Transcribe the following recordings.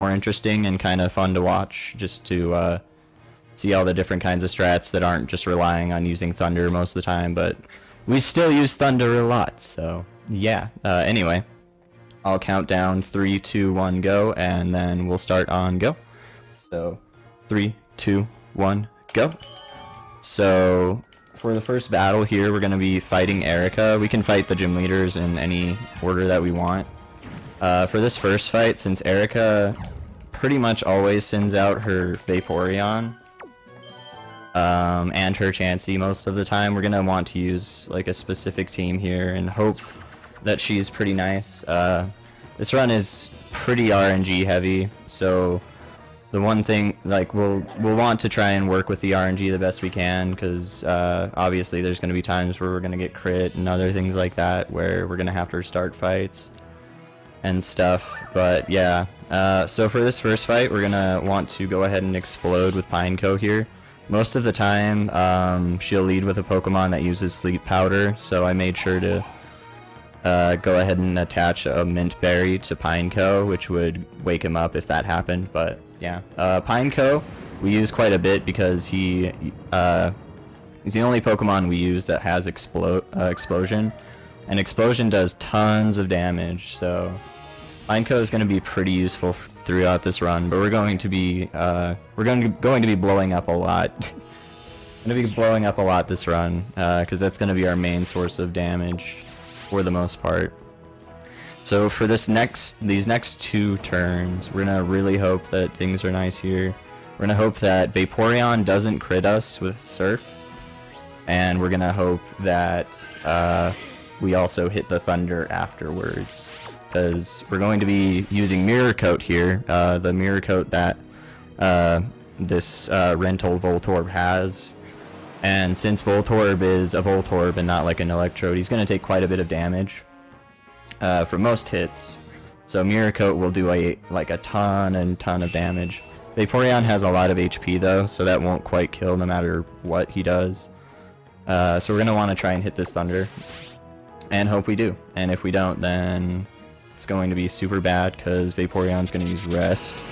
more interesting and kind of fun to watch, just to see all the different kinds of strats that aren't just relying on using Thunder most of the time, but we still use Thunder a lot, so yeah. Anyway, I'll count down 3, 2, 1, go, and then we'll start on go. So 3, 2, 1, go. So for the first battle here, we're going to be fighting Erica. We can fight the gym leaders in any order that we want. For this first fight, since Erica pretty much always sends out her Vaporeon and her Chansey most of the time, we're going to want to use like a specific team here and hope that she's pretty nice. This run is pretty RNG heavy, so the one thing, like, we'll want to try and work with the RNG the best we can, because obviously there's going to be times where we're going to get crit and other things like that, where we're going to have to restart fights and stuff. But yeah, so for this first fight, we're going to want to go ahead and explode with Pineco here. Most of the time, she'll lead with a Pokemon that uses Sleep Powder, so I made sure to go ahead and attach a Mint Berry to Pineco, which would wake him up if that happened. But yeah, Pineco we use quite a bit because he's the only Pokemon we use that has Explosion, and Explosion does tons of damage, so Pineco is going to be pretty useful throughout this run. But we're going to be blowing up a lot. Going to be blowing up a lot this run, because that's going to be our main source of damage for the most part. So for these next 2 turns, we're gonna really hope that things are nice here. We're gonna hope that Vaporeon doesn't crit us with Surf, and we're gonna hope that we also hit the Thunder afterwards, because we're going to be using Mirror Coat here, the Mirror Coat that this rental Voltorb has. And since Voltorb is a Voltorb and not like an Electrode, he's going to take quite a bit of damage for most hits. So Mirror Coat will do a ton of damage. Vaporeon has a lot of HP though, so that won't quite kill no matter what he does. So we're going to want to try and hit this Thunder and hope we do. And if we don't, then it's going to be super bad because Vaporeon's going to use Rest.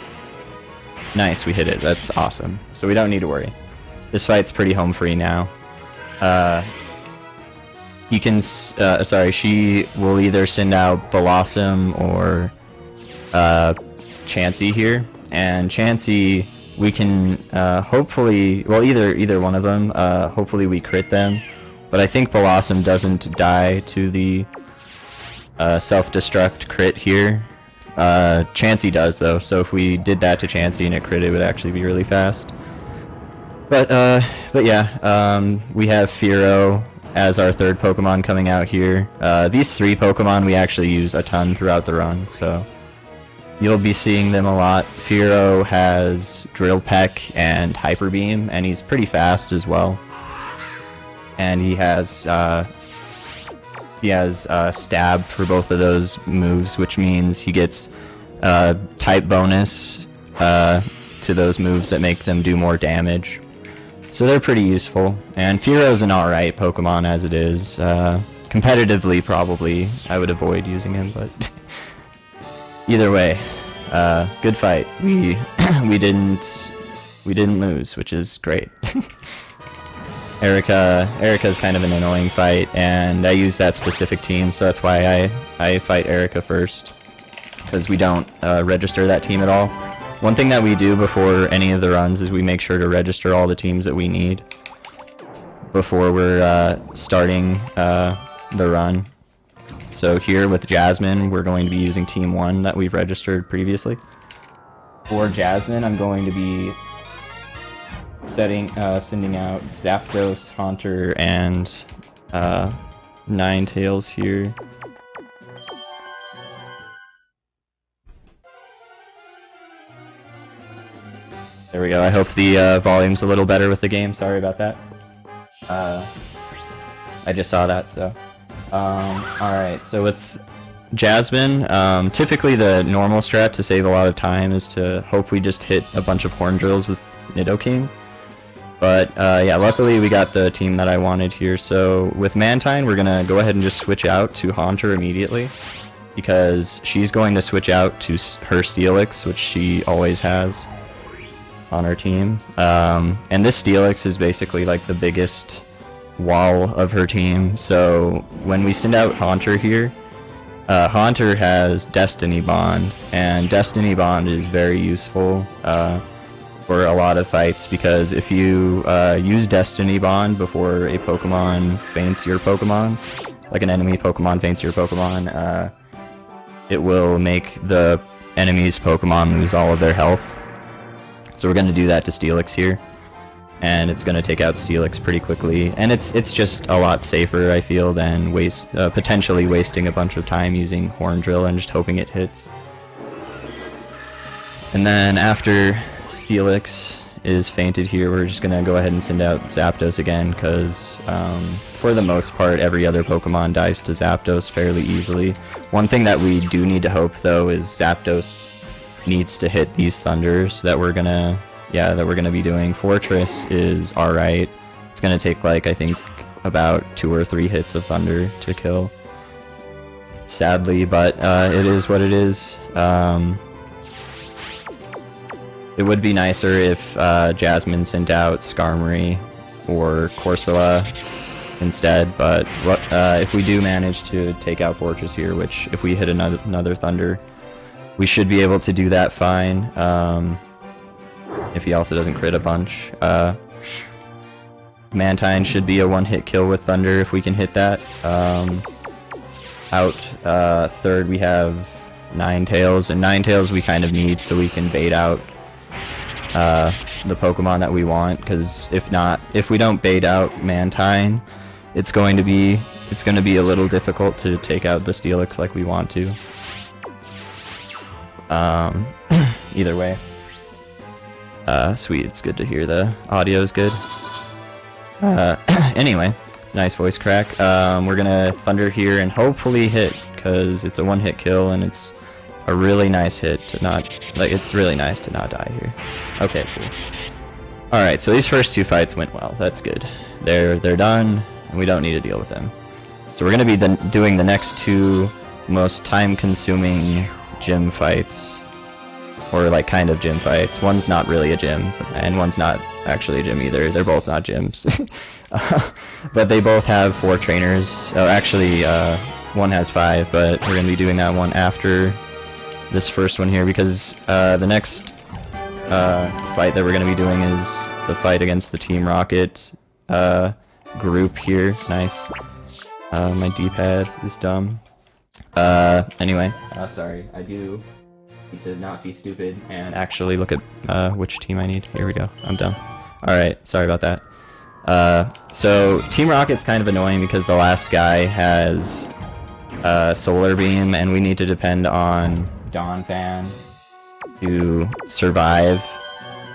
Nice, we hit it. That's awesome. So we don't need to worry. This fight's pretty home free now. She will either send out Blossom or Chansey here, and Chansey we can hopefully, well, either one of them. Hopefully we crit them, but I think Blossom doesn't die to the self-destruct crit here. Chansey does though, so if we did that to Chansey and it crit, it would actually be really fast. But yeah, we have Fearow as our third Pokemon coming out here. These 3 Pokemon we actually use a ton throughout the run, so you'll be seeing them a lot. Fearow has Drill Peck and Hyper Beam, and he's pretty fast as well. And he has Stab for both of those moves, which means he gets type bonus to those moves that make them do more damage. So they're pretty useful, and Fearow's an alright Pokemon as it is. Competitively, probably, I would avoid using him, but either way, good fight. We didn't lose, which is great. Erica's kind of an annoying fight, and I use that specific team, so that's why I fight Erica first, because we don't register that team at all. One thing that we do before any of the runs is we make sure to register all the teams that we need before we're starting the run. So here with Jasmine, we're going to be using Team 1 that we've registered previously. For Jasmine, I'm going to be sending out Zapdos, Haunter, and Ninetales here. There we go. I hope the volume's a little better with the game. Sorry about that. I just saw that, so. Alright, so with Jasmine, typically the normal strat to save a lot of time is to hope we just hit a bunch of Horn Drills with Nidoking. But yeah, luckily we got the team that I wanted here. So with Mantine, we're going to go ahead and just switch out to Haunter immediately. because she's going to switch out to her Steelix, which she always has on her team. And this Steelix is basically like the biggest wall of her team. So when we send out Haunter here, Haunter has Destiny Bond, and Destiny Bond is very useful for a lot of fights, because if you use Destiny Bond before a Pokemon faints your Pokemon, like an enemy Pokemon faints your Pokemon, it will make the enemy's Pokemon lose all of their health. So we're going to do that to Steelix here, and it's going to take out Steelix pretty quickly, and it's just a lot safer, I feel, than potentially wasting a bunch of time using Horn Drill and just hoping it hits. And then after Steelix is fainted here, we're just going to go ahead and send out Zapdos again, because for the most part every other Pokemon dies to Zapdos fairly easily. One thing that we do need to hope though is Zapdos needs to hit these Thunders that we're gonna be doing. Fortress is alright. It's gonna take like I think about 2 or 3 hits of Thunder to kill, sadly, but it is what it is. It would be nicer if Jasmine sent out Skarmory or Corsola instead, but if we do manage to take out Fortress here, which if we hit another Thunder, we should be able to do that fine, if he also doesn't crit a bunch. Mantine should be a one-hit kill with Thunder if we can hit that. Third we have Ninetales, and Ninetales we kind of need so we can bait out the Pokemon that we want, because if we don't bait out Mantine, it's going to be a little difficult to take out the Steelix like we want to. Either way. Sweet, it's good to hear the audio's good. Anyway, nice voice crack. We're gonna Thunder here and hopefully hit, because it's a one-hit kill and it's a really nice hit to not, it's really nice to not die here. Okay, cool. Alright, so these first 2 fights went well. That's good. They're done, and we don't need to deal with them. So we're gonna be doing the next 2 most time-consuming gym fights, or like kind of gym fights. One's not really a gym, and one's not actually a gym either. They're both not gyms. But they both have 4 trainers. Oh, actually, one has 5, but we're going to be doing that one after this first one here, because the next fight that we're going to be doing is the fight against the Team Rocket group here. Nice. My D-pad is dumb. Anyway, sorry, I do need to not be stupid and actually look at which team I need. Here we go, I'm done. Alright, sorry about that. So Team Rocket's kind of annoying because the last guy has Solar Beam, and we need to depend on Donphan to survive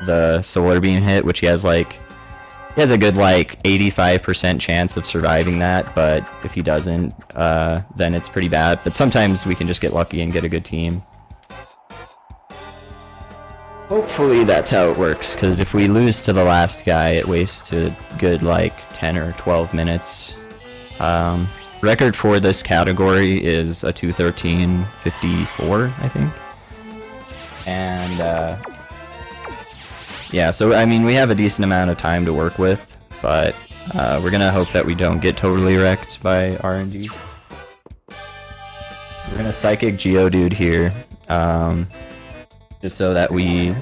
the Solar Beam hit, which he has a good 85% chance of surviving that, but if he doesn't, then it's pretty bad. But sometimes we can just get lucky and get a good team. Hopefully that's how it works, because if we lose to the last guy, it wastes a good 10 or 12 minutes. Record for this category is a 2:13:54, I think. And yeah, so I mean we have a decent amount of time to work with, but we're gonna hope that we don't get totally wrecked by RNG. We're gonna Psychic Geodude here, just so that we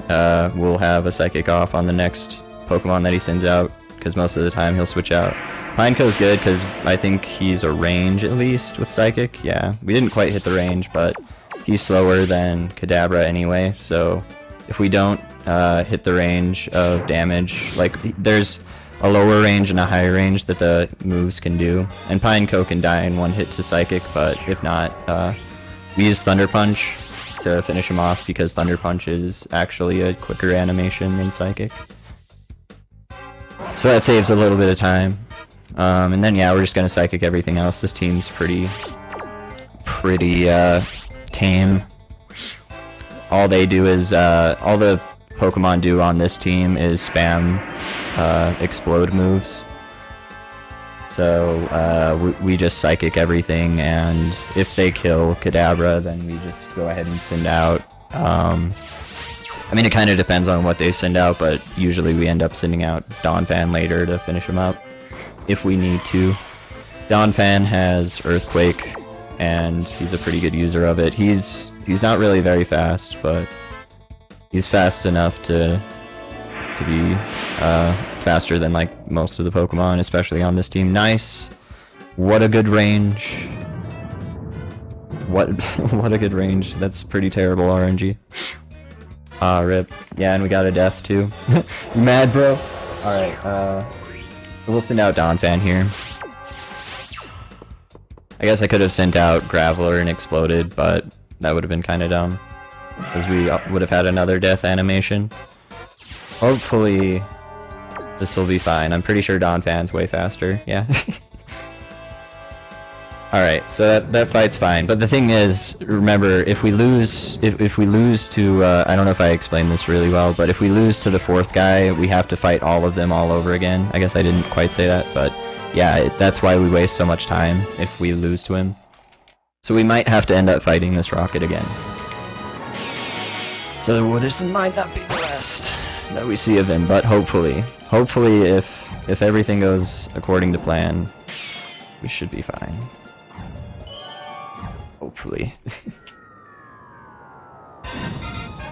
will have a Psychic off on the next Pokemon that he sends out, because most of the time he'll switch out. Pineco's good because I think he's a range at least with Psychic. Yeah, we didn't quite hit the range, but he's slower than Kadabra anyway, so if we don't hit the range of damage, there's a lower range and a higher range that the moves can do, and Pineco can die in one hit to Psychic, but if not, we use Thunder Punch to finish him off, because Thunder Punch is actually a quicker animation than Psychic. So that saves a little bit of time. And then yeah, we're just gonna Psychic everything else. This team's pretty tame. All they do is, all the Pokemon do on this team is spam Explode moves. So we just psychic everything, and if they kill Kadabra, then we just go ahead and send out. I mean, it kind of depends on what they send out, but usually we end up sending out Donphan later to finish him up, if we need to. Donphan has Earthquake, and he's a pretty good user of it. He's not really very fast, but he's fast enough to be faster than like most of the Pokemon, especially on this team. Nice. What a good range. What what a good range. That's pretty terrible RNG. Ah, rip. Yeah, and we got a death too. You mad, bro? Alright, we'll send out Donphan here. I guess I could have sent out Graveler and Exploded, but that would have been kind of dumb, because we would have had another death animation. Hopefully this will be fine. I'm pretty sure Donphan's way faster. Yeah. Alright, so that fight's fine. But the thing is, remember, if we lose, if we lose to, I don't know if I explained this really well, but if we lose to the fourth guy, we have to fight all of them all over again. I guess I didn't quite say that, but yeah, that's why we waste so much time if we lose to him. So we might have to end up fighting this Rocket again. So this might not be the last that we see of him, but hopefully if everything goes according to plan, we should be fine. Hopefully.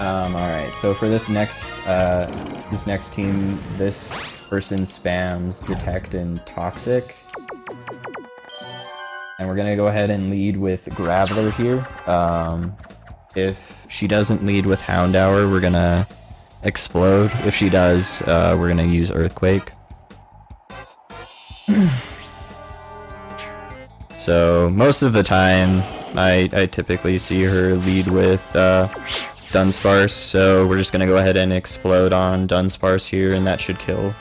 Alright, so for this next team, this person spams Detect and Toxic. And we're gonna go ahead and lead with Graveler here. If she doesn't lead with Houndour, we're gonna Explode. If she does, we're gonna use Earthquake. So most of the time, I typically see her lead with Dunsparce, so we're just gonna go ahead and Explode on Dunsparce here, and that should kill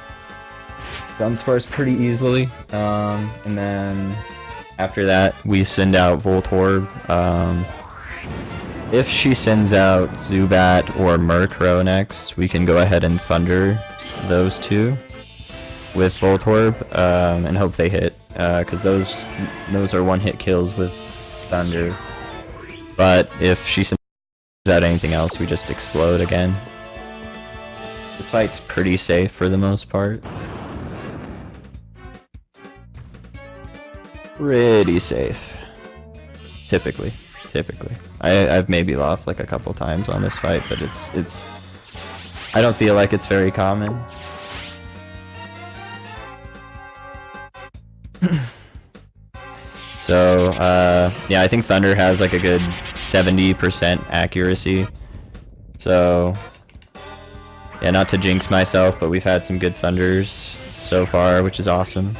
Dunsparce pretty easily. And then after that, we send out Voltorb. If she sends out Zubat or Murkrow next, we can go ahead and Thunder those two with Voltorb, and hope they hit, because those are one-hit kills with Thunder. But if she sends out anything else, we just Explode again. This fight's pretty safe for the most part. Pretty safe. Typically. I've maybe lost like a couple times on this fight, but it's I don't feel like it's very common. So, yeah, I think Thunder has like a good 70% accuracy. So, yeah, not to jinx myself, but we've had some good Thunders so far, which is awesome.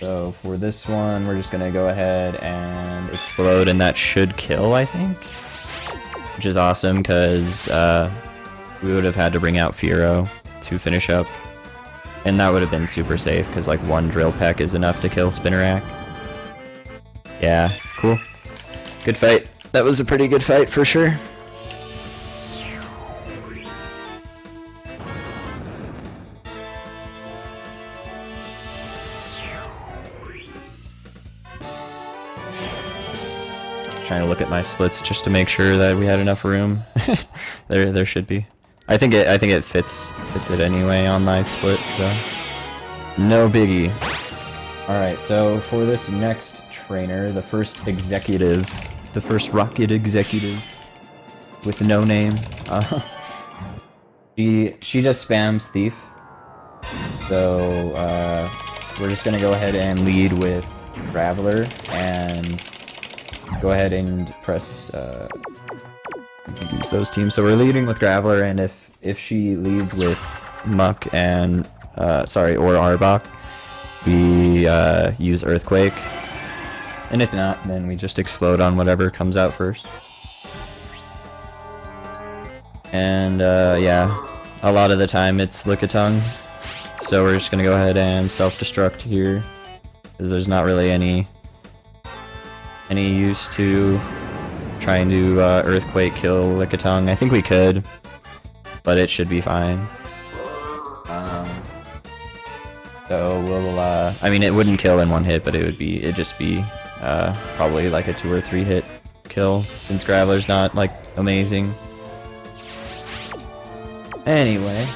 So for this one, we're just gonna go ahead and Explode, and that should kill, I think. Which is awesome, because we would have had to bring out Fearow to finish up. And that would have been super safe, because like one Drill Peck is enough to kill Spinarak. Yeah, cool. Good fight. That was a pretty good fight for sure. Trying to look at my splits just to make sure that we had enough room. there should be. I think it fits it anyway on live split, so no biggie. All right, so for this next trainer, the first executive, the first Rocket executive with no name, she just spams Thief. So we're just gonna go ahead and lead with Graveler and go ahead and press use those teams. So we're leading with Graveler, and if she leads with Muck and or Arbok, we use Earthquake, and if not, then we just Explode on whatever comes out first. And yeah, a lot of the time it's Lickitung, so we're just gonna go ahead and self-destruct here, because there's not really any use to trying to Earthquake kill Lickitung. I think we could, but it should be fine. So we'll, I mean, it wouldn't kill in one hit, but it'd just be, probably like a 2 or 3 hit kill, since Graveler's not, like, amazing. Anyway,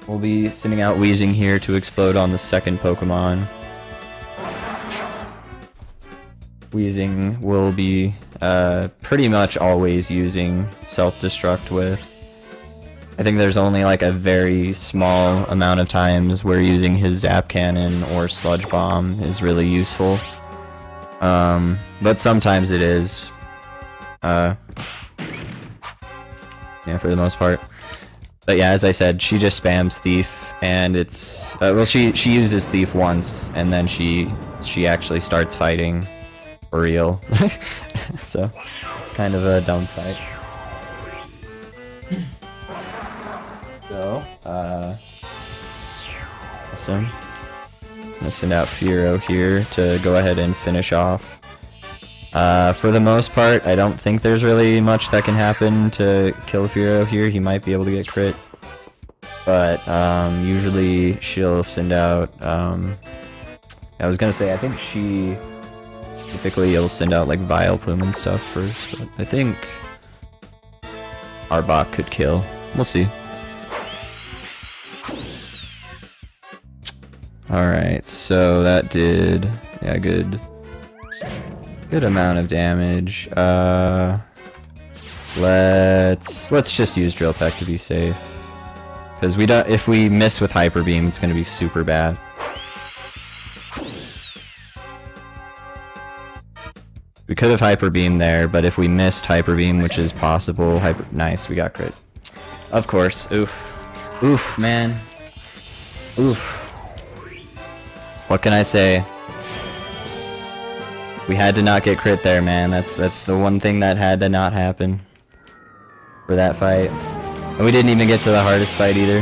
we'll be sending out Weezing here to explode on the second Pokemon. Weezing will be, pretty much always using self-destruct with. I think there's only like a very small amount of times where using his Zap Cannon or Sludge Bomb is really useful. But sometimes it is. Yeah, for the most part. But yeah, as I said, she just spams Thief, and it's well, she uses Thief once, and then she actually starts fighting for real. So it's kind of a dumb fight. So, awesome. I'm gonna send out Fearow here to go ahead and finish off. For the most part, I don't think there's really much that can happen to kill Fearow here. He might be able to get crit. But, usually she'll send out, I was gonna say, I think she typically will send out, like, Vileplume and stuff first. But I think Arbok could kill. We'll see. Alright, so that did, yeah, good amount of damage. Let's just use Drill Peck to be safe. Because if we miss with Hyper Beam, it's gonna be super bad. We could have Hyper Beam there, but if we missed Hyper Beam, which is possible, nice, we got crit. Of course, oof. Oof, man. Oof. What can I say? We had to not get crit there, man. That's the one thing that had to not happen for that fight. And we didn't even get to the hardest fight either.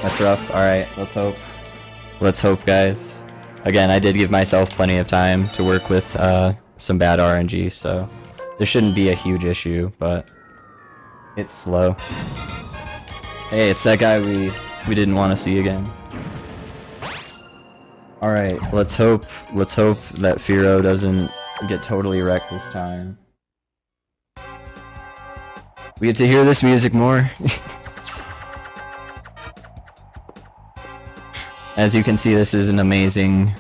That's rough. Alright, let's hope. Let's hope, guys. Again, I did give myself plenty of time to work with some bad RNG, so there shouldn't be a huge issue, but it's slow. Hey, it's that guy we didn't want to see again. Alright, let's hope that Fearow doesn't get totally wrecked this time. We get to hear this music more. As you can see, this is an amazing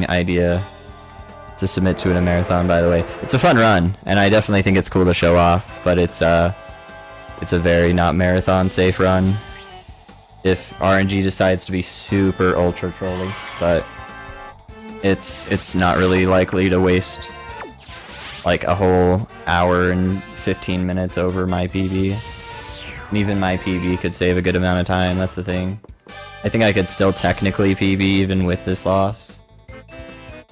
idea to submit to in a marathon, by the way. It's a fun run, and I definitely think it's cool to show off, but it's a very not marathon safe run. If RNG decides to be super ultra trolly, but it's not really likely to waste like a whole hour and 15 minutes over my PB. And even my PB could save a good amount of time, that's the thing. I think I could still technically PB even with this loss,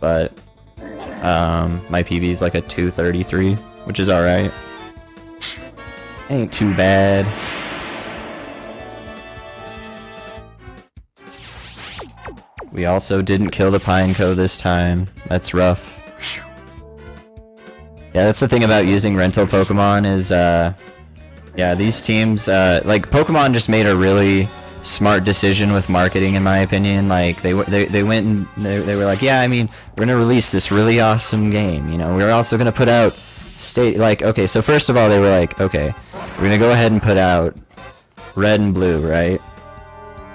but my PB is like a 233, which is alright. Ain't too bad. We also didn't kill the Pineco this time. That's rough. Yeah, that's the thing about using rental Pokemon is, yeah, these teams, like, Pokemon just made a really smart decision with marketing, in my opinion. Like, they went and they were like, yeah, I mean, we're gonna release this really awesome game, you know, we're also gonna put out like, okay, so first of all, they were like, okay, we're gonna go ahead and put out Red and Blue, right?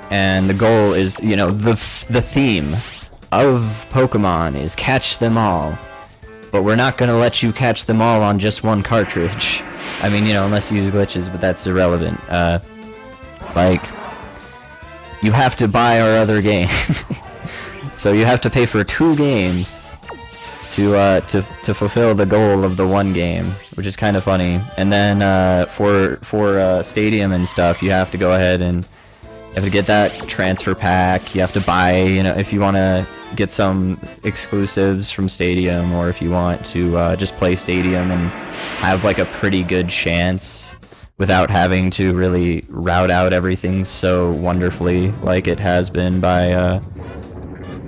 And the goal is, you know, the theme of Pokemon is catch them all. But we're not gonna let you catch them all on just one cartridge. I mean, you know, unless you use glitches, but that's irrelevant. Like, you have to buy our other game. So you have to pay for 2 games to fulfill the goal of the one game, which is kind of funny. And then for Stadium and stuff, you have to go ahead and you have to get that transfer pack. You have to buy, you know, if you want to get some exclusives from Stadium, or if you want to just play Stadium and have like a pretty good chance without having to really route out everything so wonderfully like it has been by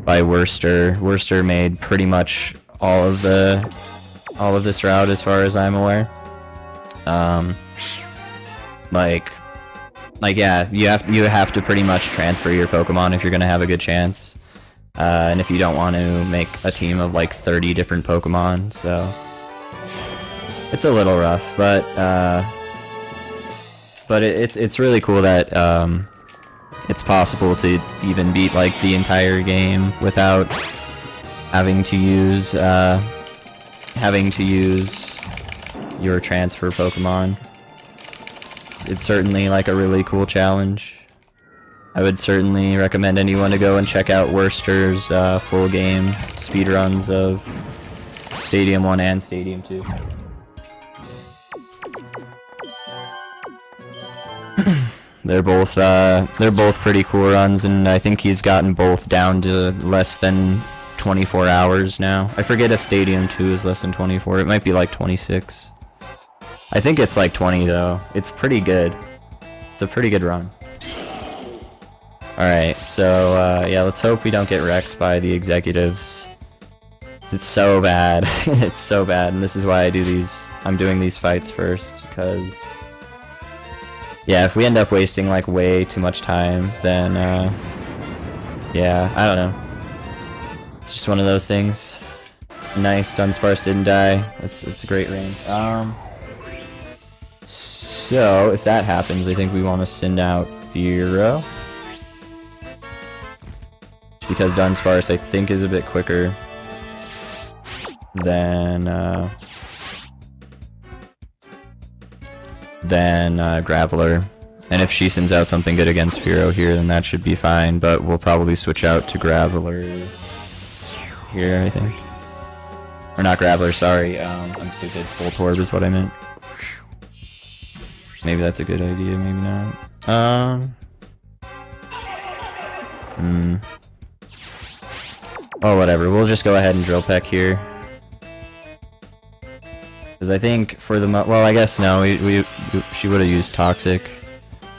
Worcester. Worcester made pretty much all of this route as far as I'm aware. Like like, yeah, you have to pretty much transfer your Pokemon if you're gonna have a good chance. And if you don't want to make a team of like 30 different Pokemon, so it's a little rough, but it's really cool that it's possible to even beat like the entire game without having to use your transfer Pokemon. It's certainly like a really cool challenge. I would certainly recommend anyone to go and check out Worcester's full game speedruns of Stadium 1 and Stadium 2. They're both pretty cool runs, and I think he's gotten both down to less than 24 hours now. I forget if Stadium 2 is less than 24. It might be like 26. I think it's like 20 though. It's pretty good. It's a pretty good run. Alright, so yeah, let's hope we don't get wrecked by the executives. It's so bad. It's so bad, and this is why I'm doing these fights first, because yeah, if we end up wasting like way too much time, then yeah, I don't know. It's just one of those things. Nice, Dunsparce didn't die. It's a great range. So if that happens, I think we want to send out Fearow, because Dunsparce I think is a bit quicker than Graveler. And if she sends out something good against Fearow here, then that should be fine, but we'll probably switch out to Graveler here, I think. Or not Graveler, sorry, I'm stupid. Voltorb is what I meant. Maybe that's a good idea, maybe not. Oh, whatever, we'll just go ahead and Drill Peck here. Because I think for the well, I guess no, she would have used Toxic.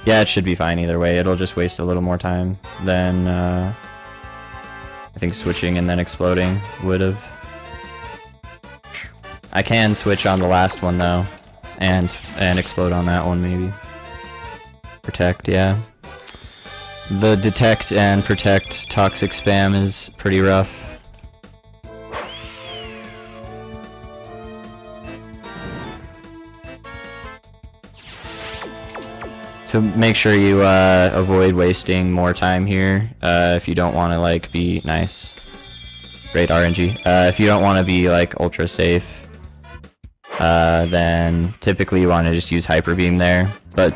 Yeah, it should be fine either way. It'll just waste a little more time than I think switching and then exploding would have. I can switch on the last one though, and explode on that one maybe. Protect, yeah. The detect and protect toxic spam is pretty rough. So make sure you avoid wasting more time here if you don't want to like be nice. Great RNG. If you don't want to be like ultra safe, then typically you want to just use Hyper Beam there. But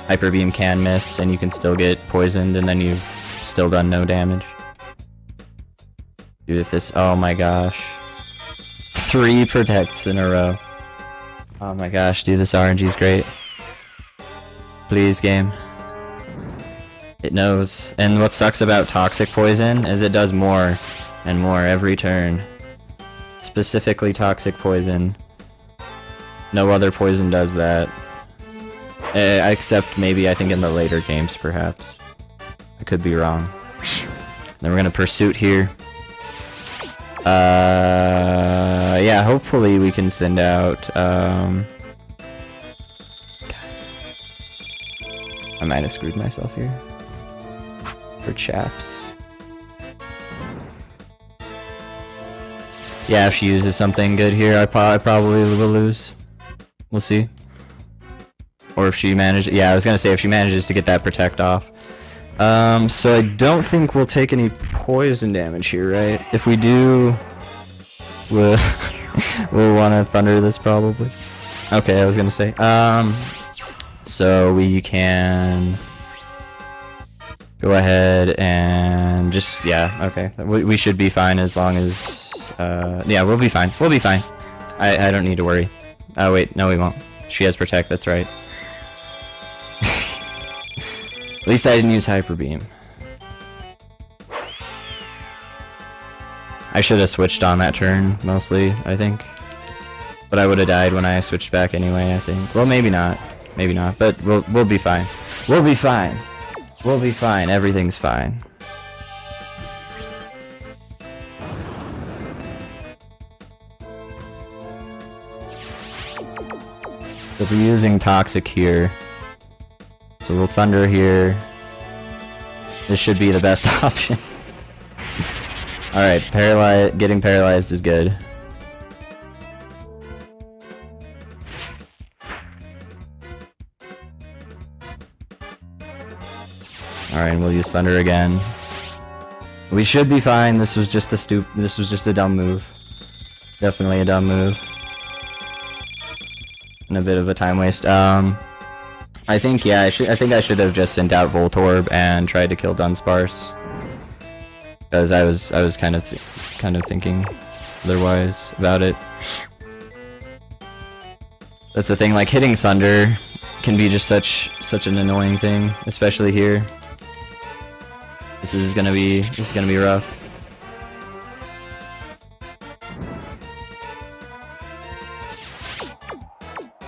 Hyper Beam can miss, and you can still get poisoned, and then you've still done no damage. Dude, if this, oh my gosh, 3 protects in a row. Oh my gosh, dude, this RNG is great. Please, game. It knows. And what sucks about Toxic Poison is it does more and more every turn. Specifically Toxic Poison. No other poison does that. Except maybe, I think, in the later games, perhaps. I could be wrong. Then we're gonna Pursuit here. Yeah, hopefully we can send out, I might have screwed myself here. For Chaps. Yeah, if she uses something good here, I probably will lose. We'll see. Or if she manages, yeah, I was gonna say if she manages to get that Protect off. So I don't think we'll take any poison damage here, right? If we do, we'll want to Thunder this probably. Okay, I was gonna say. So we can go ahead and just, yeah, okay. We should be fine as long as, yeah, we'll be fine. We'll be fine. I don't need to worry. Oh wait, no we won't. She has Protect, that's right. At least I didn't use Hyper Beam. I should have switched on that turn, mostly, I think. But I would have died when I switched back anyway, I think. Well, maybe not. Maybe not, but we'll be fine. We'll be fine. We'll be fine. Everything's fine. If we're using Toxic here, So we'll Thunder here. This should be the best option. Alright, getting paralyzed is good. Alright, and we'll use Thunder again. We should be fine. This was just a dumb move. Definitely a dumb move. And a bit of a time waste. I think I should have just sent out Voltorb and tried to kill Dunsparce. Because I was kind of thinking otherwise about it. That's the thing, like hitting Thunder can be just such an annoying thing, especially here. This is gonna be rough.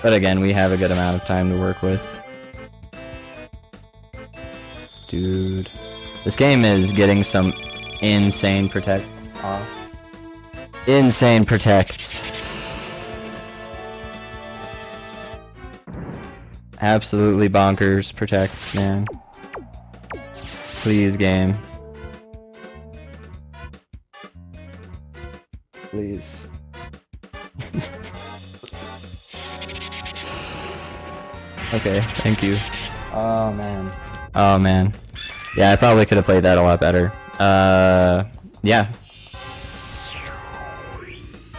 But again, we have a good amount of time to work with. Dude, this game is getting some insane protects off. Insane protects. Absolutely bonkers protects, man. Please, game. Please. Okay, thank you. Oh man. Oh man. Yeah, I probably could have played that a lot better. Yeah.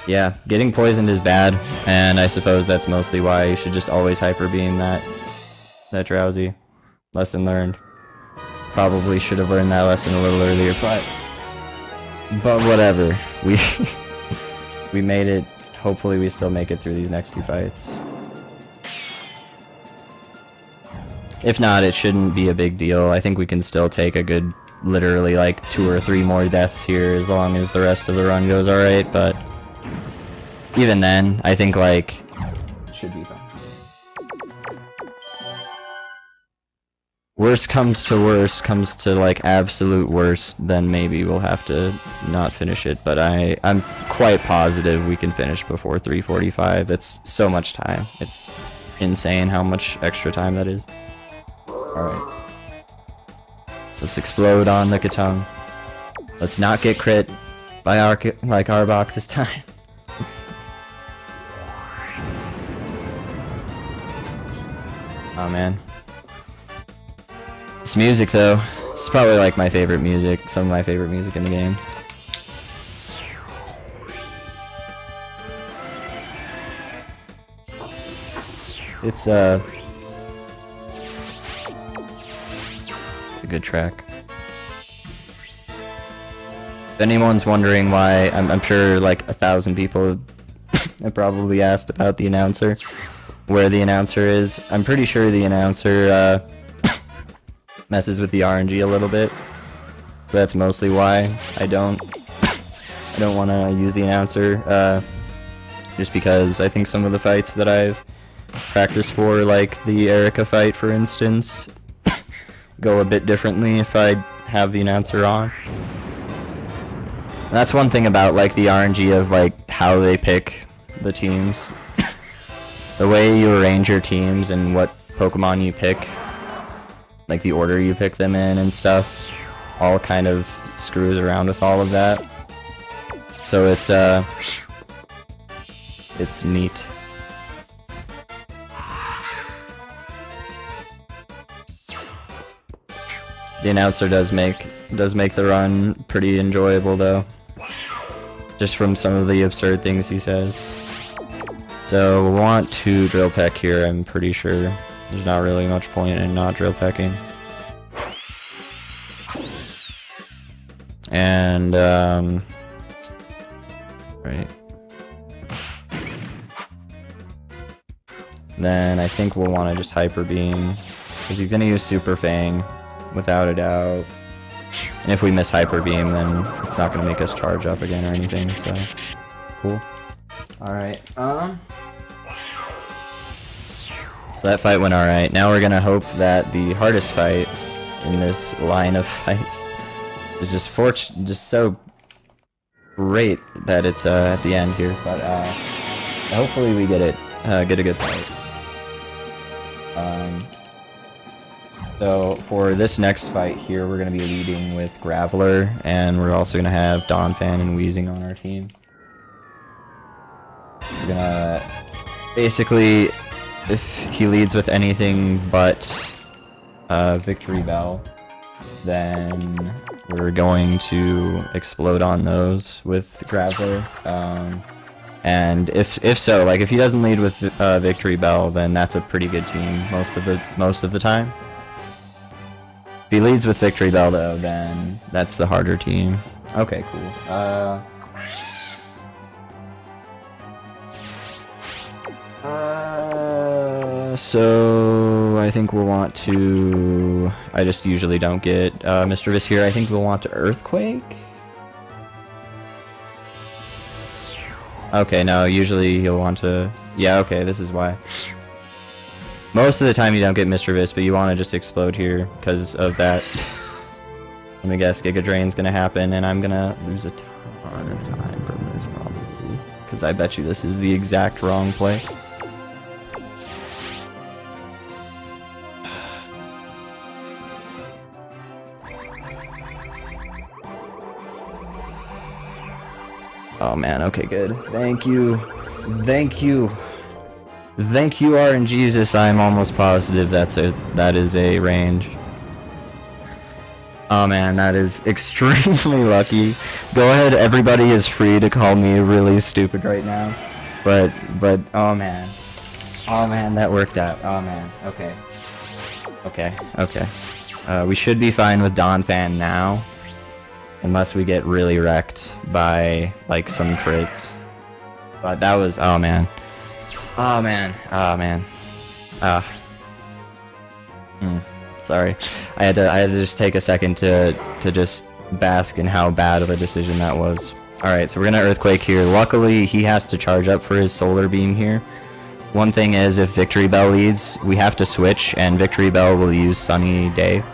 Yeah, getting poisoned is bad, and I suppose that's mostly why you should just always Hyper Beam that Drowsy. Lesson learned. Probably should have learned that lesson a little earlier, but whatever. We made it. Hopefully we still make it through these next two fights. If not, it shouldn't be a big deal. I think we can still take a good, literally like 2 or 3 more deaths here as long as the rest of the run goes alright, but even then, I think like it should be fine. Worst comes to like absolute worst, then maybe we'll have to not finish it, but I'm quite positive we can finish before 3:45. It's so much time. It's insane how much extra time that is. Alright. Let's explode on the Katung. Let's not get crit by Arbok this time. Oh man. This music though, it's probably like my favorite music, some of my favorite music in the game. It's a good track. If anyone's wondering why, I'm sure like 1,000 people have probably asked about the announcer, where the announcer is. I'm pretty sure the announcer messes with the RNG a little bit, so that's mostly why I don't want to use the announcer, just because I think some of the fights that I've practiced for, like the Erica fight for instance, go a bit differently if I have the announcer on. And that's one thing about like the RNG of like how they pick the teams. The way you arrange your teams and what Pokemon you pick, like the order you pick them in and stuff, all kind of screws around with all of that. So it's neat. The announcer does make the run pretty enjoyable though, just from some of the absurd things he says. So we'll want to drill peck here, I'm pretty sure. There's not really much point in not drill pecking. And right. Then I think we'll want to just Hyper Beam, because he's gonna use Super Fang, without a doubt. And if we miss Hyper Beam, then it's not gonna make us charge up again or anything, so cool. Alright, so that fight went alright. Now we're gonna hope that the hardest fight in this line of fights is just so great that it's at the end here. But hopefully we get a good fight. So for this next fight here, we're going to be leading with Graveler, and we're also going to have Donphan and Wheezing on our team. We're going to... Basically, if he leads with anything but Victory Bell, then we're going to explode on those with Graveler. And if so, like if he doesn't lead with Victory Bell, then that's a pretty good team most of the time. If he leads with Victory Bell though, then that's the harder team. Okay, cool. So I think we'll want to... I just usually don't get Mischievous here. I think we'll want to Earthquake. Okay, no, usually you'll want to... Yeah, okay, this is why. Most of the time you don't get Mischievous, but you want to just explode here because of that. Let me guess, Giga Drain's gonna happen, and I'm gonna lose a ton of time from this probably. Because I bet you this is the exact wrong play. Oh man, okay, good. Thank you. Thank you. Thank you, RNGesus. I'm almost positive that is a range. Oh man, that is extremely lucky. Go ahead, everybody is free to call me really stupid right now. But oh man. Oh man, that worked out. Oh man. Okay. Okay. We should be fine with Donphan now. Unless we get really wrecked by, like, some crits. But that was... Oh, man. Oh, man. Oh, man. Sorry. I had to just take a second to just bask in how bad of a decision that was. Alright, so we're gonna Earthquake here. Luckily, he has to charge up for his Solar Beam here. One thing is, if Victory Bell leads, we have to switch, and Victory Bell will use Sunny Day.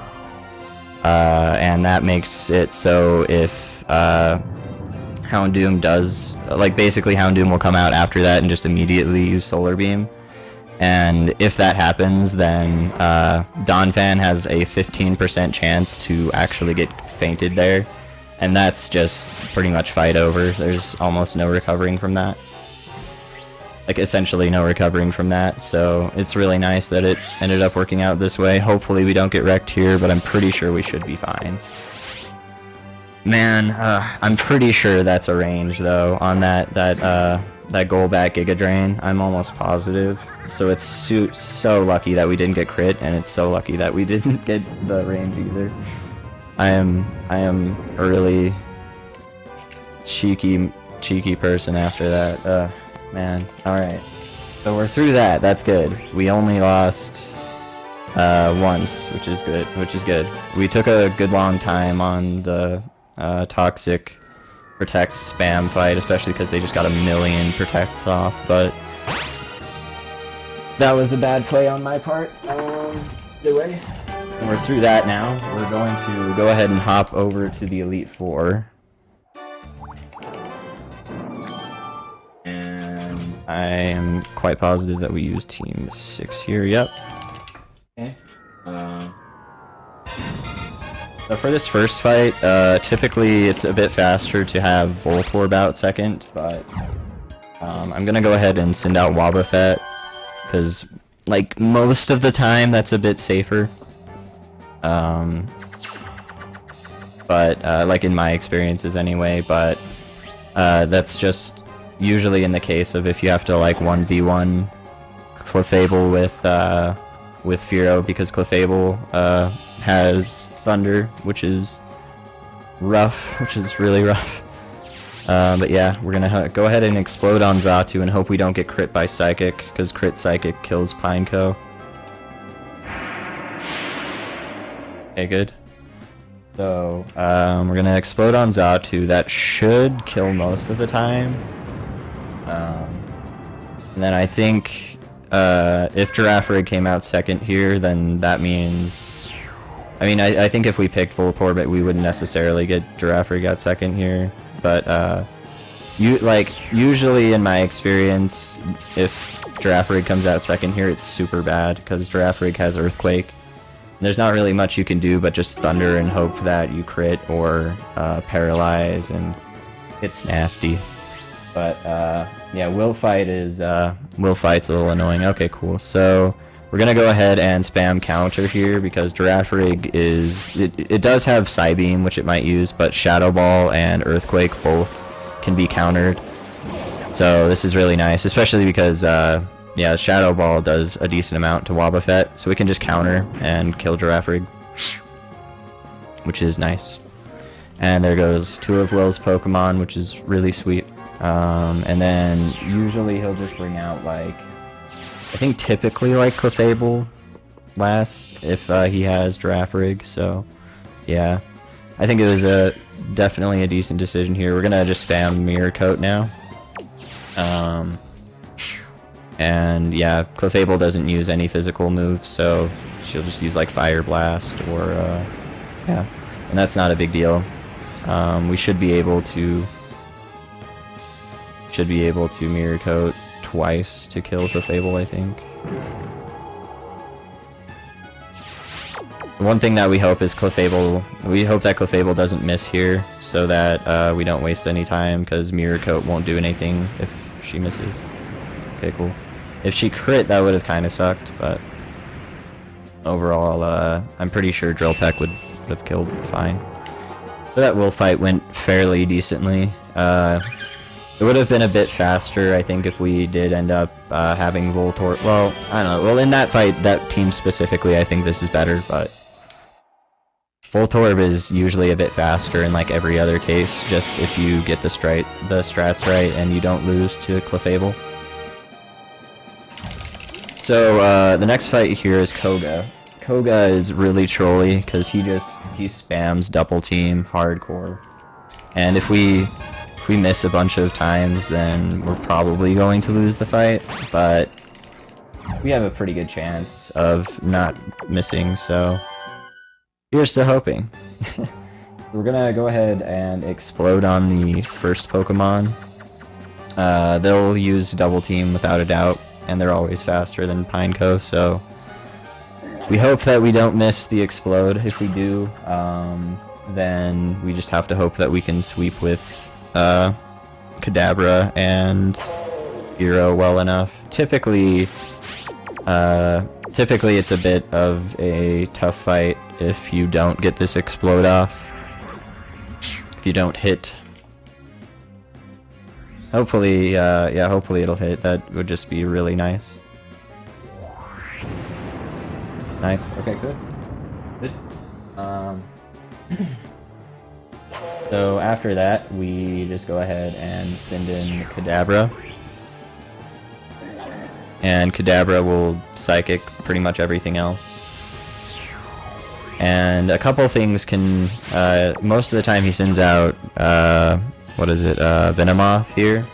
And that makes it so if Houndoom does, like basically Houndoom will come out after that and just immediately use Solar Beam. And if that happens, then Donphan has a 15% chance to actually get fainted there. And that's just pretty much fight over. There's almost no recovering from that. Like essentially no recovering from that, so it's really nice that it ended up working out this way. Hopefully we don't get wrecked here, but I'm pretty sure we should be fine. Man, I'm pretty sure that's a range though on that Golbat Giga Drain. I'm almost positive. So it's so lucky that we didn't get crit, and it's so lucky that we didn't get the range either. I am a really cheeky person after that. Man, alright. So we're through that, that's good. We only lost once, which is good. We took a good long time on the Toxic Protect spam fight, especially because they just got a million Protects off, but that was a bad play on my part. Anyway, we're through that now. We're going to go ahead and hop over to the Elite Four. I am quite positive that we use Team 6 here, yep. Okay. So for this first fight, typically it's a bit faster to have Voltorb out second, but I'm gonna go ahead and send out Wobbuffet, because like most of the time that's a bit safer. But like in my experiences anyway, but that's just usually in the case of if you have to like 1v1 Clefable with Fearow, because Clefable has Thunder, which is rough, which is really rough. But yeah, we're gonna go ahead and explode on Xatu and hope we don't get crit by Psychic, because crit Psychic kills Pineco. Okay, good. So we're gonna explode on Xatu. That should kill most of the time. And then I think if Girafarig came out second here, then that means... I mean, I think if we picked Voltorb, we wouldn't necessarily get Girafarig out second here. But usually in my experience, if Girafarig comes out second here, it's super bad, because Girafarig has Earthquake. There's not really much you can do but just thunder and hope that you crit or paralyze, and it's nasty. But yeah, will fight's a little annoying. Okay, cool. So we're gonna go ahead and spam counter here because Girafarig it does have Psybeam, which it might use, but Shadow Ball and Earthquake both can be countered. So this is really nice, especially because yeah, Shadow Ball does a decent amount to Wobbuffet, so we can just counter and kill Girafarig, which is nice. And there goes 2 of Will's Pokemon, which is really sweet. And then usually he'll just bring out, like, I think typically like Clefable last if he has Girafarig. So yeah, I think it was definitely a decent decision here. We're gonna just spam Mirror Coat now. And yeah, Clefable doesn't use any physical moves, so she'll just use like Fire Blast or yeah, and that's not a big deal. We should be able to Mirror Coat twice to kill Clefable, I think. One thing that we hope is we hope that Clefable doesn't miss here, so that we don't waste any time, because Mirror Coat won't do anything if she misses. Okay, cool. If she crit, that would have kind of sucked, but overall, I'm pretty sure Drill Peck would have killed fine. So that will fight went fairly decently. It would have been a bit faster, I think, if we did end up having Voltorb. Well, I don't know. Well, in that fight, that team specifically, I think this is better, but Voltorb is usually a bit faster in like every other case, just if you get the strats right and you don't lose to Clefable. So the next fight here is Koga. Koga is really trolly because he spams double team hardcore, and if we miss a bunch of times, then we're probably going to lose the fight, but we have a pretty good chance of not missing, so here's to hoping. We're gonna go ahead and explode on the first Pokemon. They'll use double team without a doubt, and they're always faster than Pineco, so we hope that we don't miss the explode. If we do, then we just have to hope that we can sweep with Kadabra and Hero well enough. Typically it's a bit of a tough fight if you don't get this explode off. If you don't hit. Hopefully, yeah, hopefully it'll hit. That would just be really nice. Nice. Okay, good. Good. So after that, we just go ahead and send in Kadabra. And Kadabra will Psychic pretty much everything else. And a couple things can... most of the time he sends out... what is it? Venomoth here.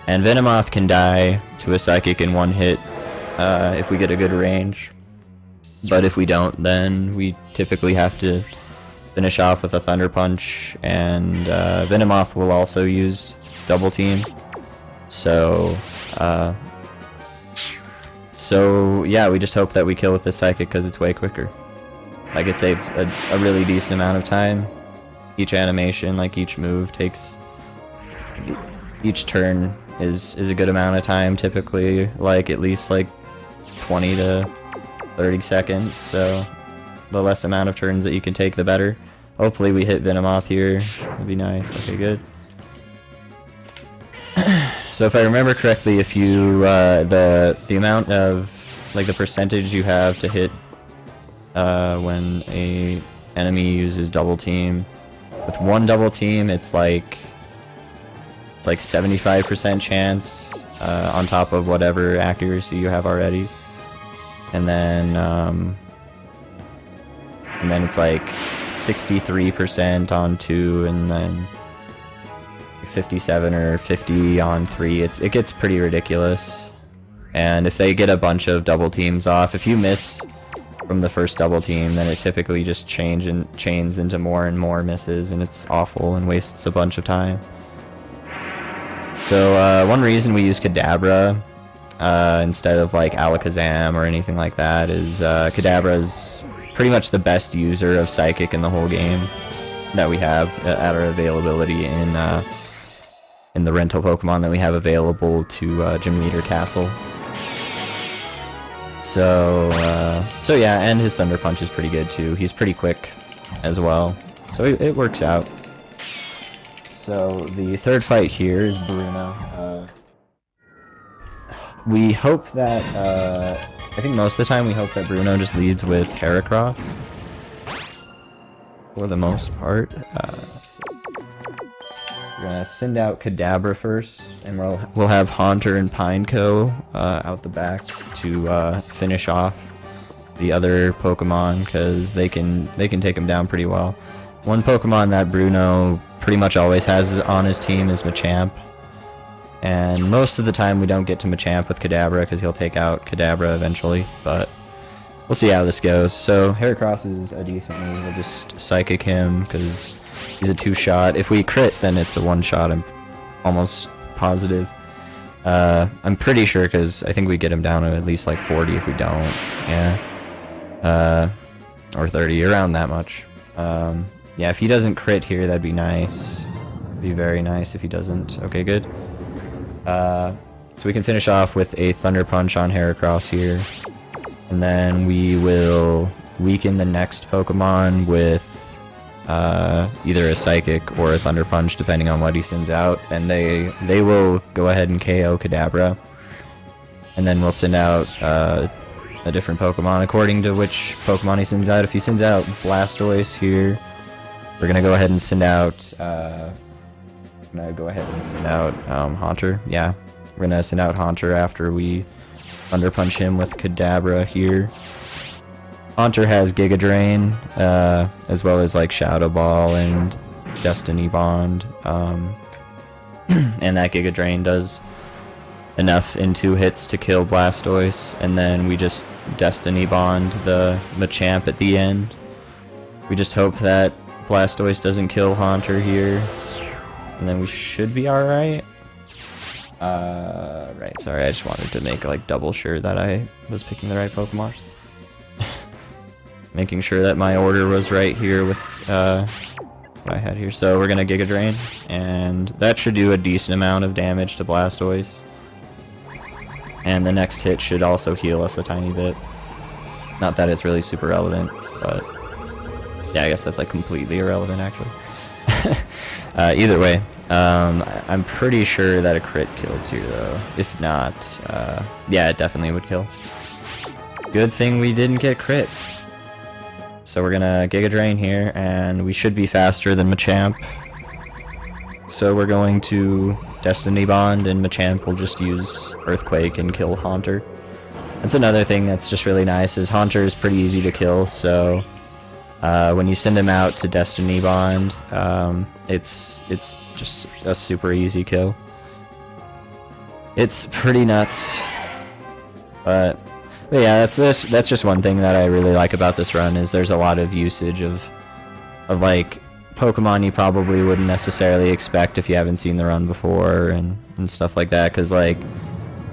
And Venomoth can die to a Psychic in one hit if we get a good range. But if we don't, then we typically have to finish off with a Thunder Punch, and Venomoth will also use Double Team. So yeah, we just hope that we kill with the Psychic because it's way quicker. Like, it saves a really decent amount of time. Each animation, like each move takes... Each turn is a good amount of time, typically, like at least like 20 to 30 seconds, so the less amount of turns that you can take, the better. Hopefully we hit Venomoth here. That'd be nice. Okay, good. So if I remember correctly, if you the amount of, like, the percentage you have to hit when a enemy uses double team, with one double team it's like 75% chance on top of whatever accuracy you have already. And then it's like 63% on 2, and then 57 or 50 on 3. It gets pretty ridiculous. And if they get a bunch of double teams off, if you miss from the first double team, then it typically just chains into more and more misses, and it's awful and wastes a bunch of time. So one reason we use Kadabra instead of like Alakazam or anything like that is Kadabra's pretty much the best user of Psychic in the whole game that we have at our availability in the rental Pokemon that we have available to Gym Leader Castle. So yeah, and his Thunder Punch is pretty good too. He's pretty quick as well, so it works out. So the third fight here is Bruno. We hope that, I think most of the time we hope that Bruno just leads with Heracross. For the most part. We're gonna send out Kadabra first, and we'll have Haunter and Pineco out the back to finish off the other Pokemon, because they can take him down pretty well. One Pokemon that Bruno pretty much always has on his team is Machamp. And most of the time we don't get to Machamp with Kadabra because he'll take out Kadabra eventually, but we'll see how this goes. So Heracross is a decent lead. We'll just Psychic him because he's a 2-shot. If we crit, then it's a 1-shot. I'm almost positive. I'm pretty sure because I think we get him down to at least like 40 if we don't. Yeah. Or 30, around that much. Yeah, if he doesn't crit here, that'd be nice. It'd be very nice if he doesn't. Okay, good. So we can finish off with a Thunder Punch on Heracross here. And then we will weaken the next Pokemon with either a Psychic or a Thunder Punch, depending on what he sends out. And they will go ahead and KO Kadabra. And then we'll send out a different Pokemon according to which Pokemon he sends out. If he sends out Blastoise here, we're going to go ahead and send out... Haunter. Yeah, we're gonna send out Haunter after we Thunder Punch him with Kadabra here. Haunter has Giga Drain, as well as like Shadow Ball and Destiny Bond, and that Giga Drain does enough in 2 hits to kill Blastoise, and then we just Destiny Bond the Machamp at the end. We just hope that Blastoise doesn't kill Haunter here. And then we should be alright. Right, sorry, I just wanted to make like double sure that I was picking the right Pokemon. Making sure that my order was right here with what I had here. So we're gonna Giga Drain, and that should do a decent amount of damage to Blastoise. And the next hit should also heal us a tiny bit. Not that it's really super relevant, but yeah, I guess that's like completely irrelevant actually. Either way, I'm pretty sure that a crit kills here though. If not, yeah, it definitely would kill. Good thing we didn't get crit. So we're gonna Giga Drain here, and we should be faster than Machamp. So we're going to Destiny Bond, and Machamp will just use Earthquake and kill Haunter. That's another thing that's just really nice, is Haunter is pretty easy to kill, so when you send him out to Destiny Bond, it's just a super easy kill. It's pretty nuts, but yeah, that's just one thing that I really like about this run, is there's a lot of usage of like Pokemon you probably wouldn't necessarily expect if you haven't seen the run before and stuff like that. Because like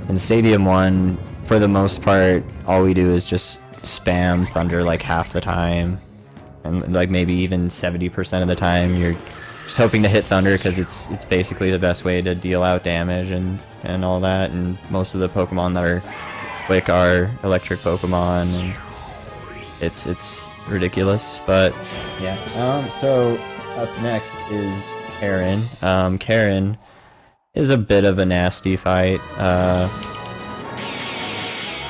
in Stadium 1, for the most part, all we do is just spam Thunder like half the time. And like maybe even 70% of the time you're just hoping to hit Thunder because it's basically the best way to deal out damage and all that. And most of the Pokemon that are quick are electric Pokemon, and it's ridiculous. But yeah. So up next is Karen. Karen is a bit of a nasty fight.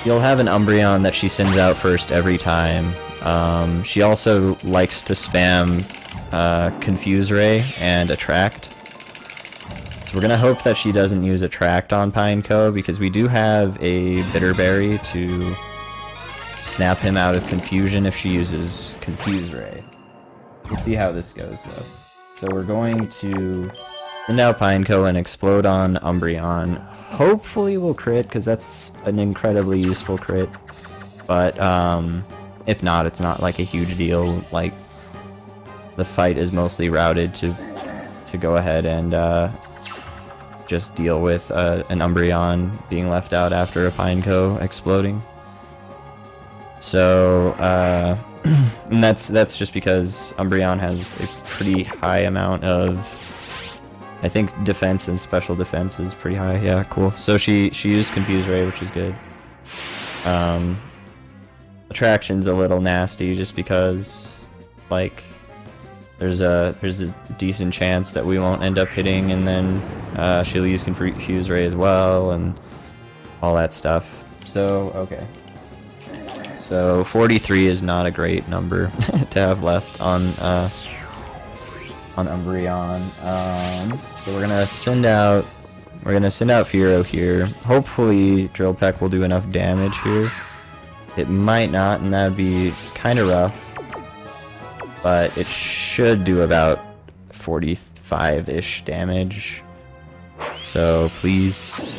You'll have an Umbreon that she sends out first every time. She also likes to spam Confuse Ray and Attract. So we're gonna hope that she doesn't use Attract on Pineco, because we do have a Bitter Berry to snap him out of confusion if she uses Confuse Ray. We'll see how this goes though. So we're going to send out Pineco and Explode on Umbreon. Hopefully we'll crit, because that's an incredibly useful crit. But if not, it's not like a huge deal. Like, the fight is mostly routed to go ahead and just deal with an Umbreon being left out after a Pineco exploding. So And that's just because Umbreon has a pretty high amount of, I think, defense and special defense is pretty high. Yeah, cool. So she used Confuse Ray, which is good. Attraction's a little nasty just because, like, there's a decent chance that we won't end up hitting, and then she'll use Confuse Ray as well, and all that stuff. So, okay. So 43 is not a great number to have left on Umbreon. So we're gonna send out Fearow here. Hopefully Drill Peck will do enough damage here. It might not, and that'd be kind of rough. But it should do about 45-ish damage. So please.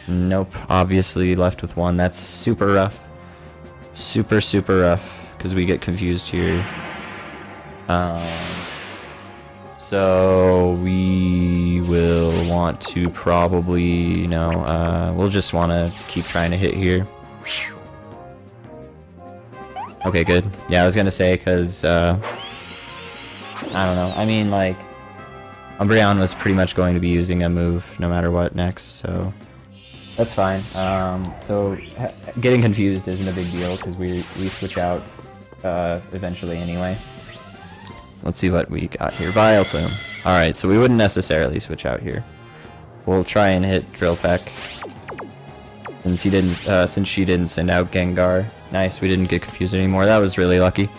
Nope. Obviously left with 1. That's super rough. Super rough, because we get confused here. So we will want to probably, we'll just want to keep trying to hit here. Okay, good. Yeah, I was gonna say, because I don't know. I mean, like, Umbreon was pretty much going to be using a move no matter what next, so that's fine. So getting confused isn't a big deal because we switch out eventually anyway. Let's see what we got here. Vileplume. Alright, so we wouldn't necessarily switch out here. We'll try and hit Drill Peck. Since she didn't send out Gengar. Nice, we didn't get confused anymore. That was really lucky.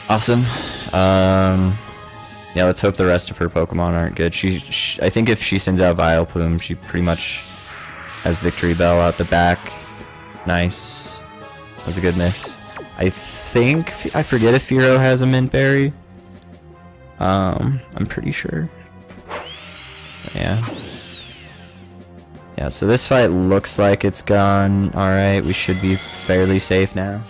Awesome. Yeah, let's hope the rest of her Pokemon aren't good. I think if she sends out Vileplume, she pretty much has Victory Bell out the back. Nice. That was a good miss. I forget if Fearow has a Mint Berry. I'm pretty sure. Yeah. Yeah, so this fight looks like it's gone. Alright, we should be fairly safe now.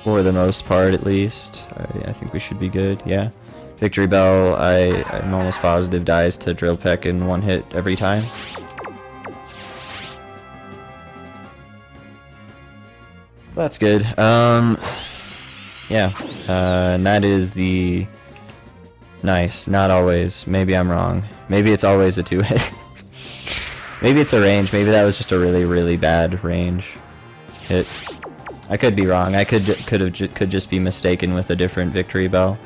For the most part, at least. I think we should be good, yeah. Victory Bell, I'm almost positive, dies to Drill Peck in 1 hit every time. That's good. Yeah. And that is the... Nice. Not always. Maybe I'm wrong. Maybe it's always a 2-hit. Maybe it's a range. Maybe that was just a really bad range hit. I could be wrong. I could just be mistaken with a different Victory Bell.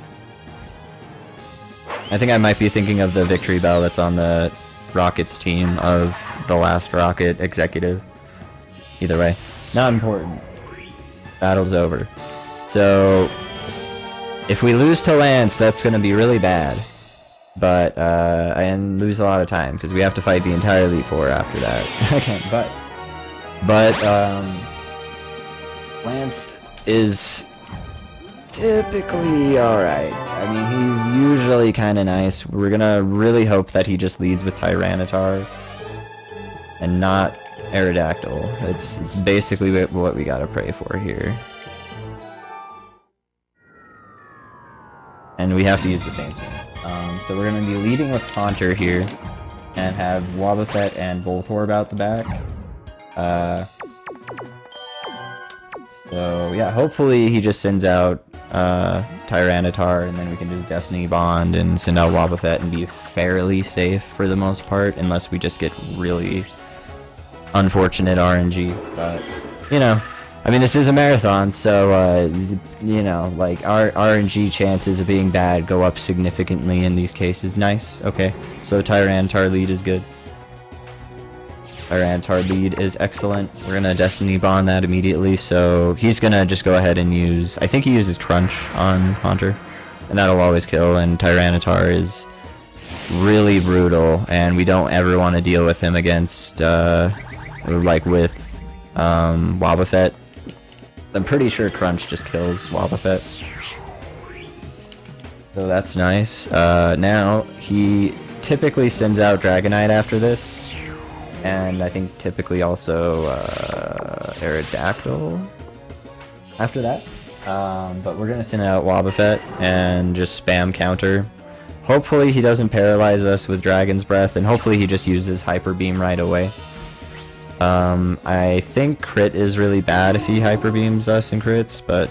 I think I might be thinking of the Victory Bell that's on the Rockets team of the last Rocket executive. Either way, not important. Battle's over. So if we lose to Lance, that's gonna be really bad. But and lose a lot of time because we have to fight the entire Elite Four after that. Okay, but Lance is typically alright. I mean, he's usually kind of nice. We're gonna really hope that he just leads with Tyranitar and not Aerodactyl. It's basically what we gotta pray for here. And we have to use the same thing. So we're gonna be leading with Haunter here and have Wobbuffet and Voltorb out the back. So yeah, hopefully he just sends out Tyranitar, and then we can just Destiny Bond and send out Wobbuffet and be fairly safe for the most part, unless we just get really unfortunate RNG. But you know, I mean, this is a marathon, so you know, like our RNG chances of being bad go up significantly in these cases. Nice. Okay, so Tyranitar lead is good. Tyranitar lead is excellent. We're gonna Destiny Bond that immediately, so he's gonna just go ahead and use... I think he uses Crunch on Haunter, and that'll always kill, and Tyranitar is really brutal, and we don't ever want to deal with him against, like with Wobbuffet. I'm pretty sure Crunch just kills Wobbuffet. So that's nice. Now, he typically sends out Dragonite after this. And I think typically also Aerodactyl after that. But we're going to send out Wobbuffet and just spam counter. hopefully he doesn't paralyze us with Dragon's Breath, and hopefully he just uses Hyper Beam right away. I think crit is really bad if he Hyper Beams us in crits, but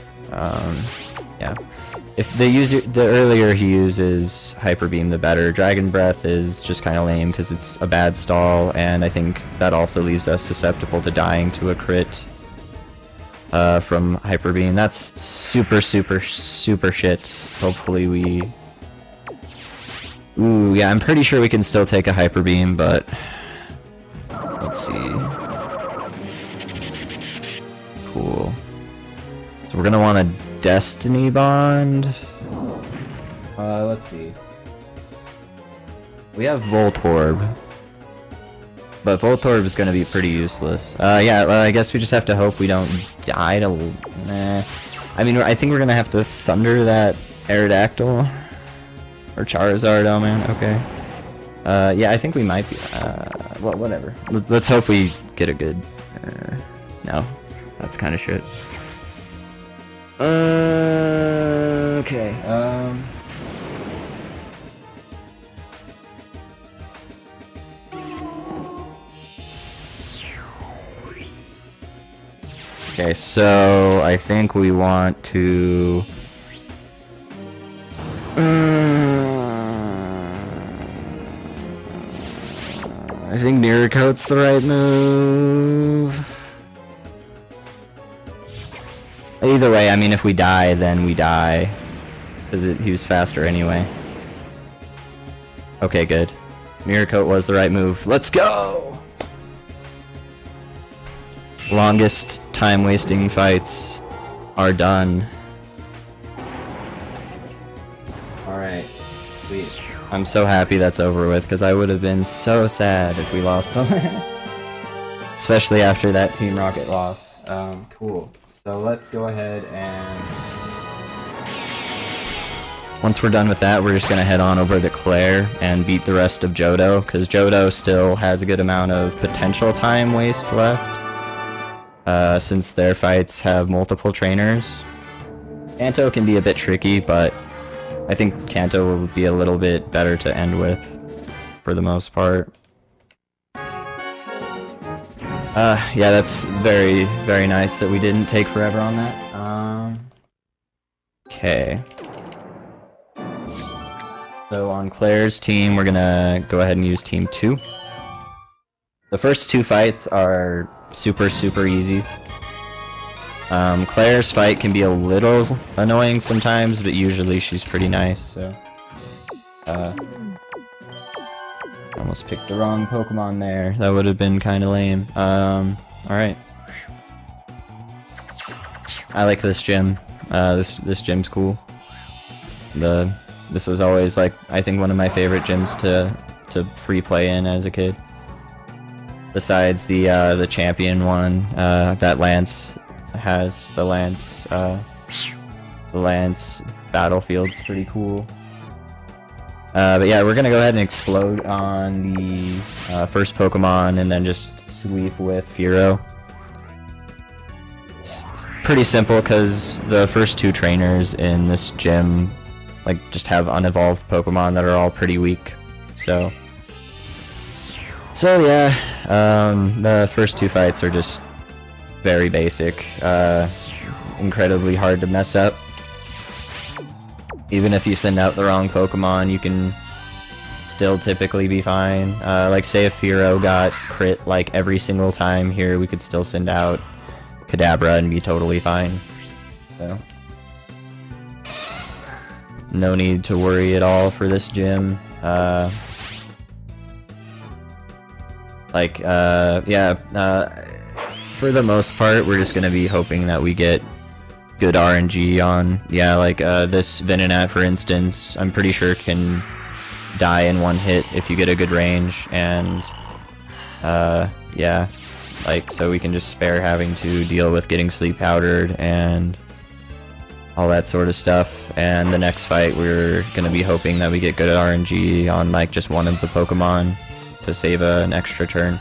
yeah. If the earlier he uses Hyper Beam, the better. Dragon Breath is just kind of lame because it's a bad stall, and I think that also leaves us susceptible to dying to a crit from Hyper Beam. That's super shit. Hopefully we... Ooh, yeah, I'm pretty sure we can still take a Hyper Beam, but... Let's see... Cool. So we're gonna want a Destiny Bond. Let's see. We have Voltorb, but Voltorb is gonna be pretty useless. Yeah, I guess we just have to hope we don't die to... I mean, I think we're gonna have to Thunder that Aerodactyl. Or Charizard, oh man, okay. Yeah, I think we might be... well, whatever. Let's hope we get a good... no, that's kind of shit. Okay, Okay, so I think we want to... I think Mirror Coat's the right move. Either way, I mean, if we die, then we die. Because he was faster anyway. Okay, good. Mirror Coat was the right move. Let's go! Longest time-wasting fights are done. Alright. Sweet. I'm so happy that's over with, because I would have been so sad if we lost the lance. Especially after that Team Rocket loss. Cool. So let's go ahead and... Once we're done with that, we're just gonna head on over to Claire and beat the rest of Johto, because Johto still has a good amount of potential time waste left. Since their fights have multiple trainers. Kanto can be a bit tricky, but I think Kanto will be a little bit better to end with, for the most part. Yeah, that's very, very nice that we didn't take forever on that. Okay. So on Claire's team, we're gonna go ahead and use Team 2. The first two fights are super easy. Claire's fight can be a little annoying sometimes, but usually she's pretty nice, so... Almost picked the wrong Pokemon there. That would have been kind of lame. Alright. I like this gym. This gym's cool. This was always, like, I think one of my favorite gyms to free play in as a kid. Besides the champion one, that Lance has. The Lance battlefield's pretty cool. But yeah, we're gonna go ahead and explode on the first Pokemon and then just sweep with Fearow. It's pretty simple because the first two trainers in this gym like just have unevolved Pokemon that are all pretty weak. So yeah, the first two fights are just very basic, incredibly hard to mess up. Even if you send out the wrong Pokemon, you can still typically be fine. Like, say if Fearow got crit, like, every single time here, we could still send out Kadabra and be totally fine. So, no need to worry at all for this gym. For the most part, we're just gonna be hoping that we get good RNG on, this Venonat, for instance, I'm pretty sure can die in one hit if you get a good range, and yeah, like, so we can just spare having to deal with getting sleep powdered and all that sort of stuff. And the next fight, we're gonna be hoping that we get good RNG on like just one of the Pokemon to save an extra turn.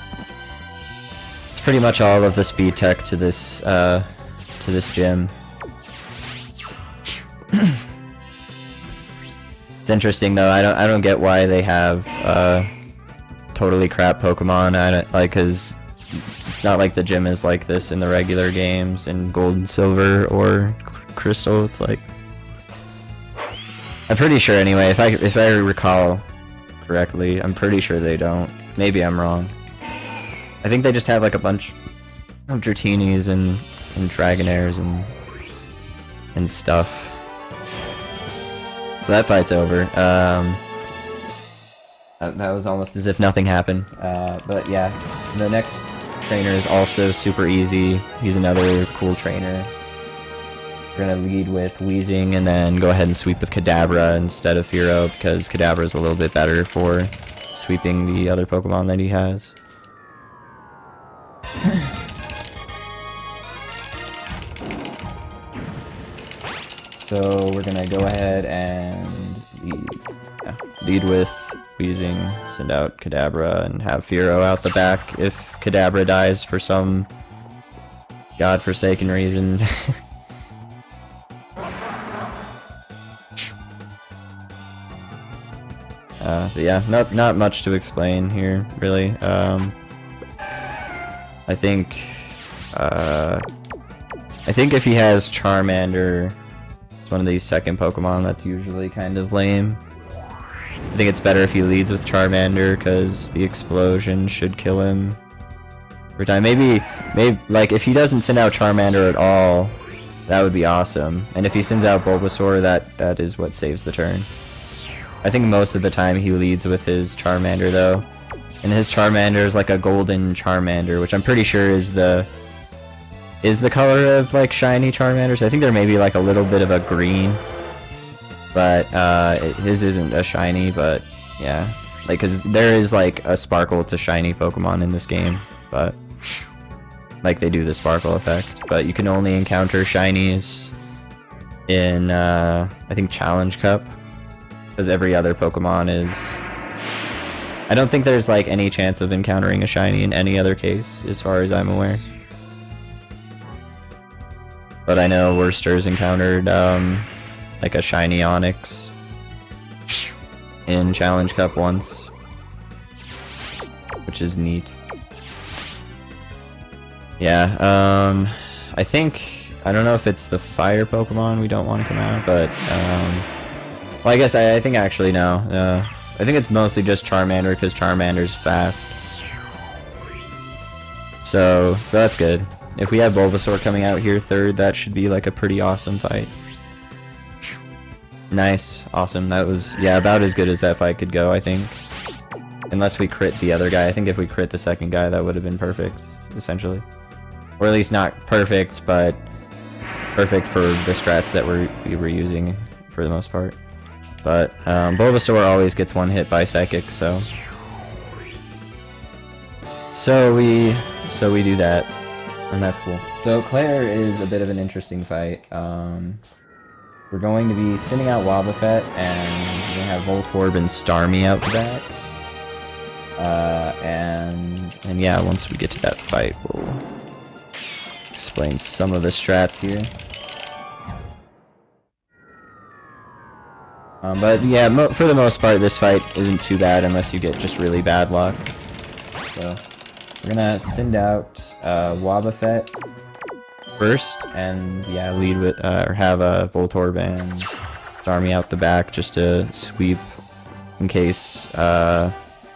It's pretty much all of the speed tech to this gym. It's interesting though. I don't get why they have totally crap Pokemon. I don't like, cause it's not like the gym is like this in the regular games in Gold and Silver or Crystal. It's like, I'm pretty sure anyway. If I recall correctly, I'm pretty sure they don't. Maybe I'm wrong. I think they just have like a bunch of Dratinis and Dragonairs and stuff. So that fight's over. That was almost as if nothing happened. But yeah, the next trainer is also super easy. He's another cool trainer. We're gonna lead with Weezing and then go ahead and sweep with Kadabra instead of Fearow, because Kadabra is a little bit better for sweeping the other Pokemon that he has. So we're gonna go ahead and lead with Weezing, send out Kadabra, and have Fearow out the back if Kadabra dies for some godforsaken reason. But yeah, not much to explain here, really. I think if he has Charmander, it's one of these second Pokemon that's usually kind of lame. I think it's better if he leads with Charmander, because the explosion should kill him every time. Maybe like if he doesn't send out Charmander at all, that would be awesome. And if he sends out Bulbasaur, that is what saves the turn. I think most of the time he leads with his Charmander though. And his Charmander is like a golden Charmander, which I'm pretty sure is the color of like shiny Charmanders. I think there may be like a little bit of a green, but his isn't a shiny. But yeah, like, cause there is like a sparkle to shiny Pokemon in this game, but like they do the sparkle effect, but you can only encounter shinies in I think Challenge Cup, because every other Pokemon is... I don't think there's like any chance of encountering a shiny in any other case, as far as I'm aware. But I know Worcester's encountered like a shiny Onix in Challenge Cup once, which is neat. Yeah, I think... I don't know if it's the fire Pokemon we don't want to come out, but... well, I guess I think actually no. I think it's mostly just Charmander, because Charmander's fast. So that's good. If we have Bulbasaur coming out here third, that should be like a pretty awesome fight. Nice, awesome. That was, yeah, about as good as that fight could go, I think. Unless we crit the other guy. I think if we crit the second guy, that would have been perfect, essentially. Or at least not perfect, but perfect for the strats that we were using for the most part. But Bulbasaur always gets one hit by Psychic, so we do that, and that's cool. So Claire is a bit of an interesting fight. We're going to be sending out Wobbuffet, and we're gonna have Voltorb and Starmie out the back. And yeah, once we get to that fight, we'll explain some of the strats here. But yeah, for the most part, this fight isn't too bad unless you get just really bad luck. So we're gonna send out Wobbuffet first, and yeah, lead with or have a Voltorb and Starmie out the back just to sweep in case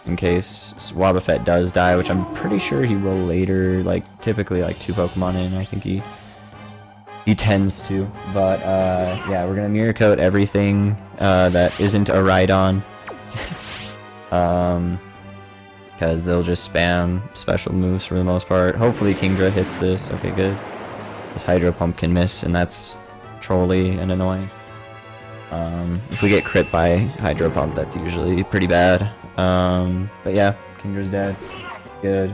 Wobbuffet does die, which I'm pretty sure he will later. Like typically, like 2 Pokemon in, I think he tends to. But yeah, we're gonna Mirror Coat everything that isn't a Rhydon, because they'll just spam special moves for the most part. Hopefully Kingdra hits this. Okay, good. This Hydro Pump can miss, and that's trolly and annoying. If we get crit by Hydro Pump, that's usually pretty bad. But yeah, Kingdra's dead. Good.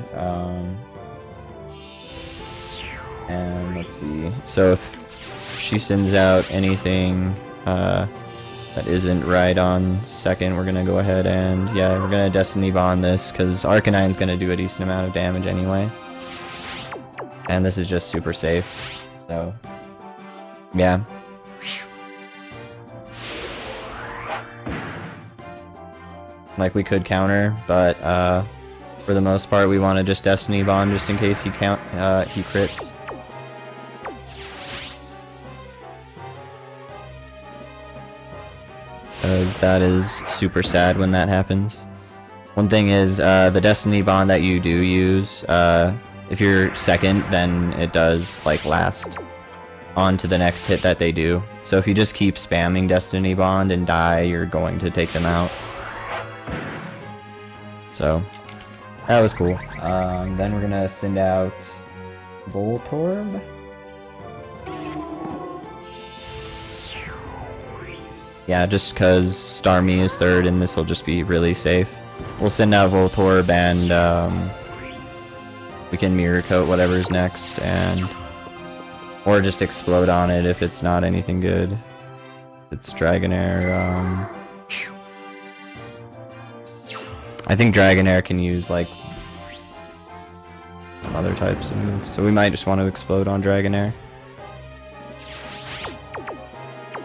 And let's see. So if she sends out anything that isn't Rhydon second, we're gonna go ahead and yeah, we're gonna Destiny Bond this, because Arcanine's gonna do a decent amount of damage anyway. And this is just super safe. So yeah. Like, we could counter, but for the most part, we want to just Destiny Bond just in case he crits. Because that is super sad when that happens. One thing is, the Destiny Bond that you do use, if you're second, then it does, like, last on to the next hit that they do. So if you just keep spamming Destiny Bond and die, you're going to take them out. So, that was cool. Then we're gonna send out Voltorb. Yeah, just because Starmie is third and this will just be really safe. We'll send out Voltorb and we can Mirror Coat whatever's next, and or just explode on it if it's not anything good. If it's Dragonair. I think Dragonair can use like some other types of moves, so we might just want to explode on Dragonair.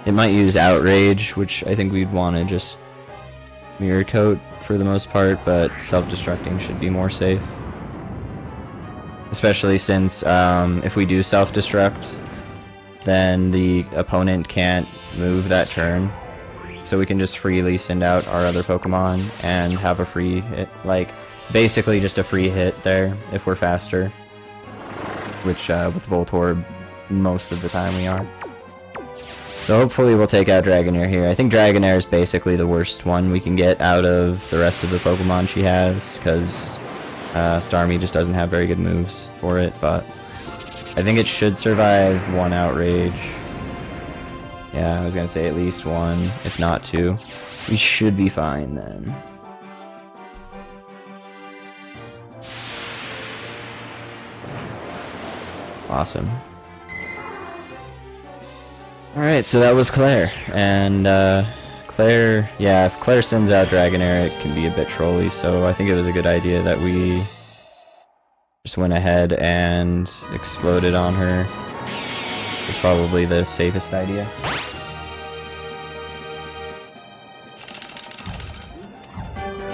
It might use Outrage, which I think we'd want to just Mirror Coat for the most part, but self-destructing should be more safe. Especially since if we do self-destruct, then the opponent can't move that turn. So we can just freely send out our other Pokemon and have a free hit, like basically just a free hit there if we're faster. Which with Voltorb, most of the time we are. So hopefully we'll take out Dragonair here. I think Dragonair is basically the worst one we can get out of the rest of the Pokemon she has, because Starmie just doesn't have very good moves for it, but I think it should survive one Outrage. Yeah, I was gonna say at least one, if not two. We should be fine then. Awesome. Alright, so that was Claire, and Claire, yeah, if Claire sends out Dragonair, it can be a bit trolly, so I think it was a good idea that we just went ahead and exploded on her. It's probably the safest idea.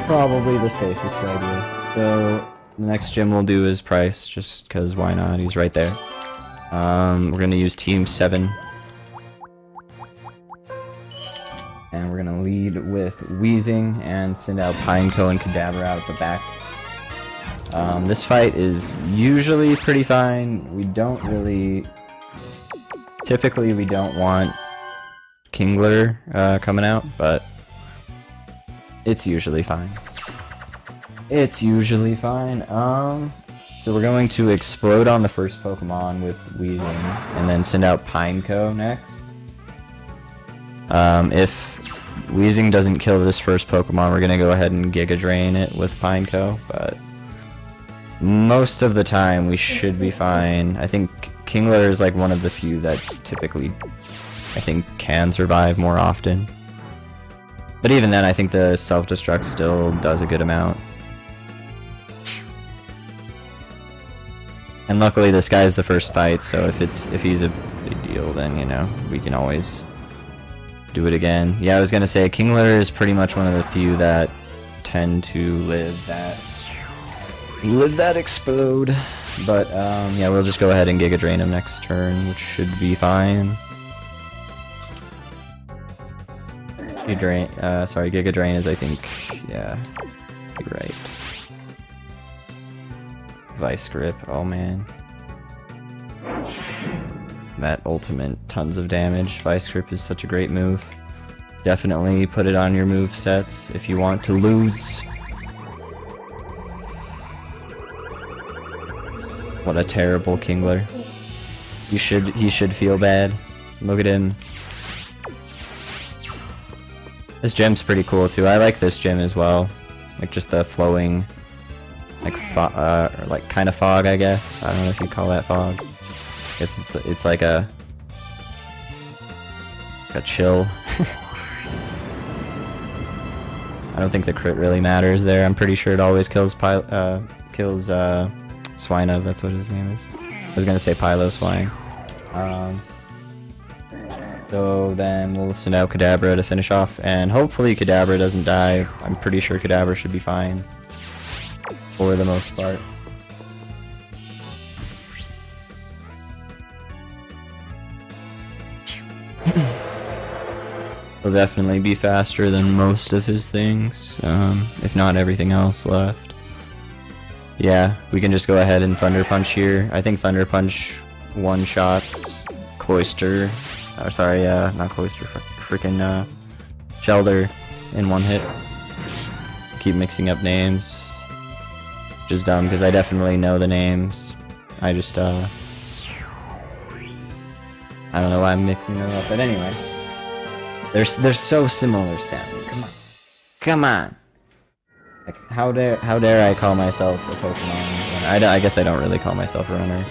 Probably the safest idea. So, the next gym we'll do is Price, just because why not, he's right there. We're gonna use Team 7. And we're gonna lead with Weezing and send out Pineco and Kadabra out the back. This fight is usually pretty fine. We don't really... Typically we don't want Kingler coming out, but it's usually fine. It's usually fine. So we're going to explode on the first Pokemon with Weezing, and then send out Pineco next. If Weezing doesn't kill this first Pokemon, we're gonna go ahead and Giga Drain it with Pineco, but most of the time we should be fine. I think Kingler is like one of the few that typically, I think, can survive more often. But even then, I think the self-destruct still does a good amount. And luckily this guy's the first fight, so if he's a big deal, then, you know, we can always do it again. Yeah, I was gonna say, Kingler is pretty much one of the few that tend to live that explode. But, yeah, we'll just go ahead and Giga Drain him next turn, which should be fine. Giga Drain is, I think, yeah, you're right. Vice Grip, oh man. That ultimate, tons of damage. Vice Grip is such a great move. Definitely put it on your move sets if you want to lose. What a terrible Kingler. He should feel bad. Look at him. This gem's pretty cool too. I like this gem as well. Like just the flowing, like kind of fog, I guess. I don't know if you call that fog. I guess it's like a chill. I don't think the crit really matters there. I'm pretty sure it always kills Swinub, that's what his name is. I was gonna say Piloswine. So then we'll send out Kadabra to finish off, and hopefully Kadabra doesn't die. I'm pretty sure Kadabra should be fine for the most part. He'll definitely be faster than most of his things, if not everything else left. Yeah, we can just go ahead and Thunder Punch here. I think Thunder Punch one-shots Cloyster. Oh, sorry, not Cloyster, freaking Shelder in one hit. Keep mixing up names. Which is dumb, because I definitely know the names. I just, I don't know why I'm mixing them up, but anyway. They're so similar sounding. Come on. Come on! Like, how dare I call myself a Pokemon runner? I guess I don't really call myself a runner.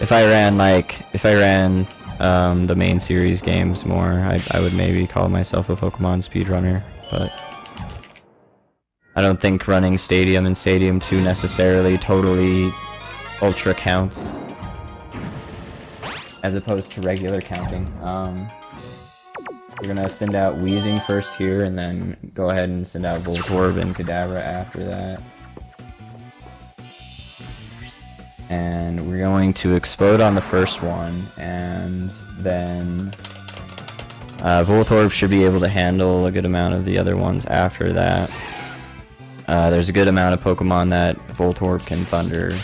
If I ran the main series games more, I would maybe call myself a Pokemon speedrunner, but I don't think running Stadium and Stadium 2 necessarily totally ultra counts as opposed to regular counting. We're gonna send out Weezing first here, and then go ahead and send out Voltorb and Kadabra after that. And we're going to explode on the first one, and then Voltorb should be able to handle a good amount of the other ones after that. There's a good amount of Pokemon that Voltorb can Thunder.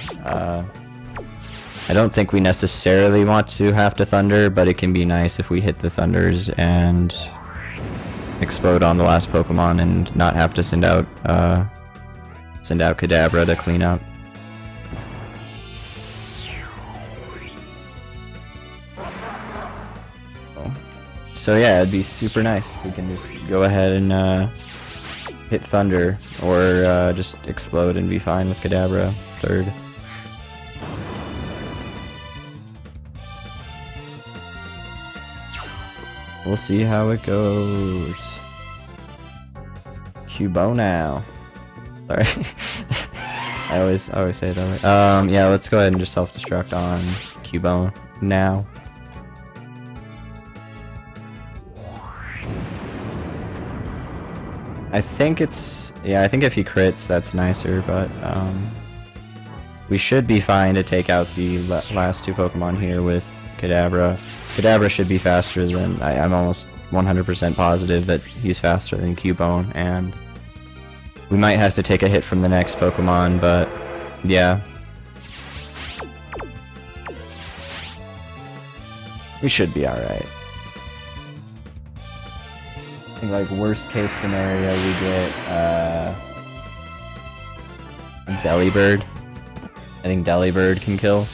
I don't think we necessarily want to have to Thunder, but it can be nice if we hit the Thunders and explode on the last Pokemon and not have to send out Kadabra to clean up. So yeah, it'd be super nice if we can just go ahead and hit Thunder, or just explode and be fine with Kadabra third. We'll see how it goes. Cubo now. Sorry. I always say it that way. Yeah, let's go ahead and just self-destruct on Cubo now. I think it's... yeah, I think if he crits, that's nicer, but we should be fine to take out the last two Pokemon here with Kadabra. Kadabra should be faster than... I'm almost 100% positive that he's faster than Cubone, and we might have to take a hit from the next Pokemon, but yeah. We should be alright. I think, like, worst case scenario, we get Delibird. I think Delibird can kill.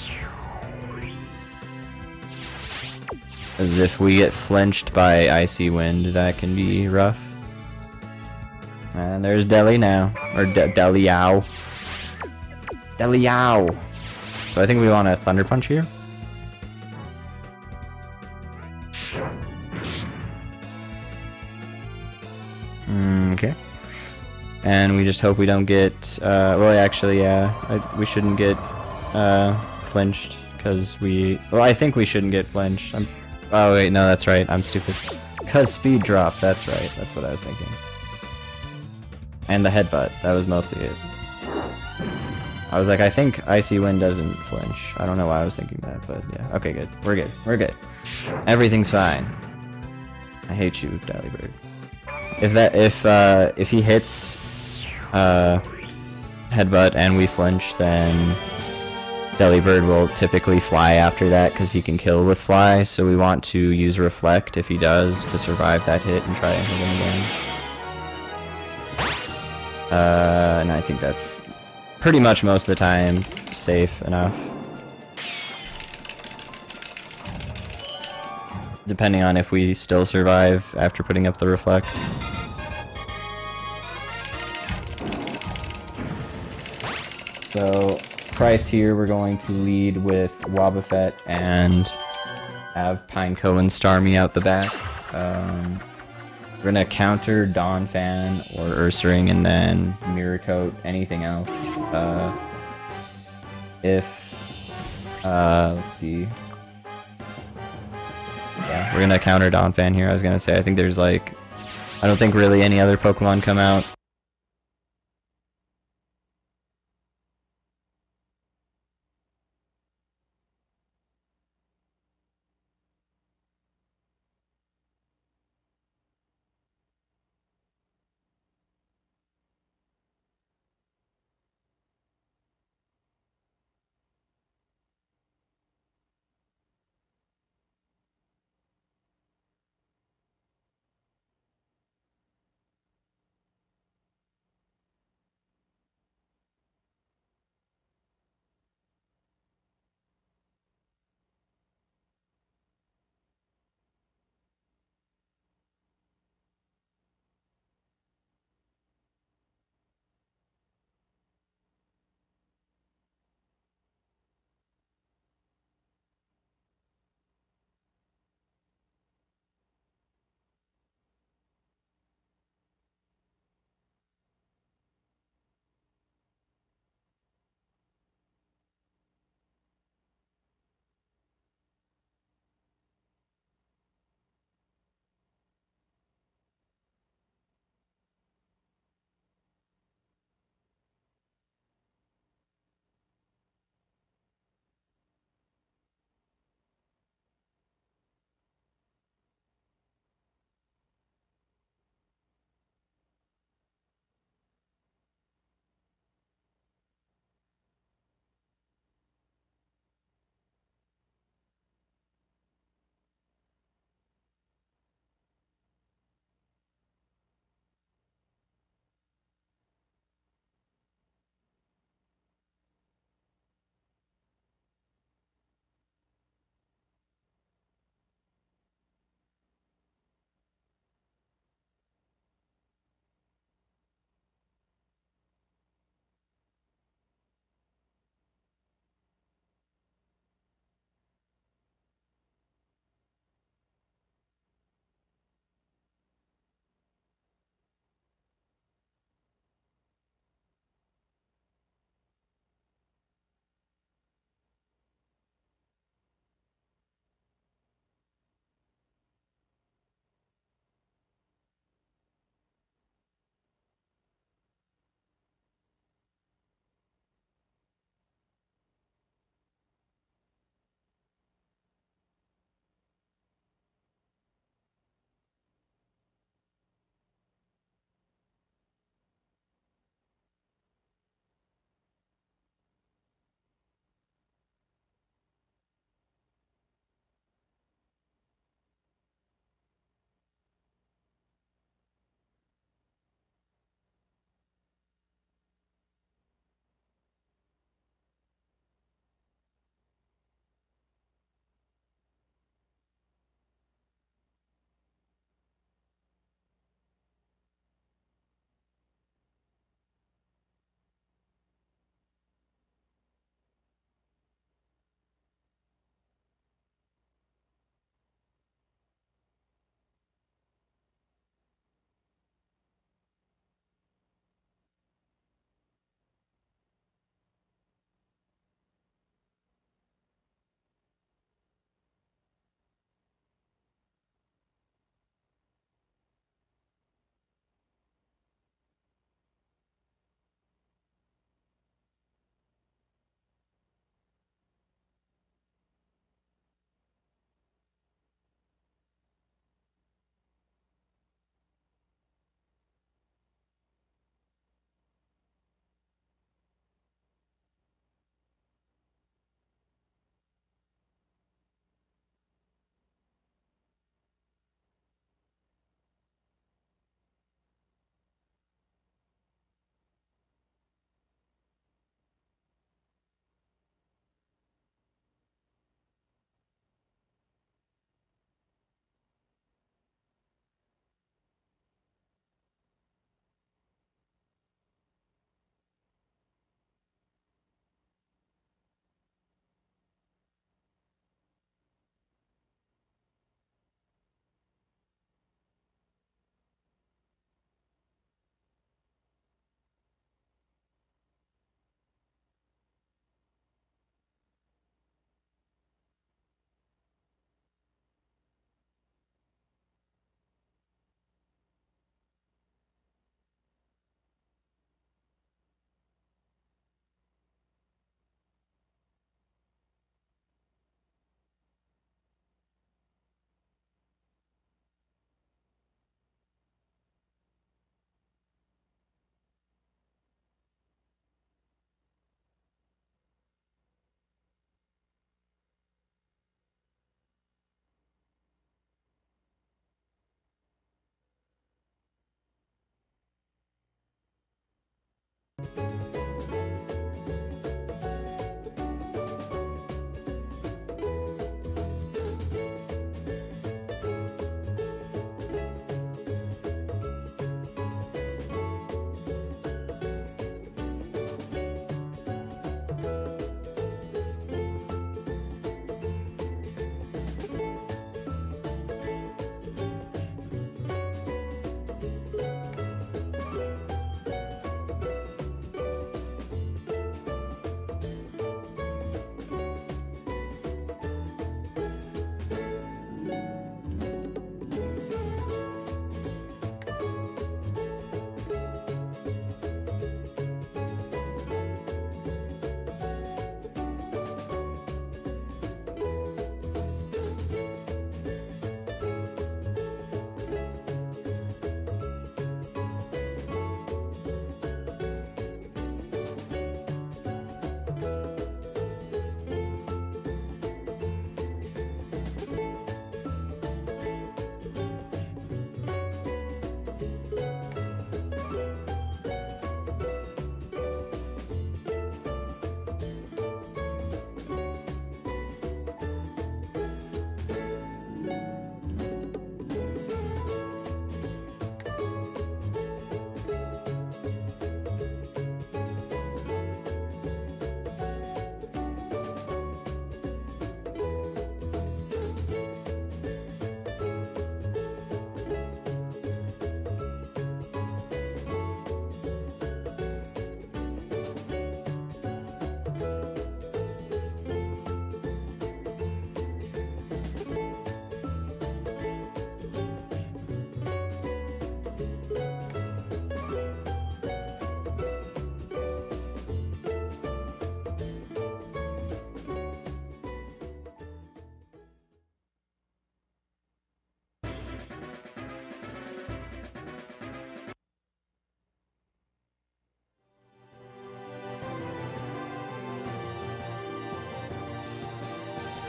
As if we get flinched by Icy Wind, that can be rough. And there's Deli now. Or Deliao. Deliao! So I think we want a Thunder Punch here. Okay. And we just hope we don't get... well, actually, yeah. We shouldn't get flinched, because we... well, I think we shouldn't get flinched. Oh, wait, no, that's right. I'm stupid. Because speed drop, that's right. That's what I was thinking. And the headbutt. That was mostly it. I was like, I think Icy Wind doesn't flinch. I don't know why I was thinking that, but yeah. Okay, good. We're good. We're good. Everything's fine. I hate you, Delibird. If he hits headbutt and we flinch, then Delibird will typically fly after that because he can kill with fly, so we want to use Reflect if he does to survive that hit and try and hit him again. And I think that's pretty much most of the time safe enough. Depending on if we still survive after putting up the Reflect. So, price here, we're going to lead with Wobbuffet and have Pineco and Starmie out the back. We're going to counter Donphan or Ursaring and then Mirror Coat, anything else. Let's see. Yeah, we're gonna counter Donphan here. I was gonna say, I think there's like, I don't think really any other Pokemon come out.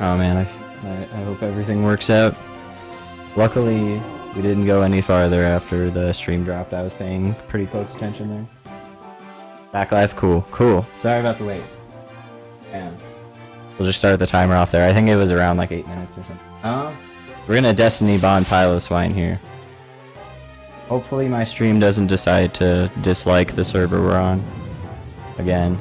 Oh man, I hope everything works out. Luckily, we didn't go any farther after the stream dropped. I was paying pretty close attention there. Back live, cool, cool. Sorry about the wait. Damn. We'll just start the timer off there. I think it was around like 8 minutes or something. We're gonna Destiny Bond Piloswine here. Hopefully my stream doesn't decide to dislike the server we're on. Again.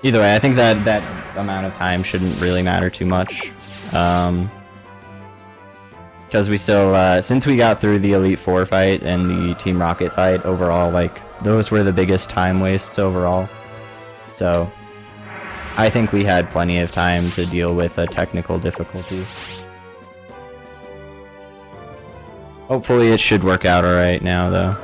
Either way, I think that amount of time shouldn't really matter too much. Because we still, since we got through the Elite Four fight and the Team Rocket fight, overall, like, those were the biggest time wastes overall. So, I think we had plenty of time to deal with a technical difficulty. Hopefully it should work out alright now, though.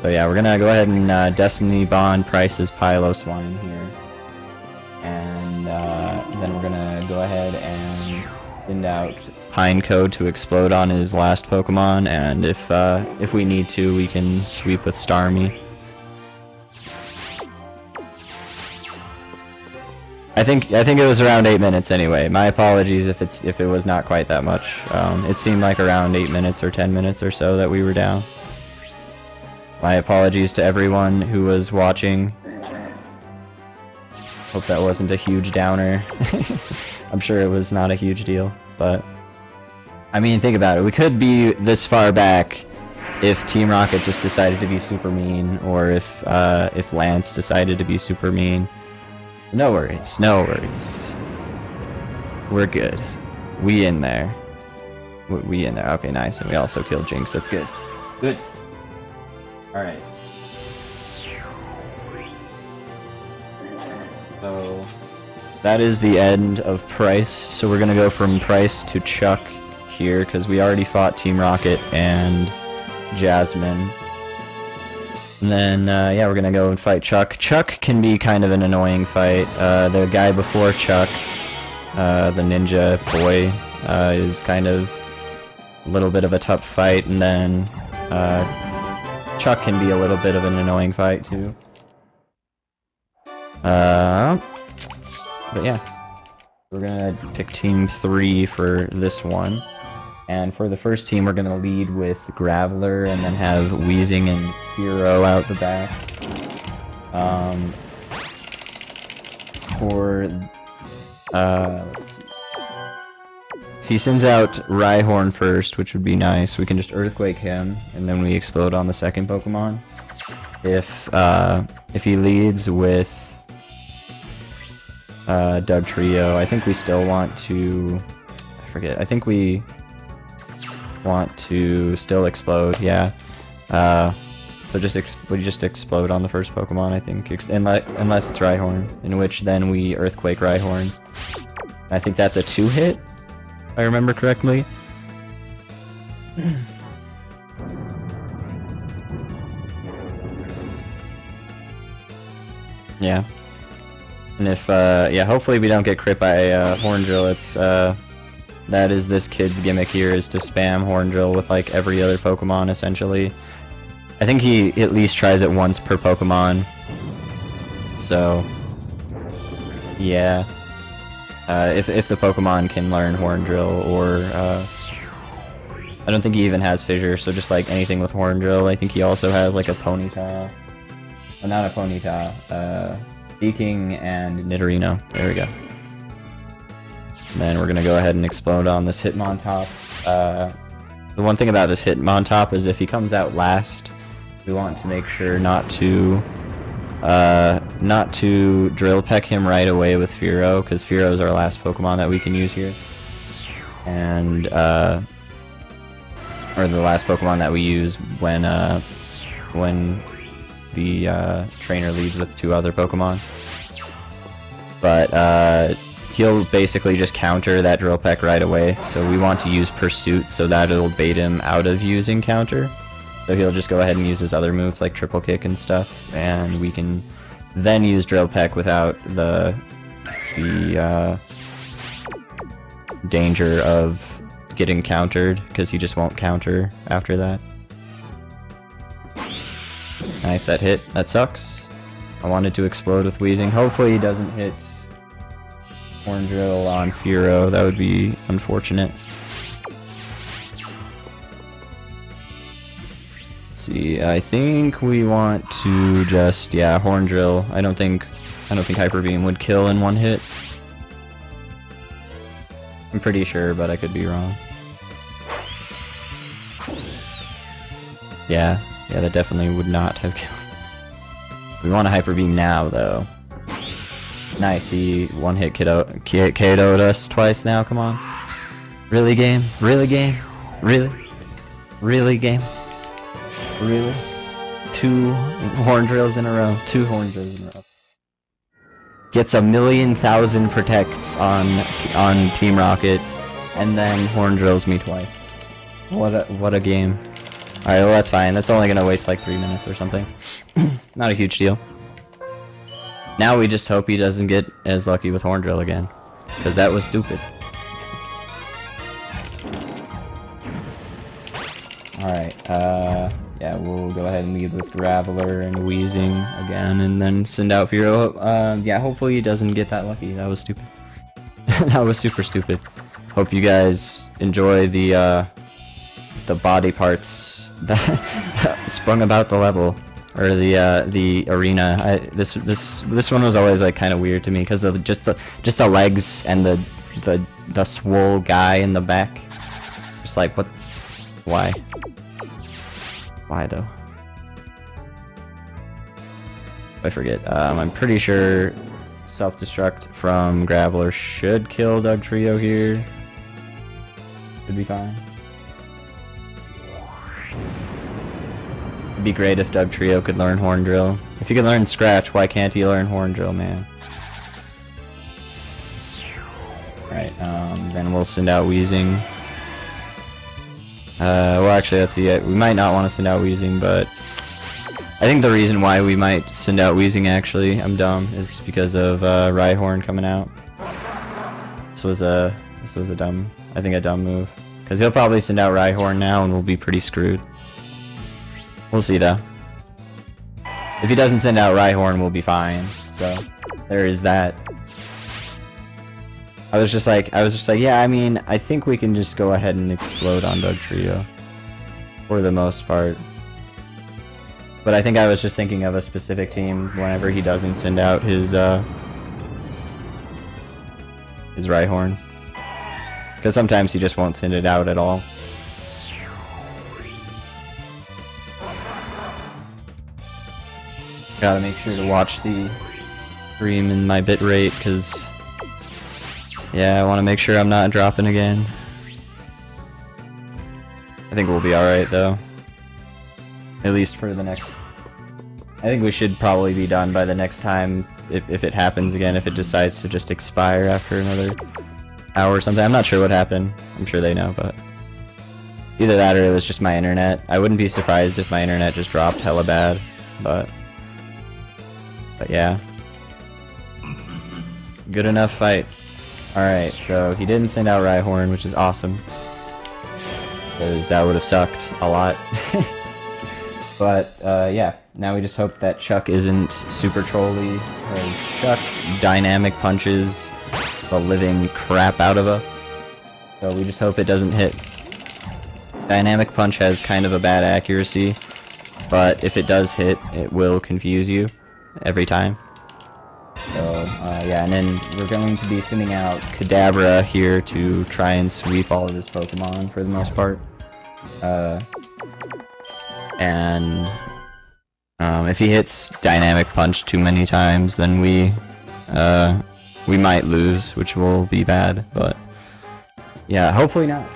So yeah, we're gonna go ahead and Destiny Bond Price's Piloswine here. And then we're gonna go ahead and send out Pinecode to explode on his last Pokemon, and if we need to, we can sweep with Starmie. I think it was around 8 minutes anyway. My apologies if it was not quite that much. It seemed like around 8 minutes or 10 minutes or so that we were down. My apologies to everyone who was watching. Hope that wasn't a huge downer. I'm sure it was not a huge deal, but I mean, think about it. We could be this far back if Team Rocket just decided to be super mean, or if Lance decided to be super mean. No worries, no worries. We're good. We in there. We in there. Okay, nice. And we also killed Jinx. That's good. Good. Alright. So, that is the end of Price. So we're gonna go from Price to Chuck here, because we already fought Team Rocket and Jasmine. And then, yeah, we're gonna go and fight Chuck. Chuck can be kind of an annoying fight. The guy before Chuck, the ninja boy, is kind of a little bit of a tough fight, and then, Chuck can be a little bit of an annoying fight, too. But yeah. We're gonna pick team 3 for this one. And for the first team, we're gonna lead with Graveler and then have Wheezing and Firo out the back. Let's see. If he sends out Rhyhorn first, which would be nice, we can just Earthquake him, and then we explode on the second Pokemon. If he leads with Dugtrio, I think we still want to... I forget. I think we want to still explode, yeah. So we just explode on the first Pokemon, I think, unless it's Rhyhorn, in which then we Earthquake Rhyhorn. I think that's a 2-hit, if I remember correctly. Yeah. And if, yeah, hopefully we don't get crit by Horndrill. It's, that is this kid's gimmick here, is to spam Horndrill with, like, every other Pokemon, essentially. I think he at least tries it once per Pokemon. So, yeah. If the Pokemon can learn Horndrill, or, I don't think he even has Fissure, so just, like, anything with Horndrill. I think he also has, like, a Ponyta. Well, not a Ponyta. Speaking and Nidorino. There we go. And then we're gonna go ahead and explode on this Hitmontop. The one thing about this Hitmontop is if he comes out last, we want to make sure not to Drill Peck him right away with Firo, because Firo is our last Pokemon that we can use here. And or the last Pokemon that we use when the trainer leads with 2 other Pokemon. But he'll basically just counter that Drill Peck right away, so we want to use Pursuit so that it'll bait him out of using Counter. So he'll just go ahead and use his other moves like Triple Kick and stuff, and we can then use Drill Peck without the danger of getting countered, because he just won't counter after that. Nice, that hit. That sucks. I wanted to explode with Wheezing. Hopefully he doesn't hit Horndrill on Firo. That would be unfortunate. Let's see. I think we want to just, yeah, Horndrill. I don't think Hyper Beam would kill in one hit. I'm pretty sure, but I could be wrong. Yeah, that definitely would not have killed. We want a Hyper Beam now, though. Nice, he one-hit KO'd us twice now, come on. Really, game? Really, game? Really? Really, game? Really? 2 Horndrills in a row. 2 Horndrills in a row. Gets 1,000,000 protects on Team Rocket, and then Horndrills me twice. What a game. Alright, well that's fine. That's only gonna waste like 3 minutes or something. Not a huge deal. Now we just hope he doesn't get as lucky with Horndrill again, because that was stupid. Alright, yeah, we'll go ahead and lead with Graveler and Wheezing again, and then send out Firo. Yeah, hopefully he doesn't get that lucky. That was stupid. That was super stupid. Hope you guys enjoy the body parts that sprung about the level, or the arena. This one was always like kind of weird to me, because of just the legs and the swole guy in the back. Just like, what? Why? Why though? I forget. I'm pretty sure self-destruct from Graveler should kill Dugtrio here. Should be fine. It'd be great if Dugtrio could learn Horndrill. If he could learn Scratch, why can't he learn Horndrill, man? Right, then we'll send out Wheezing. Well actually, let's see, we might not want to send out Wheezing, but I think the reason why we might send out Wheezing, actually, I'm dumb, is because of Rhyhorn coming out. This was a dumb, I think a dumb move. Because he'll probably send out Rhyhorn now and we'll be pretty screwed. We'll see though. If he doesn't send out Rhyhorn, we'll be fine. So, there is that. I was just like, yeah, I mean, I think we can just go ahead and explode on Doug Trio. For the most part. But I think I was just thinking of a specific team whenever he doesn't send out his Rhyhorn. Because sometimes he just won't send it out at all. Gotta make sure to watch the stream in my bitrate, because yeah, I want to make sure I'm not dropping again. I think we'll be alright though. At least for the next... I think we should probably be done by the next time, if it happens again, if it decides to just expire after another hour or something. I'm not sure what happened. I'm sure they know, but... Either that or it was just my internet. I wouldn't be surprised if my internet just dropped hella bad, but yeah. Good enough fight. Alright, so he didn't send out Rhyhorn, which is awesome. Because that would have sucked a lot. But, yeah. Now we just hope that Chuck isn't super trolly, because Chuck dynamic punches the living crap out of us. So we just hope it doesn't hit. Dynamic punch has kind of a bad accuracy, but if it does hit, it will confuse you every time. So, yeah, and then we're going to be sending out Kadabra here to try and sweep all of his Pokemon for the most part. And if he hits Dynamic Punch too many times, then we might lose, which will be bad, but yeah, hopefully not.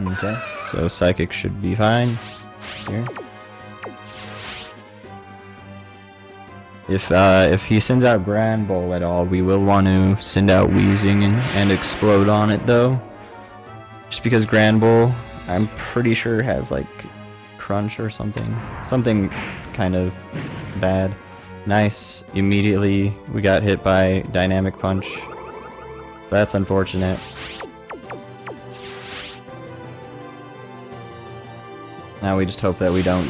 Okay, so Psychic should be fine here. If he sends out Grand Bowl at all, we will want to send out Wheezing and explode on it though. Just because Grand Bowl, I'm pretty sure has like Crunch or something. Something kind of bad. Nice. Immediately we got hit by Dynamic Punch. That's unfortunate. Now we just hope that we don't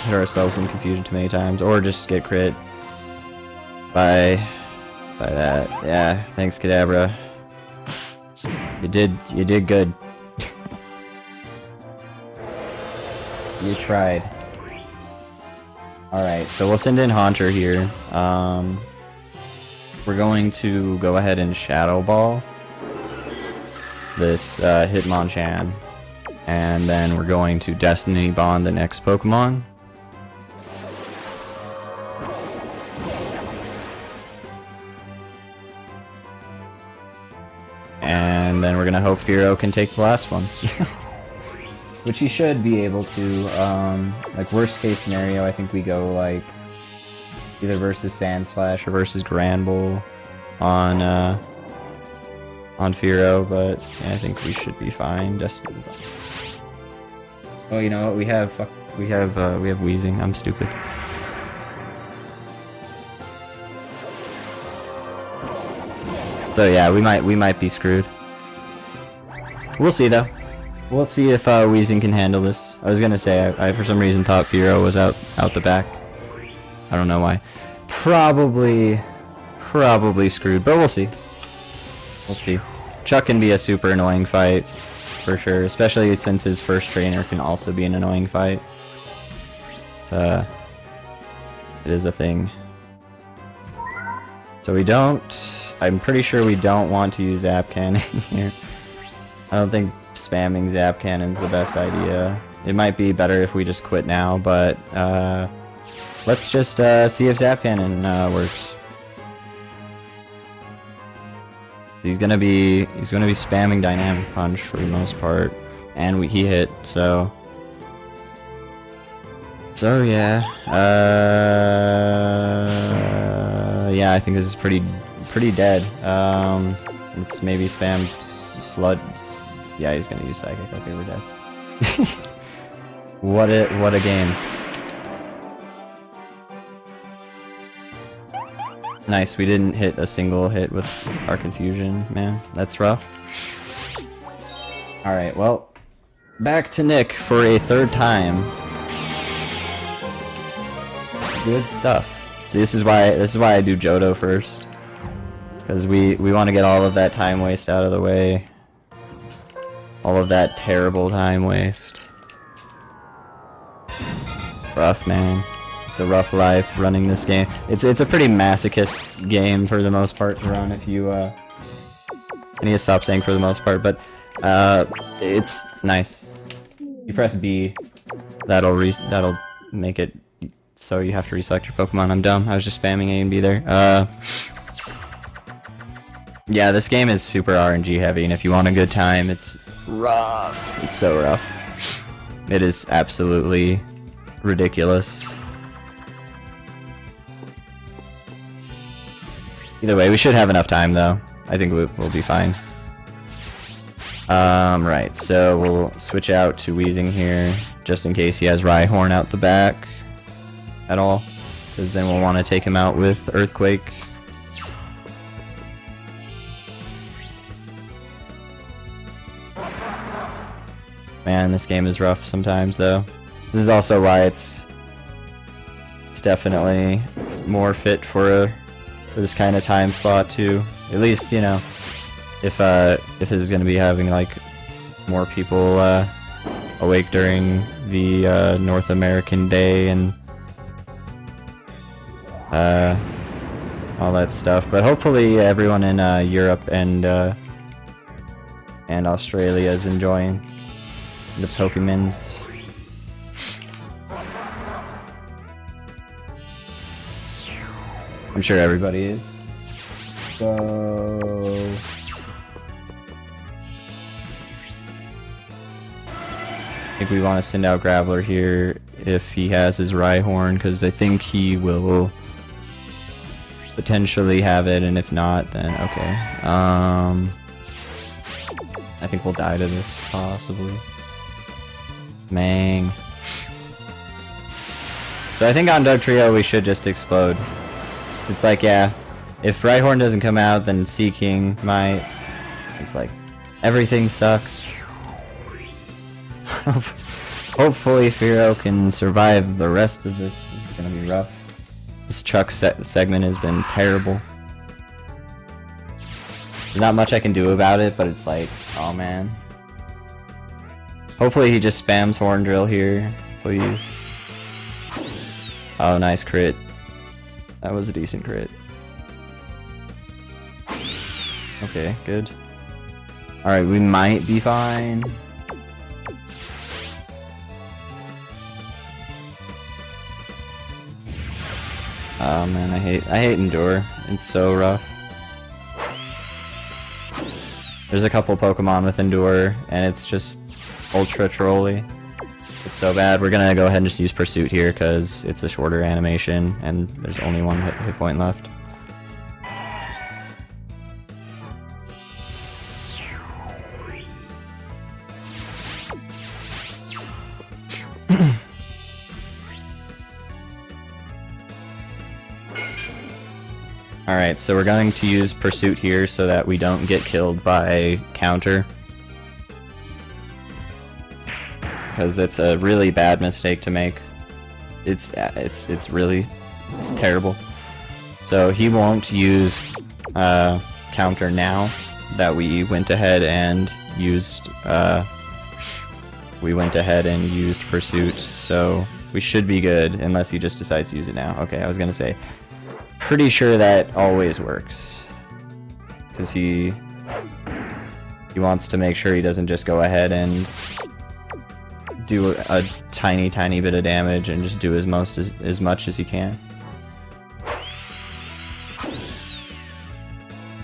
hit ourselves in confusion too many times, or just get crit by that. Yeah, thanks Kadabra. You did good. You tried. Alright, so we'll send in Haunter here. We're going to go ahead and Shadow Ball this Hitmonchan. And then we're going to Destiny Bond the next Pokemon. And then we're gonna hope Firo can take the last one. Which he should be able to. Like, worst case scenario, I think we go like either versus Sandslash or versus Granbull on Firo, but yeah, I think we should be fine. Destiny. Oh, you know what? We have Wheezing. I'm stupid. So yeah, we might be screwed. We'll see though. We'll see if Wheezing can handle this. I was gonna say I for some reason thought Firo was out the back. I don't know why. Probably screwed, but we'll see. We'll see. Chuck can be a super annoying fight. For sure, especially since his first trainer can also be an annoying fight. It is a thing. So I'm pretty sure we don't want to use Zap Cannon here. I don't think spamming Zap Cannon's the best idea. It might be better if we just quit now, but let's just see if Zap Cannon works. He's gonna be spamming Dynamic Punch for the most part, and he hit, so yeah. Yeah, I think this is pretty dead. Let's maybe spam Sludge. Yeah, he's gonna use Psychic. Okay, we're dead. What a game. Nice, we didn't hit a single hit with our confusion, man. That's rough. Alright, well, back to Nick for a third time. Good stuff. See, this is why I do Johto first. Because we want to get all of that time waste out of the way. All of that terrible time waste. Rough, man. It's a rough life running this game. It's a pretty masochist game for the most part to run if you I need to stop saying for the most part, but it's nice. You press B, that'll make it so you have to reselect your Pokemon. I'm dumb. I was just spamming A and B there. Yeah, this game is super RNG heavy, and if you want a good time, it's rough. It's so rough. It is absolutely ridiculous. Either way, we should have enough time, though. I think we'll be fine. Right, so we'll switch out to Weezing here, just in case he has Rhyhorn out the back at all, because then we'll want to take him out with Earthquake. Man, this game is rough sometimes, though. This is also why it's definitely more fit for this kind of time slot too. At least, you know, if this is gonna be having like more people awake during the North American Day and all that stuff. But hopefully everyone in Europe and Australia is enjoying the Pokemons. I'm sure everybody is. So I think we want to send out Graveler here if he has his Rhyhorn, because I think he will potentially have it, and if not, then okay. I think we'll die to this, possibly. Mang. So I think on Dugtrio we should just explode. It's like, yeah, if Rhyhorn doesn't come out, then Seaking might. It's like, everything sucks. Hopefully Fearow can survive the rest of this. It's gonna be rough. This truck segment has been terrible. There's not much I can do about it, but it's like, oh man. Hopefully he just spams Horn Drill here, please. Oh, nice crit. That was a decent crit. Okay, good. Alright, we might be fine. Oh man, I hate Endure. It's so rough. There's a couple Pokemon with Endure, and it's just ultra trolly. It's so bad. We're gonna go ahead and just use Pursuit here because it's a shorter animation and there's only one hit point left. Alright, so we're going to use Pursuit here so that we don't get killed by Counter. Because it's a really bad mistake to make. It's terrible. So he won't use Counter now that we went ahead and used Pursuit, so we should be good unless he just decides to use it now. Okay, I was gonna say, pretty sure that always works, because he wants to make sure he doesn't just go ahead and do a tiny bit of damage and just do as much as he can.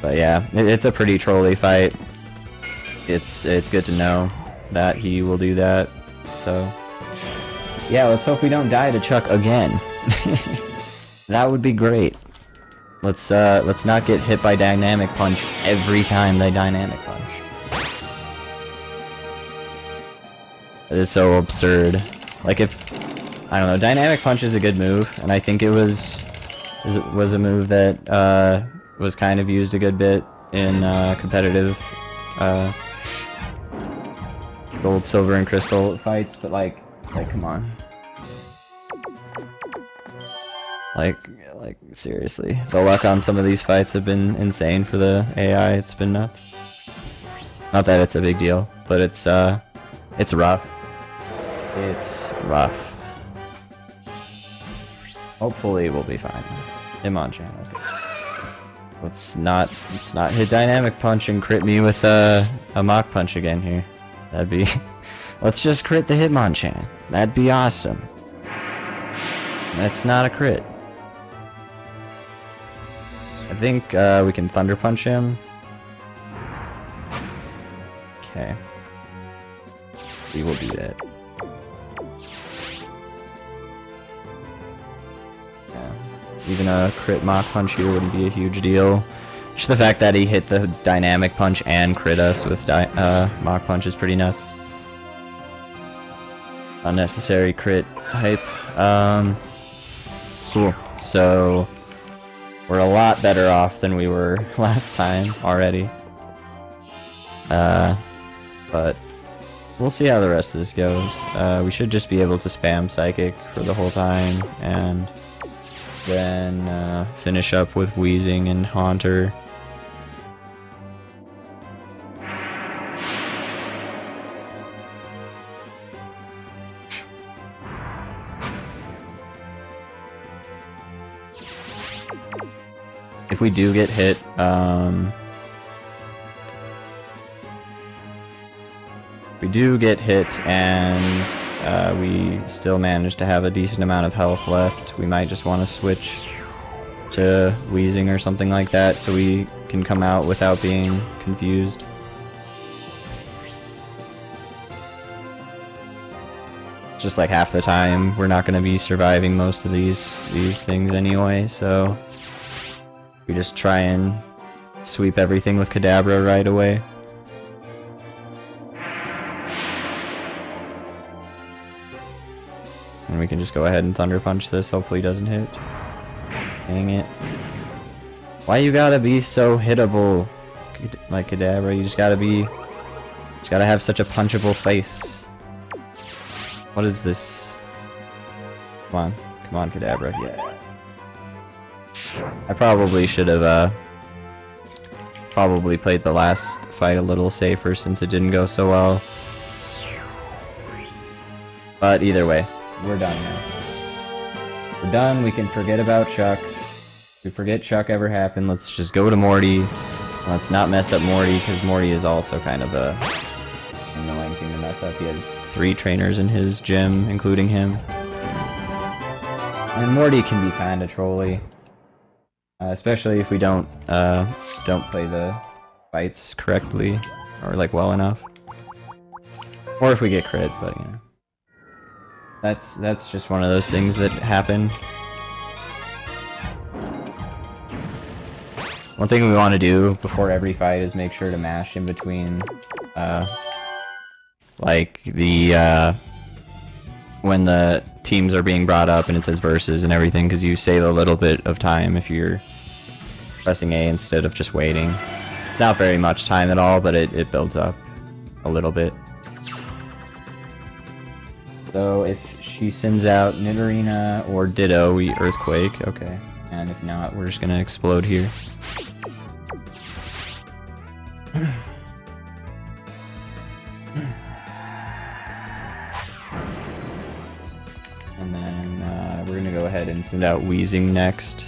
But yeah, it's a pretty trolly fight. It's good to know that he will do that. So yeah, let's hope we don't die to Chuck again. That would be great. Let's not get hit by Dynamic Punch every time they Dynamic Punch. It is so absurd. Like, if I don't know, Dynamic Punch is a good move, and I think it was a move that was kind of used a good bit in competitive Gold, Silver, and Crystal fights. But like, come on. Like seriously, the luck on some of these fights have been insane for the AI. It's been nuts. Not that it's a big deal, but it's rough. It's rough. Hopefully we'll be fine. Hitmonchan, okay. Let's not hit dynamic punch and crit me with a Mach punch again here. That'd be let's just crit the Hitmonchan. That'd be awesome. That's not a crit. I think we can Thunder Punch him. Okay. We will do that. Yeah. Even a crit Mach Punch here wouldn't be a huge deal. Just the fact that he hit the Dynamic Punch and crit us with Mach Punch is pretty nuts. Unnecessary crit hype. Cool. So we're a lot better off than we were last time already. But we'll see how the rest of this goes. We should just be able to spam Psychic for the whole time, and then finish up with Wheezing and Haunter. If we do get hit, and we still manage to have a decent amount of health left, we might just want to switch to Wheezing or something like that so we can come out without being confused. Just like half the time we're not going to be surviving most of these things anyway, so we just try and sweep everything with Kadabra right away. And we can just go ahead and Thunder Punch this, hopefully it doesn't hit. Dang it. Why you gotta be so hittable, like Kadabra? You just gotta have such a punchable face. What is this? Come on, Kadabra, yeah. I probably should have probably played the last fight a little safer since it didn't go so well. But either way, we're done now. We're done, we can forget about Chuck. If we forget Chuck ever happened, let's just go to Morty. Let's not mess up Morty, because Morty is also kind of a annoying thing to mess up. He has 3 trainers in his gym, including him. And Morty can be kind of trolly. Especially if we don't play the fights correctly, or like well enough. Or if we get crit, but you know. That's just one of those things that happen. One thing we want to do before every fight is make sure to mash in between, like the when the teams are being brought up and it says versus and everything, because you save a little bit of time if you're pressing A instead of just waiting. It's not very much time at all, but it builds up a little bit. So if she sends out Nidorina or Ditto, we Earthquake, okay. And if not, we're just gonna explode here. And then we're gonna go ahead and send out Wheezing next.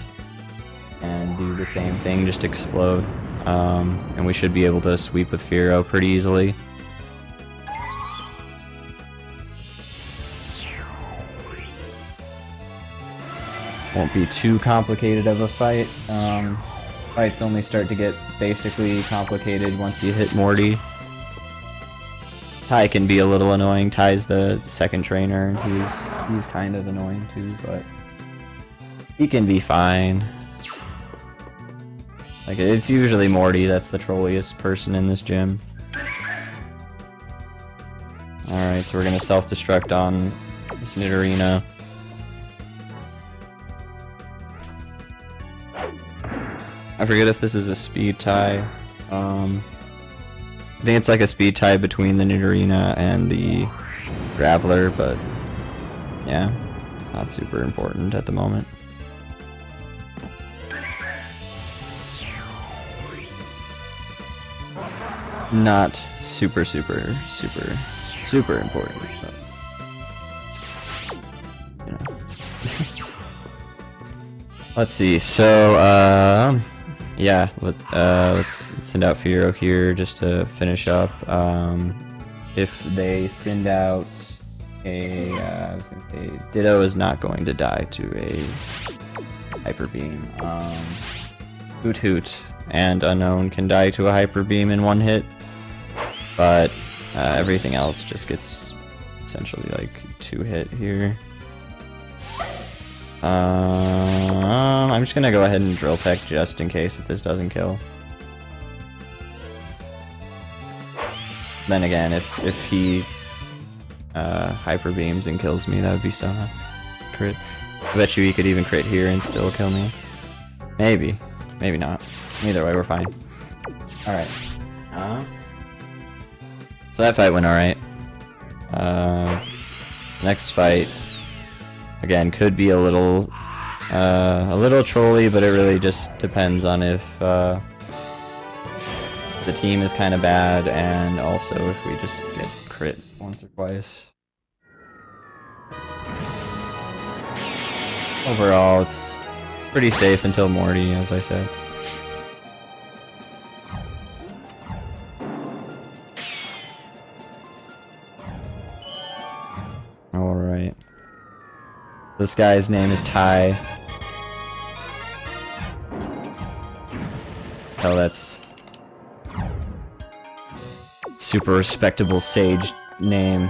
And do the same thing, just explode. And we should be able to sweep with Fearow pretty easily. Won't be too complicated of a fight. Fights only start to get basically complicated once you hit Morty. Ty can be a little annoying. Ty's the second trainer, and he's kind of annoying too, but he can be fine. Like, it's usually Morty that's the trolliest person in this gym. Alright, so we're gonna self-destruct on this Nidorina. I forget if this is a speed tie. I think it's like a speed tie between the Nidorina and the Graveler, but yeah, not super important at the moment. not super important. But, you know. Let's see. So yeah, let's send out Firo here just to finish up. If they send out a, I was gonna say, Ditto is not going to die to a Hyper Beam. Hoot Hoot and Unknown can die to a Hyper Beam in one hit, but everything else just gets essentially like 2-hit here. I'm just gonna go ahead and Drill Peck just in case if this doesn't kill. Then again, if he Hyper Beams and kills me, that would be so nuts. Crit. I bet you he could even crit here and still kill me. Maybe. Maybe not. Either way, we're fine. Alright. So that fight went alright. Next fight, again, could be a little trolly, but it really just depends on if the team is kind of bad, and also if we just get crit once or twice. Overall, it's pretty safe until Morty, as I said. Alright. This guy's name is Ty. Oh, that's super respectable sage name.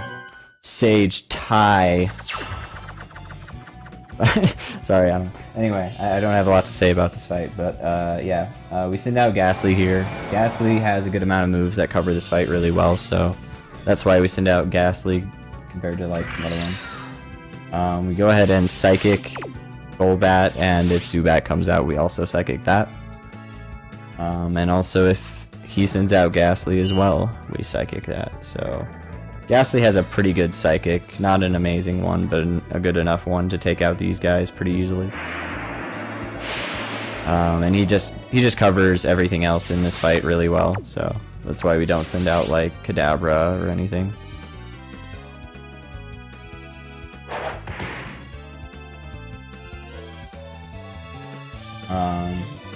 Sage Ty. Sorry, I don't. Anyway, I don't have a lot to say about this fight, but yeah, we send out Ghastly here. Ghastly has a good amount of moves that cover this fight really well, so that's why we send out Ghastly compared to like some other ones. We go ahead and Psychic Golbat, and if Zubat comes out, we also Psychic that. And also if he sends out Ghastly as well, we Psychic that. So Ghastly has a pretty good Psychic, not an amazing one, but a good enough one to take out these guys pretty easily. And he just covers everything else in this fight really well, so that's why we don't send out like Kadabra or anything.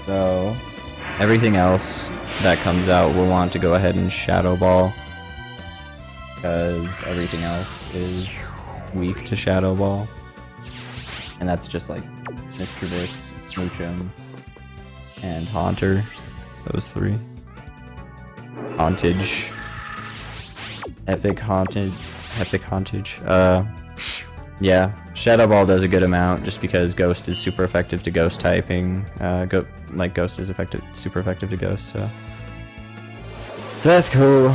So everything else that comes out we'll want to go ahead and Shadow Ball, because everything else is weak to Shadow Ball. And that's just like Mischievous, Smoochum, and Haunter. Those three. Hauntage. Epic Hauntage. Yeah, Shadow Ball does a good amount just because Ghost is super effective to Ghost typing. Ghost is super effective to Ghost, so that's cool.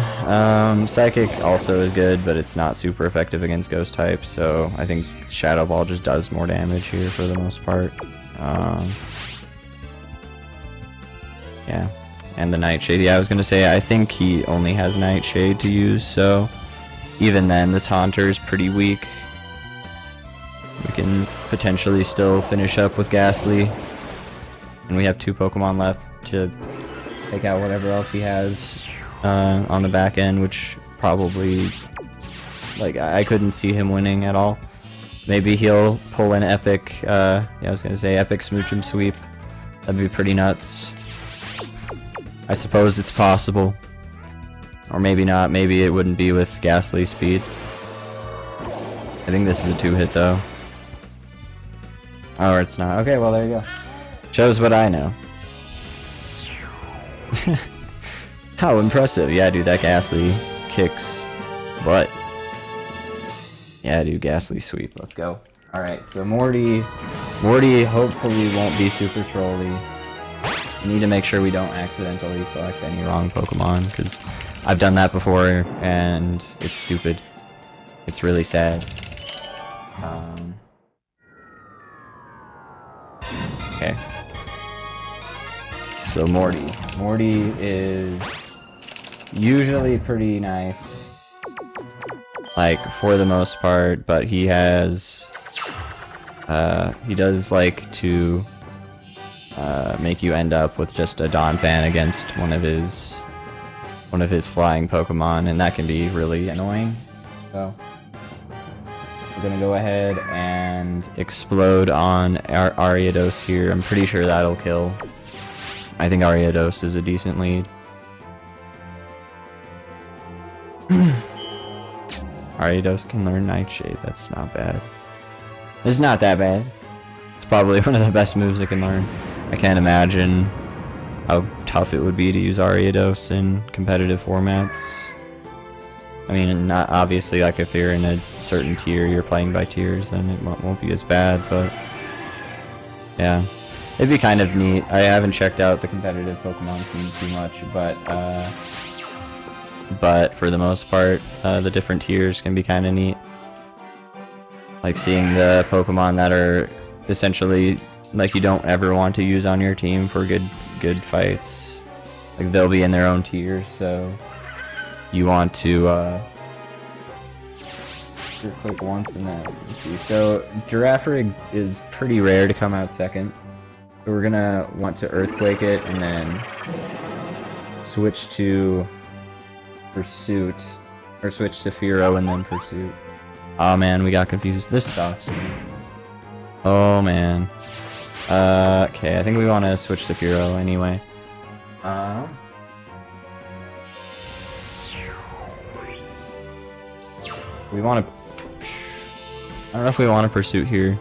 Psychic also is good, but it's not super effective against Ghost types, so I think Shadow Ball just does more damage here for the most part. Yeah, and the Nightshade. Yeah, I was gonna say, I think he only has Nightshade to use, so even then this Haunter is pretty weak. We can potentially still finish up with Ghastly, and we have 2 Pokemon left to take out whatever else he has on the back end, which probably, like, I couldn't see him winning at all. Maybe he'll pull an epic, yeah, I was gonna say epic Smoochum Sweep. That'd be pretty nuts. I suppose it's possible. Or maybe not, maybe it wouldn't be with Ghastly speed. I think this is a 2-hit though. Oh, or it's not. Okay, well there you go. Shows what I know. How impressive. Yeah, dude, that Ghastly kicks butt. Yeah, dude, Ghastly sweep. Let's go. Alright, so Morty hopefully won't be super trolly. We need to make sure we don't accidentally select any wrong Pokemon, because I've done that before, and it's stupid. It's really sad. Okay. So Morty. Morty is usually pretty nice, like, for the most part, but he has, he does like to make you end up with just a Donphan against one of one of his flying Pokemon, and that can be really annoying. So we're gonna go ahead and explode on our Ariados here. I'm pretty sure that'll kill. I think Ariados is a decent lead. Ariados can learn Nightshade. That's not bad. It's not that bad. It's probably one of the best moves it can learn. I can't imagine how tough it would be to use Ariados in competitive formats. I mean, not obviously, like if you're in a certain tier, you're playing by tiers, then it won't be as bad, but yeah. It'd be kind of neat. I haven't checked out the competitive Pokemon scene too much, but for the most part, the different tiers can be kind of neat. Like seeing the Pokemon that are essentially like you don't ever want to use on your team for good fights. Like they'll be in their own tiers, so you want to just click once and then let's see. So Girafarig is pretty rare to come out second. So we're gonna want to Earthquake it and then switch to Pursuit, or switch to Fearow and then Pursuit. Oh man, we got confused. This sucks. Oh man. Okay, I think we want to switch to Fearow anyway. We want to. I don't know if we want to Pursuit here.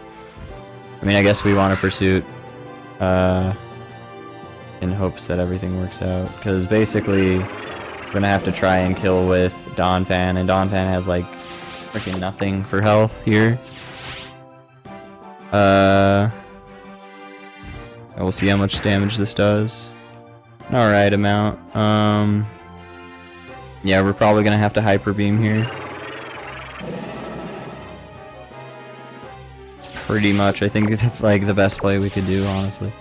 I mean, I guess we want to Pursuit. In hopes that everything works out, because basically we're gonna have to try and kill with Donphan, and Donphan has like freaking nothing for health here. We'll see how much damage this does. Alright amount. Yeah, we're probably gonna have to Hyper Beam here. Pretty much, I think it's like the best play we could do, honestly.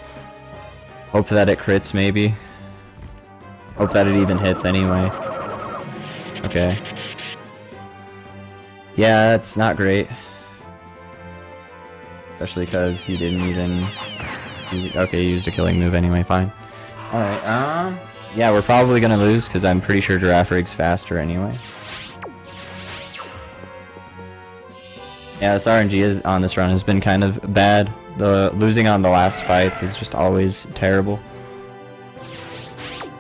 Hope that it crits, maybe. Hope that it even hits anyway. Okay. Yeah, that's not great. Especially because he didn't even... Okay, he used a killing move anyway, fine. Alright, yeah, we're probably gonna lose, because I'm pretty sure Girafarig's faster anyway. Yeah, this RNG on this run has been kind of bad. The losing on the last fights is just always terrible.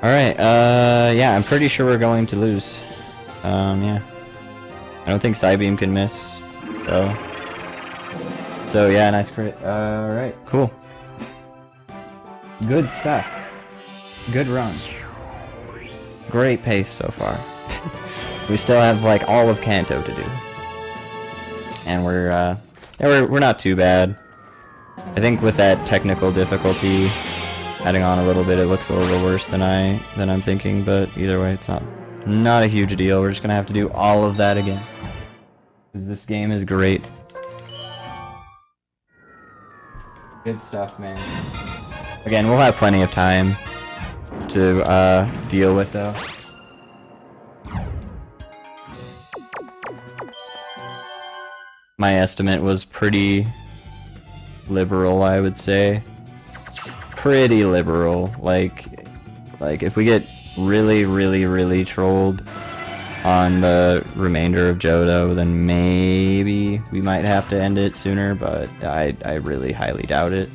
Alright, yeah, I'm pretty sure we're going to lose. Yeah. I don't think Psybeam can miss, so yeah, nice crit. Alright, cool. Good stuff. Good run. Great pace so far. We still have like all of Kanto to do. And we're not too bad. I think with that technical difficulty adding on a little bit, it looks a little worse than I'm thinking, but either way, it's not a huge deal. We're just gonna have to do all of that again, because this game is great. Good stuff, man. Again, we'll have plenty of time to deal with though. My estimate was pretty liberal, I would say. Pretty liberal. Like if we get really trolled on the remainder of Johto, then maybe we might have to end it sooner, but I really highly doubt it.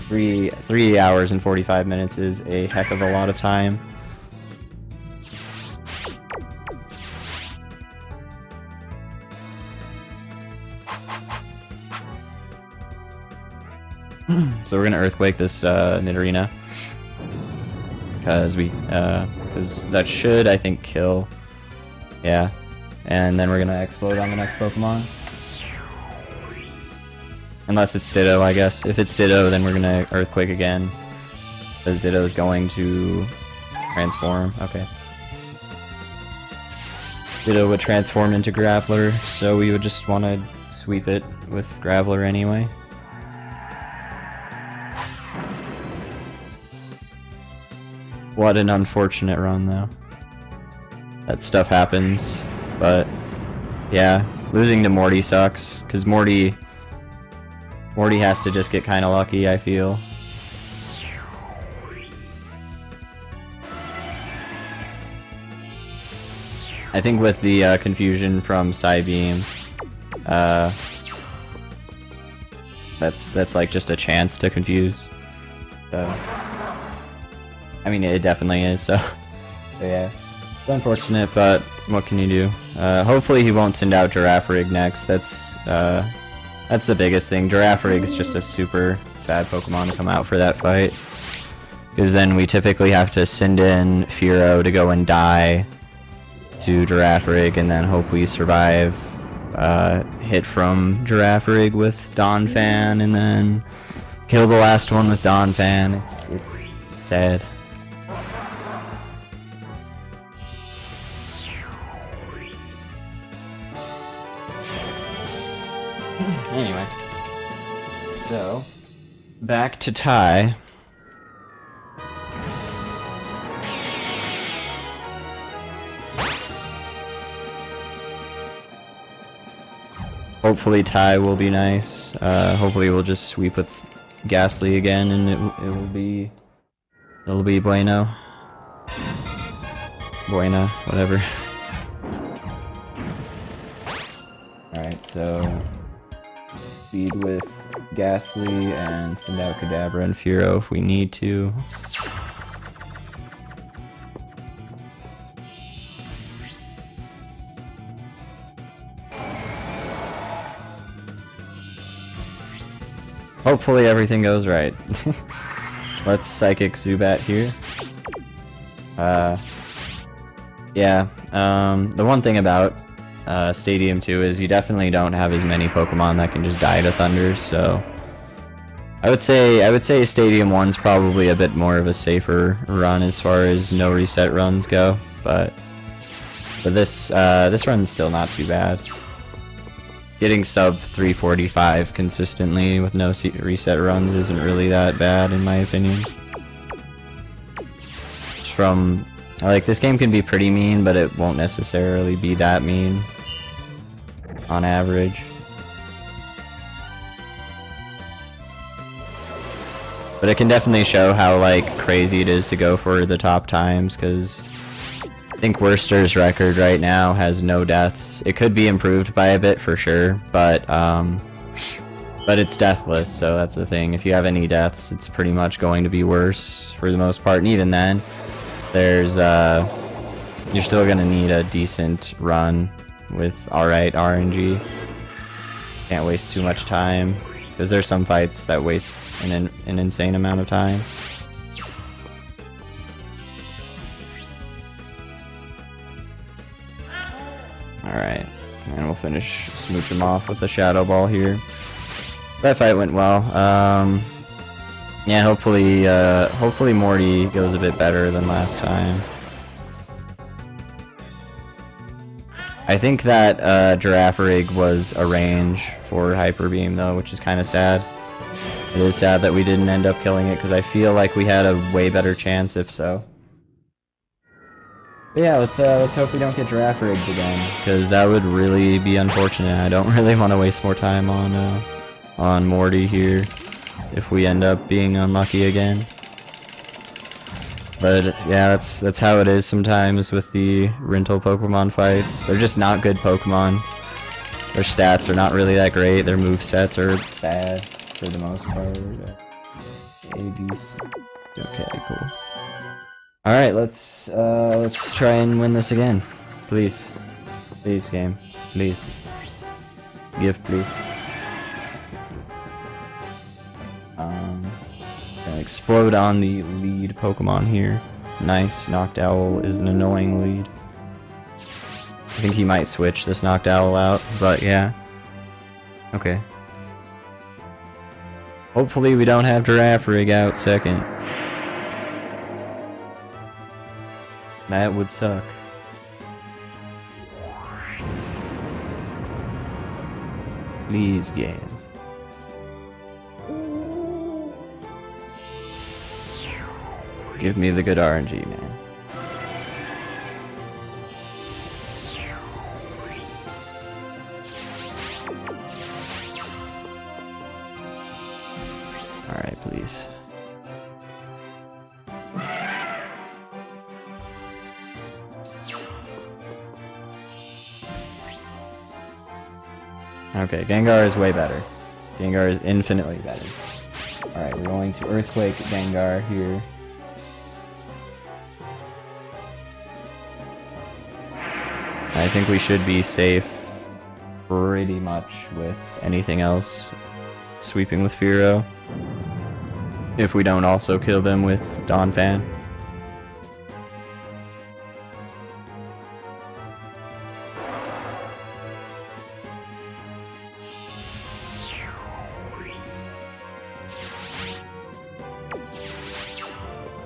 3 hours and 45 minutes is a heck of a lot of time. So we're gonna Earthquake this Nidorina, because that should, I think, kill. Yeah, and then we're gonna explode on the next Pokemon. Unless it's Ditto, I guess. If it's Ditto, then we're gonna Earthquake again, because Ditto is going to transform. Okay. Ditto would transform into Graveler, so we would just want to sweep it with Graveler anyway. What an unfortunate run, though. That stuff happens, but yeah, losing to Morty sucks, because Morty has to just get kind of lucky, I feel. I think with the confusion from Psybeam, that's like just a chance to confuse. So, I mean, it definitely is. So yeah, it's unfortunate, but what can you do? Hopefully he won't send out Girafarig next. That's the biggest thing. Girafarig's just a super bad Pokemon to come out for that fight, because then we typically have to send in Fearow to go and die to Girafarig, and then hope we survive hit from Girafarig with Donphan, and then kill the last one with Donphan. It's sad. Anyway, so back to Tai. Hopefully Tai will be nice. Hopefully we'll just sweep with Ghastly again, and it'll be bueno. Buena, whatever. Alright, so speed with Ghastly and send out Kadabra and Fearow if we need to. Hopefully everything goes right. Let's Psychic Zubat here. Yeah, the one thing about Stadium 2 is you definitely don't have as many Pokemon that can just die to Thunder, so I would say Stadium 1's probably a bit more of a safer run as far as no reset runs go, but this run's still not too bad. Getting sub 345 consistently with no reset runs isn't really that bad in my opinion. From like, this game can be pretty mean, but it won't necessarily be that mean on average. But it can definitely show how like crazy it is to go for the top times, because I think Worcester's record right now has no deaths. It could be improved by a bit for sure, but it's deathless, so that's the thing. If you have any deaths, it's pretty much going to be worse for the most part, and even then, there's you're still gonna need a decent run with alright RNG. Can't waste too much time, because there's some fights that waste an insane amount of time. Alright, and we'll smooch him off with a Shadow Ball here. That fight went well. Yeah, hopefully Morty goes a bit better than last time. I think that Girafarig was a range for Hyper Beam though, which is kind of sad. It is sad that we didn't end up killing it, because I feel like we had a way better chance if so. But yeah, let's hope we don't get Girafarig again, because that would really be unfortunate. I don't really want to waste more time on Morty here if we end up being unlucky again. But yeah, that's how it is sometimes with the Rintel Pokemon fights. They're just not good Pokemon. Their stats are not really that great. Their movesets are bad for the most part. ABC. Okay, cool. Alright, let's try and win this again. Please. Please, game. Please. Give, please. Gonna explode on the lead Pokemon here. Nice. Noctowl is an annoying lead. I think he might switch this Noctowl out, but yeah. Okay. Hopefully we don't have Girafarig out second. That would suck. Please, game. Give me the good RNG, man. Alright, please. Okay, Gengar is way better. Gengar is infinitely better. Alright, we're going to Earthquake Gengar here. I think we should be safe pretty much with anything else sweeping with Fearow. If we don't also kill them with Donphan.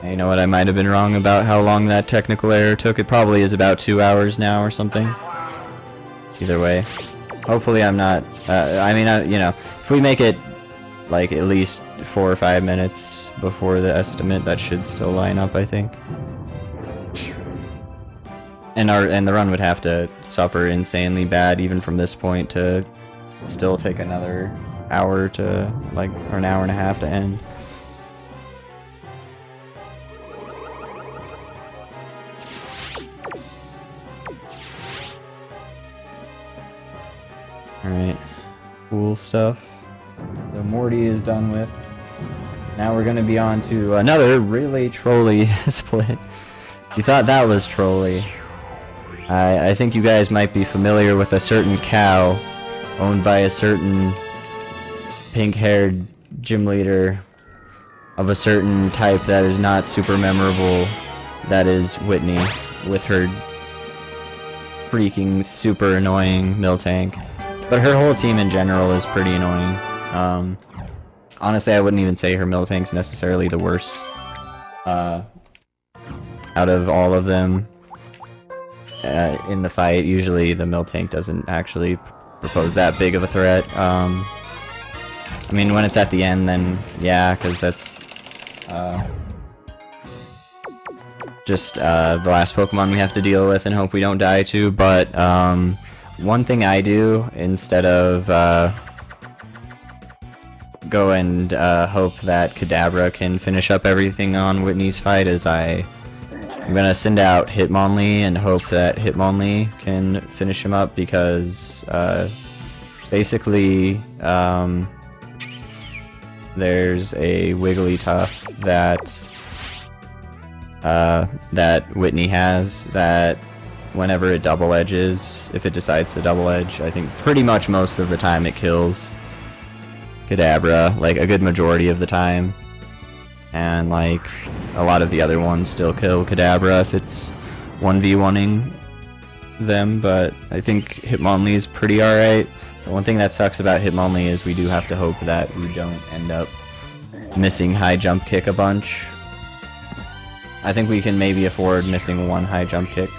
You know what, I might have been wrong about how long that technical error took. It probably is about 2 hours now or something. Either way. Hopefully I'm not, you know, if we make it like at least 4 or 5 minutes before the estimate, that should still line up, I think. And the run would have to suffer insanely bad even from this point to still take another hour to, like, or an hour and a half to end. Alright, cool stuff. So Morty is done with. Now we're gonna be on to another really trolly split. You thought that was trolly. I think you guys might be familiar with a certain cow owned by a certain pink-haired gym leader of a certain type that is not super memorable. That is Whitney with her freaking super annoying Miltank. But her whole team in general is pretty annoying. Honestly, I wouldn't even say her Miltank's necessarily the worst out of all of them. In the fight, usually the Miltank doesn't actually propose that big of a threat. I mean, when it's at the end, then yeah, because that's just the last Pokemon we have to deal with and hope we don't die to. But one thing I do instead of go and hope that Kadabra can finish up everything on Whitney's fight is I'm gonna send out Hitmonlee and hope that Hitmonlee can finish him up, because basically there's a Wigglytuff that Whitney has that whenever it double edges, if it decides to double edge, I think pretty much most of the time it kills Kadabra, like a good majority of the time. And like a lot of the other ones still kill Kadabra if it's 1v1ing them, but I think Hitmonlee is pretty alright. The one thing that sucks about Hitmonlee is we do have to hope that we don't end up missing high jump kick a bunch. I think we can maybe afford missing one high jump kick.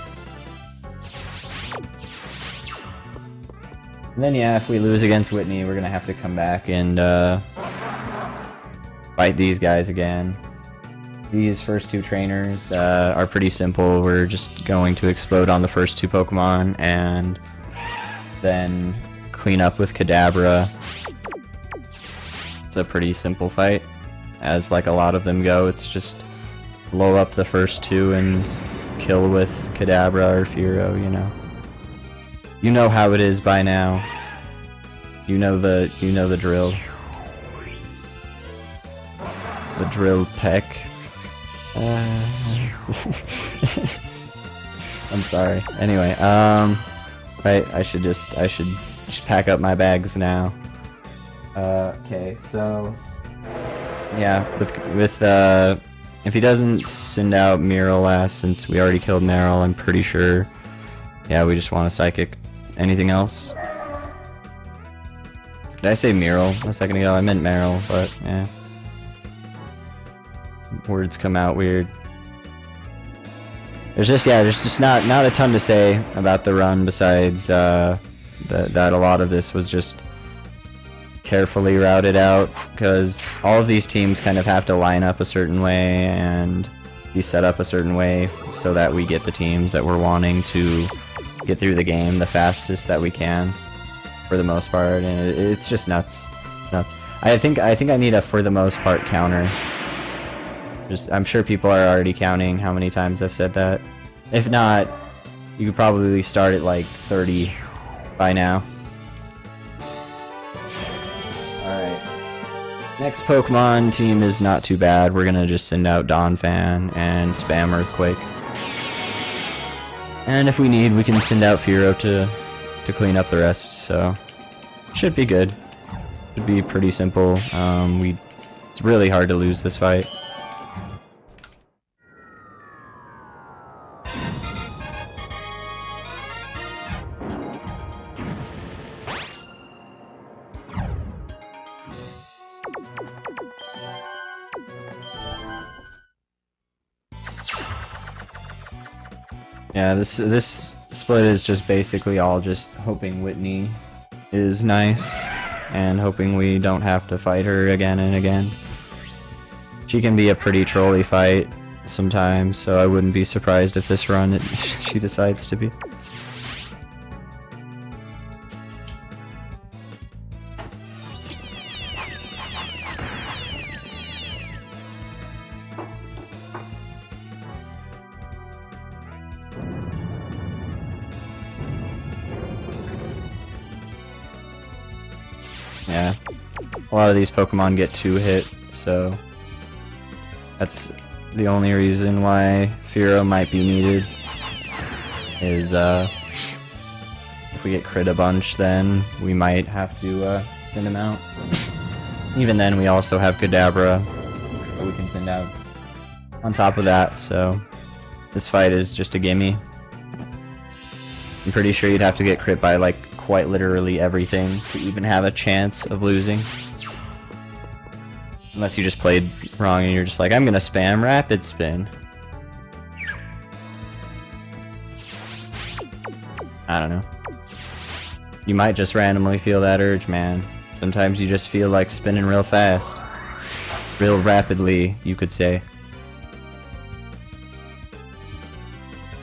And then yeah, if we lose against Whitney, we're gonna have to come back and fight these guys again. These first two trainers are pretty simple. We're just going to explode on the first two Pokemon and then clean up with Kadabra. It's a pretty simple fight, as like a lot of them go. It's just blow up the first two and kill with Kadabra or Fearow, you know. You know how it is by now. You know the drill. The drill peck. I'm sorry. Anyway, right, I should just pack up my bags now. Okay, so yeah, with if he doesn't send out Miralass, since we already killed Meryl, I'm pretty sure. Yeah, we just want a Psychic. Anything else? Did I say Meryl a second ago? I meant Meryl, but yeah. Words come out weird. There's just not a ton to say about the run besides that a lot of this was just carefully routed out, because all of these teams kind of have to line up a certain way and be set up a certain way so that we get the teams that we're wanting to get through the game the fastest that we can, for the most part, and it's just nuts. It's nuts. I think I need a for the most part counter. I'm sure people are already counting how many times I've said that. If not, you could probably start at like 30 by now. Next Pokemon team is not too bad. We're gonna just send out Donphan and spam Earthquake. And if we need, we can send out Fearow to clean up the rest, so should be good. Should be pretty simple. It's really hard to lose this fight. Yeah, this split is just basically all just hoping Whitney is nice and hoping we don't have to fight her again and again. She can be a pretty trolly fight sometimes, so I wouldn't be surprised if this run she decides to be. Yeah, a lot of these Pokemon get 2-hit, so that's the only reason why Fearow might be needed, is if we get crit a bunch, then we might have to send him out. Even then, we also have Kadabra that we can send out on top of that, so this fight is just a gimme. I'm pretty sure you'd have to get crit by like quite literally everything to even have a chance of losing. Unless you just played wrong and you're just like, I'm gonna spam Rapid Spin. I don't know. You might just randomly feel that urge, man. Sometimes you just feel like spinning real fast. Real rapidly, you could say.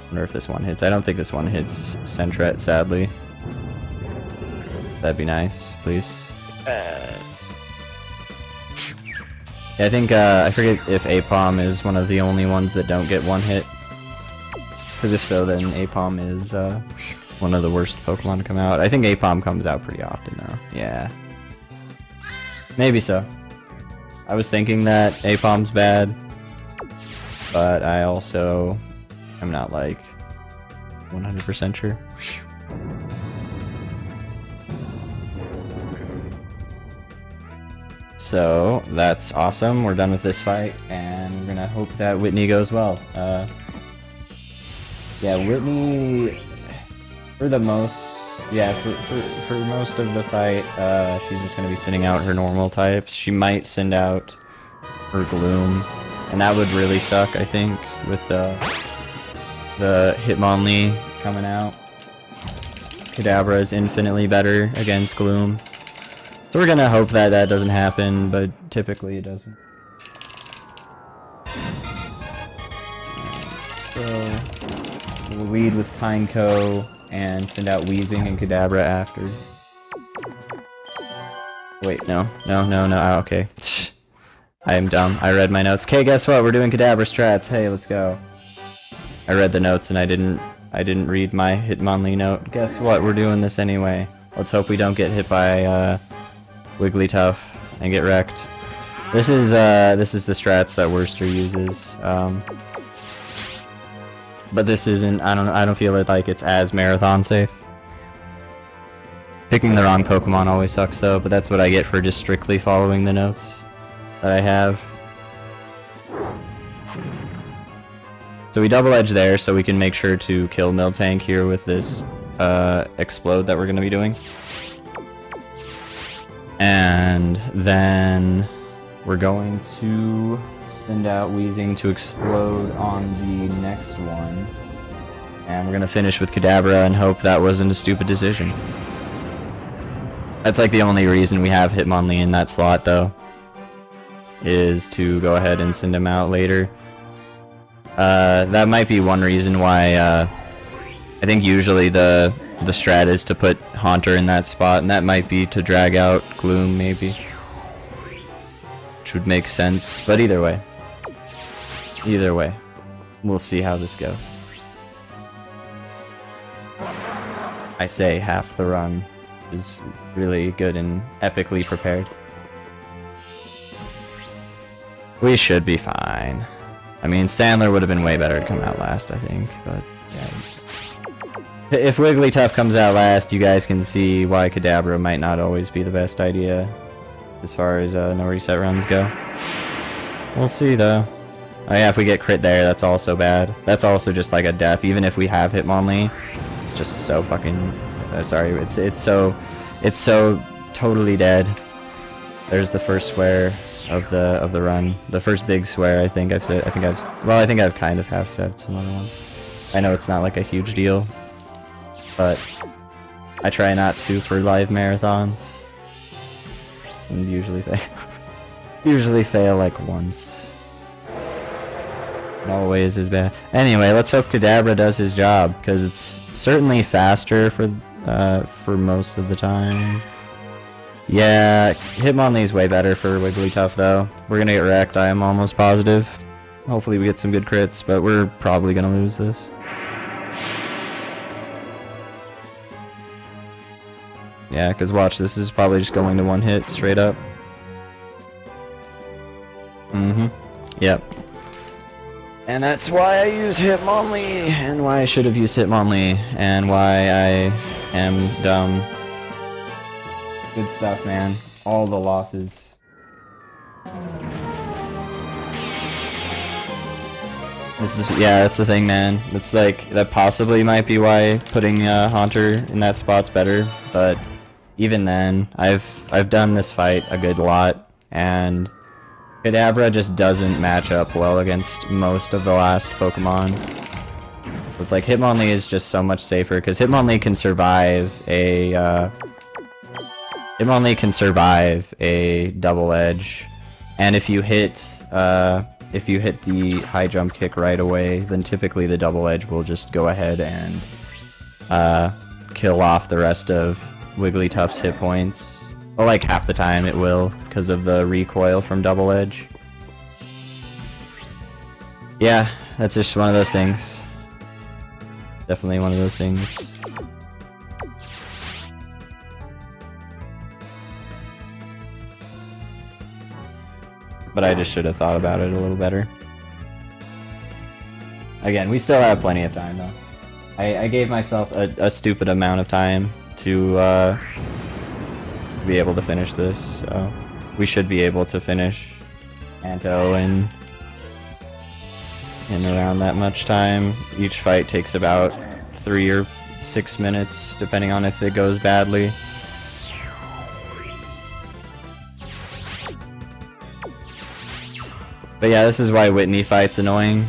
Wonder if this one hits. I don't think this one hits Sentret, sadly. That'd be nice, please. Yes. Yeah, I think, I forget if Apom is one of the only ones that don't get one hit. Because if so, then Apom is, one of the worst Pokemon to come out. I think Apom comes out pretty often, though. Yeah. Maybe so. I was thinking that Apom's bad. But I also am not, like, 100% sure. So, that's awesome. We're done with this fight, and we're gonna hope that Whitney goes well. Yeah, Whitney, for the most, yeah, for most of the fight, she's just gonna be sending out her normal types. She might send out her Gloom, and that would really suck, I think, with the Hitmonlee coming out. Kadabra is infinitely better against Gloom. So we're gonna hope that that doesn't happen, but typically it doesn't. So we'll lead with Pineco and send out Weezing and Kadabra after. Wait, no, okay. I am dumb. I read my notes. Okay, guess what? We're doing Kadabra strats. Hey, let's go. I read the notes and I didn't read my Hitmonlee note. Guess what? We're doing this anyway. Let's hope we don't get hit by Wigglytuff and get wrecked. This is the strats that Worcester uses. But this isn't, I don't feel like it's as marathon safe. Picking the wrong Pokemon always sucks though, but that's what I get for just strictly following the notes that I have. So we double edge there so we can make sure to kill Miltank here with this explode that we're going to be doing. And then we're going to send out Weezing to explode on the next one. And we're going to finish with Kadabra and hope that wasn't a stupid decision. That's like the only reason we have Hitmonlee in that slot though, is to go ahead and send him out later. That might be one reason why I think usually the strat is to put Haunter in that spot, and that might be to drag out Gloom maybe, which would make sense. But either way, we'll see how this goes. I say half the run is really good and epically prepared. We should be fine. I mean, Sandler would have been way better to come out last, I think, but yeah. If Wigglytuff comes out last, you guys can see why Kadabra might not always be the best idea as far as no reset runs go. We'll see, though. Oh yeah, if we get crit there, that's also bad. That's also just like a death. Even if we have Hitmonlee, it's just so fucking... sorry, it's so totally dead. There's the first swear of the run. The first big swear I think I've said. I think I've kind of half said some other one. I know it's not like a huge deal, but I try not to for live marathons. And usually fail. Usually fail like once. Always is bad. Anyway, let's hope Kadabra does his job, because it's certainly faster for most of the time. Yeah, Hitmonlee's way better for Wigglytuff though. We're gonna get wrecked, I am almost positive. Hopefully we get some good crits, but we're probably gonna lose this. Yeah, because watch, this is probably just going to one hit straight up. Yep. And that's why I use Hitmonlee, and why I should have used Hitmonlee, and why I am dumb. Good stuff, man. All the losses. This is, yeah, that's the thing, man. It's like, that possibly might be why putting Haunter in that spot's better, but even then, I've done this fight a good lot, and Kadabra just doesn't match up well against most of the last Pokemon. It's like Hitmonlee is just so much safer, because Hitmonlee can survive a double edge, and if you hit the high jump kick right away, then typically the double edge will just go ahead and kill off the rest of Wigglytuff's hit points. Well, like half the time it will, because of the recoil from double edge. Yeah, that's just one of those things. Definitely one of those things. But I just should have thought about it a little better. Again, we still have plenty of time though. I gave myself a stupid amount of time to be able to finish this, so we should be able to finish Anto in around that much time. Each fight takes about 3 or 6 minutes, depending on if it goes badly. But yeah, this is why Whitney fight's annoying.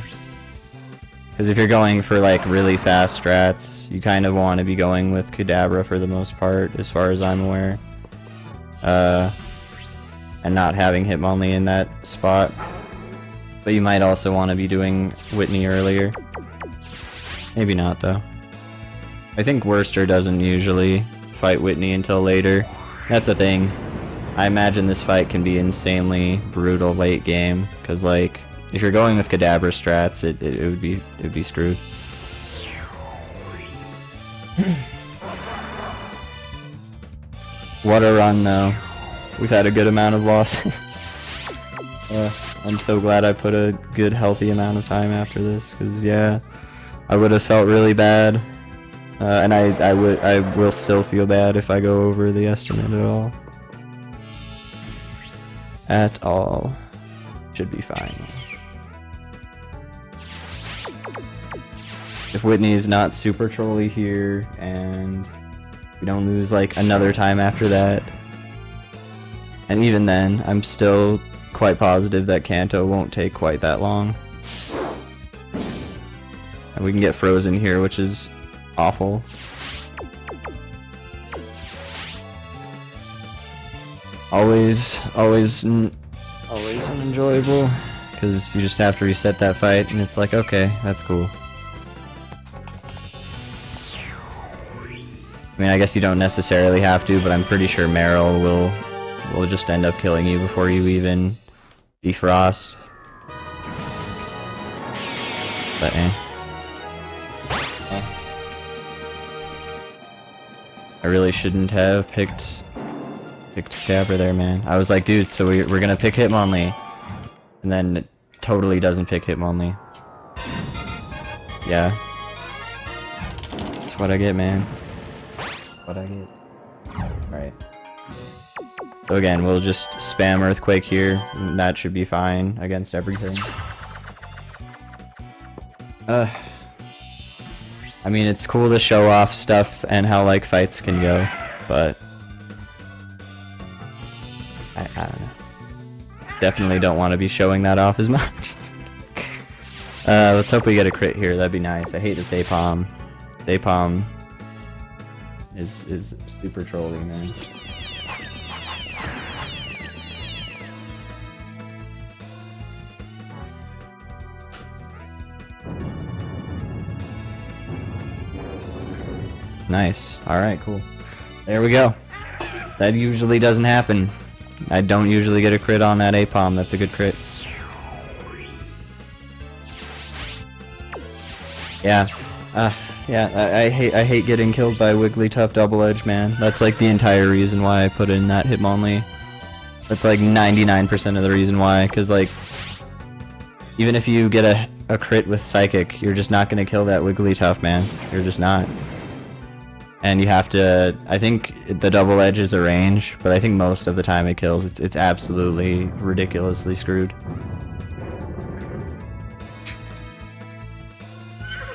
Because if you're going for like really fast strats, you kind of want to be going with Kadabra for the most part, as far as I'm aware. And not having Hitmonlee in that spot. But you might also want to be doing Whitney earlier. Maybe not though. I think Worcester doesn't usually fight Whitney until later. That's the thing. I imagine this fight can be insanely brutal late game, because like if you're going with Kadabra strats, it would be screwed. What a run though. We've had a good amount of losses. I'm so glad I put a good healthy amount of time after this, because yeah, I would have felt really bad. And I will still feel bad if I go over the estimate at all. At all. Should be fine. If Whitney's not super trolly here, and we don't lose like another time after that, and even then, I'm still quite positive that Kanto won't take quite that long. And we can get frozen here, which is awful. Always unenjoyable, because you just have to reset that fight, and it's like, okay, that's cool. I mean, I guess you don't necessarily have to, but I'm pretty sure Meryl will just end up killing you before you even defrost. But I really shouldn't have picked Kadabra there, man. I was like, dude, so we're gonna pick Hitmonlee. And then it totally doesn't pick Hitmonlee. Yeah. That's what I get, man. What I get. Alright. So again, we'll just spam Earthquake here, and that should be fine against everything. I mean, it's cool to show off stuff and how, like, fights can go, but I don't know. Definitely don't want to be showing that off as much. Let's hope we get a crit here, that'd be nice. I hate this Apom. Apom is super trolly, man. Nice. Alright, cool. There we go. That usually doesn't happen. I don't usually get a crit on that Apom. That's a good crit. Yeah. Yeah, I hate getting killed by Wigglytuff Double Edge, man. That's like the entire reason why I put in that Hitmonlee. That's like 99% of the reason why, because like, even if you get a crit with Psychic, you're just not gonna kill that Wigglytuff, man. You're just not. And you have to, I think the Double Edge is a range, but I think most of the time it kills. It's absolutely ridiculously screwed.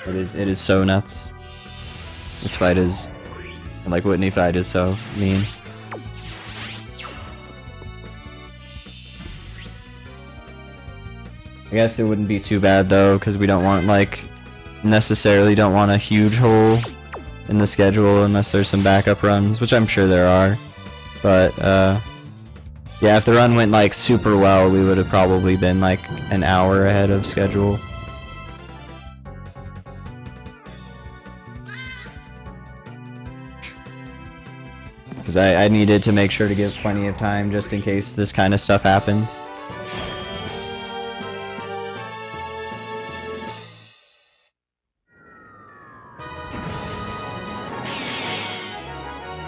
It is so nuts. This fight is, like Whitney fight is so mean. I guess it wouldn't be too bad though, because we don't want, like, necessarily don't want a huge hole in the schedule unless there's some backup runs, which I'm sure there are. But yeah, if the run went like super well, we would have probably been like an hour ahead of schedule. Because I needed to make sure to give plenty of time just in case this kind of stuff happened.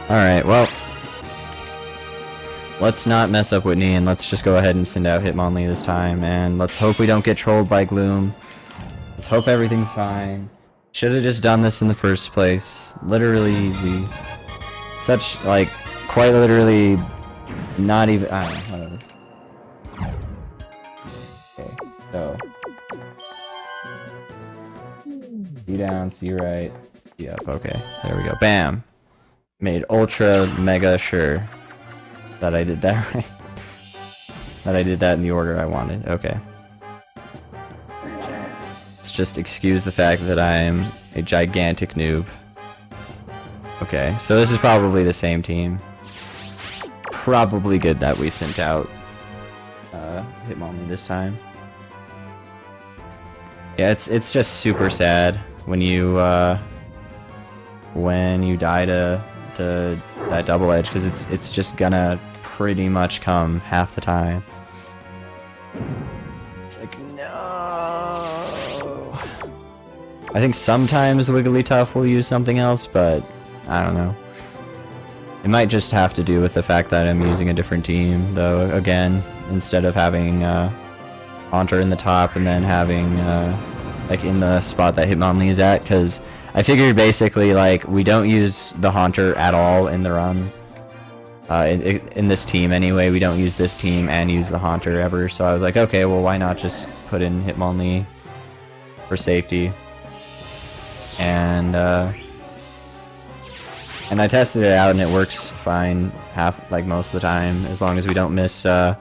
Alright, well, let's not mess up Whitney, and let's just go ahead and send out Hitmonlee this time, and let's hope we don't get trolled by Gloom. Let's hope everything's fine. Should have just done this in the first place. Literally easy. Such, like, quite literally, not even, I don't know, whatever. Okay, so. C down, C right, C up, okay, there we go, bam. Made ultra mega sure that I did that right. That I did that in the order I wanted. Okay. Let's just excuse the fact that I'm a gigantic noob. Okay, so this is probably the same team. Probably good that we sent out Hitmonlee this time. Yeah, it's just super sad when you die to that Double Edge, because it's just gonna pretty much come half the time. It's like, no. I think sometimes Wigglytuff will use something else, but I don't know. It might just have to do with the fact that I'm using a different team, though, again, instead of having Haunter in the top and then having like in the spot that Hitmonlee is at, because I figured basically, like, we don't use the Haunter at all in the run. In this team anyway, we don't use this team and use the Haunter ever, so I was like, okay, well, why not just put in Hitmonlee for safety? And I tested it out and it works fine like most of the time, as long as we don't miss the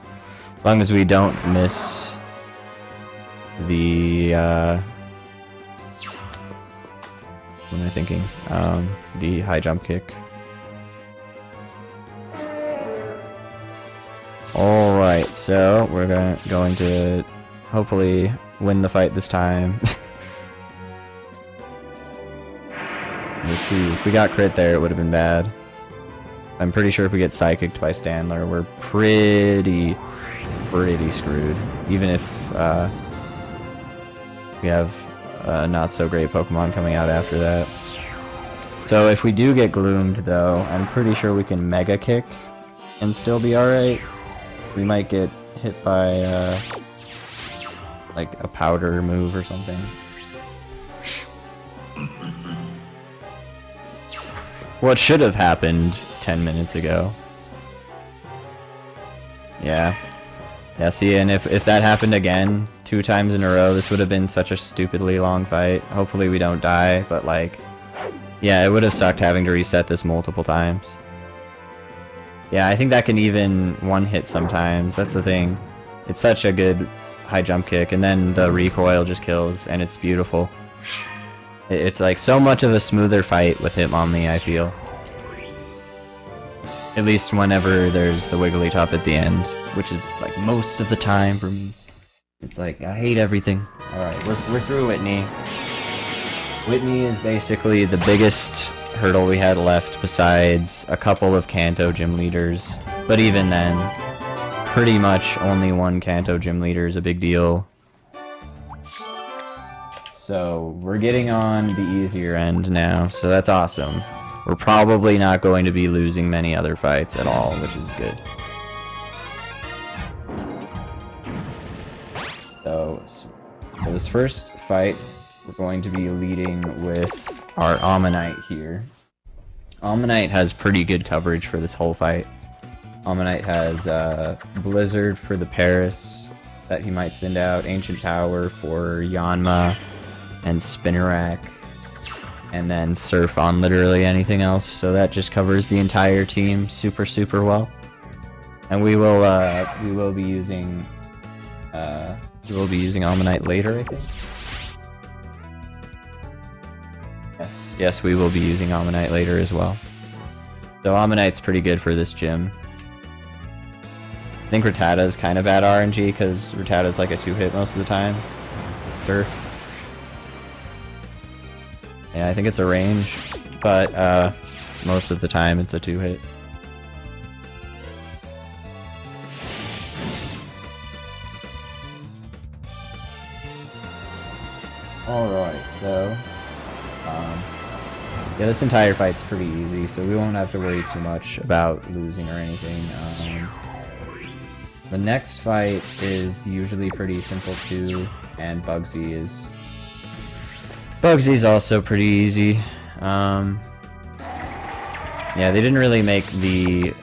what am I thinking? The high jump kick. Alright, so we're going to hopefully win the fight this time. Let's see, if we got crit there, it would have been bad. I'm pretty sure if we get psychicked by Standler, we're pretty screwed. Even if we have not so great Pokemon coming out after that. So if we do get gloomed though, I'm pretty sure we can Mega Kick and still be alright. We might get hit by like a powder move or something. What should have happened 10 minutes ago. Yeah. Yeah, see, and if that happened again 2 times in a row, this would have been such a stupidly long fight. Hopefully we don't die, but like, yeah, it would have sucked having to reset this multiple times. Yeah, I think that can even one-hit sometimes. That's the thing. It's such a good high jump kick, and then the recoil just kills, and it's beautiful. It's like so much of a smoother fight with Hitmonlee, I feel. At least whenever there's the Wigglytuff at the end, which is like most of the time for me. It's like, I hate everything. Alright, we're through Whitney. Whitney is basically the biggest hurdle we had left besides a couple of Kanto gym leaders. But even then, pretty much only one Kanto gym leader is a big deal. So we're getting on the easier end now, so that's awesome. We're probably not going to be losing many other fights at all, which is good. So for this first fight, we're going to be leading with our Ammonite here. Ammonite has pretty good coverage for this whole fight. Ammonite has Blizzard for the Paris that he might send out, Ancient Power for Yanma and Spinnerack, and then Surf on literally anything else, so that just covers the entire team super well. And we will be using Ammonite later, I think. Yes, we will be using Ammonite later as well. So Ammonite's pretty good for this gym. I think Rattata's kind of bad RNG because Rattata's like a 2-hit most of the time. Surf. Yeah, I think it's a range, but most of the time it's a 2-hit. Alright, so yeah, this entire fight's pretty easy, so we won't have to worry too much about losing or anything. The next fight is usually pretty simple too, and Bugsy's also pretty easy. Yeah, they didn't really make the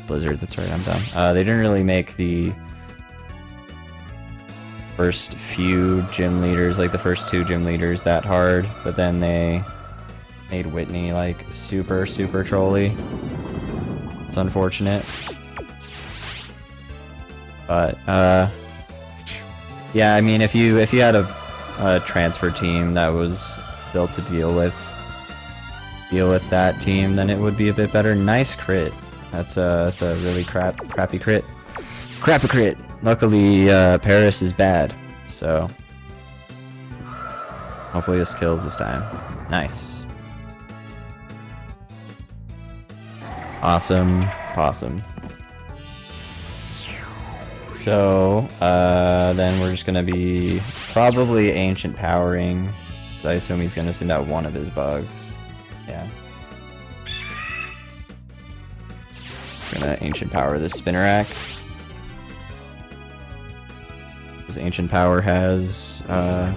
Blizzard. That's right, I'm dumb. They didn't really make the first few gym leaders, like the first 2 gym leaders, that hard, but then they made Whitney like super trolly. It's unfortunate. But yeah, I mean, if you had a transfer team that was built to deal with that team, then it would be a bit better. Nice crit. That's a really crappy crit. Crappy crit. Luckily, Paris is bad, so hopefully this kills this time. Nice. Awesome. Possum. So, then we're just gonna be probably Ancient Powering. So I assume he's gonna send out one of his bugs. Yeah. Gonna Ancient Power this Spinnerack. Because Ancient Power has, I'm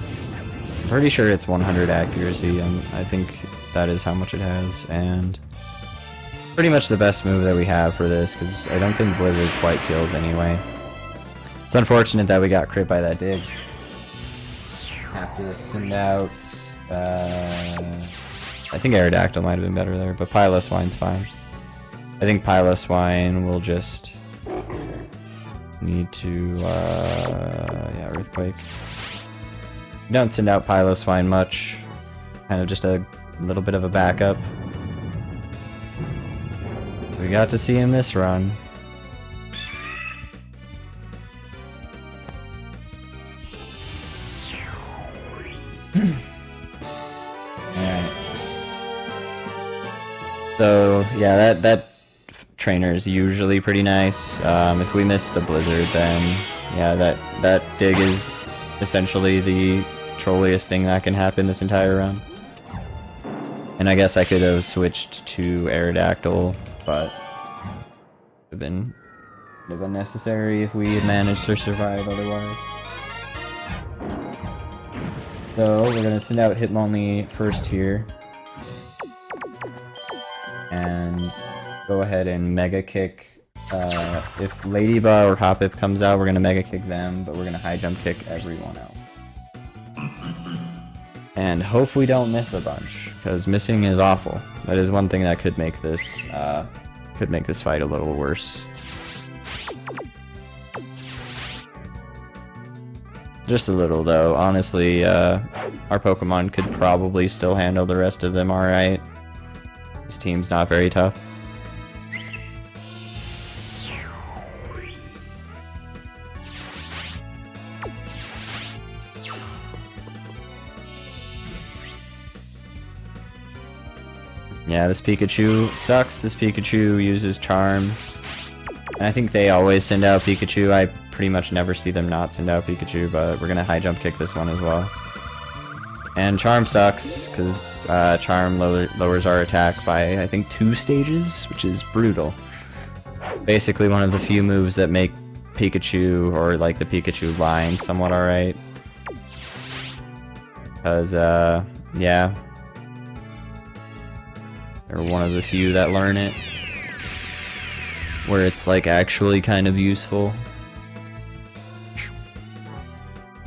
pretty sure it's 100 accuracy, and I think that is how much it has, and pretty much the best move that we have for this, because I don't think Blizzard quite kills anyway. It's unfortunate that we got crit by that dig. Have to send out, I think Aerodactyl might have been better there, but Piloswine's fine. I think Piloswine will just need to, yeah, Earthquake. Don't send out Piloswine much. Kind of just a little bit of a backup. We got to see him this run. Alright. So, yeah, that trainer is usually pretty nice. If we miss the Blizzard, then, yeah, that dig is essentially the trolliest thing that can happen this entire run. And I guess I could have switched to Aerodactyl, but it would have been necessary if we had managed to survive otherwise. So we're gonna send out Hitmonlee first here. And go ahead and Mega Kick. If Ladybug or Hoppip comes out, we're gonna Mega Kick them, but we're gonna High Jump Kick everyone else. And hope we don't miss a bunch, because missing is awful. That is one thing that could make this fight a little worse. Just a little though. Honestly, our Pokemon could probably still handle the rest of them alright. This team's not very tough. Yeah, this Pikachu sucks. This Pikachu uses Charm. And I think they always send out Pikachu. I pretty much never see them not send out Pikachu, but we're gonna High Jump Kick this one as well. And Charm sucks, because Charm lowers our attack by, I think, 2 stages, which is brutal. Basically one of the few moves that make Pikachu, or like the Pikachu line, somewhat alright. Because, yeah. They're one of the few that learn it. Where it's like actually kind of useful.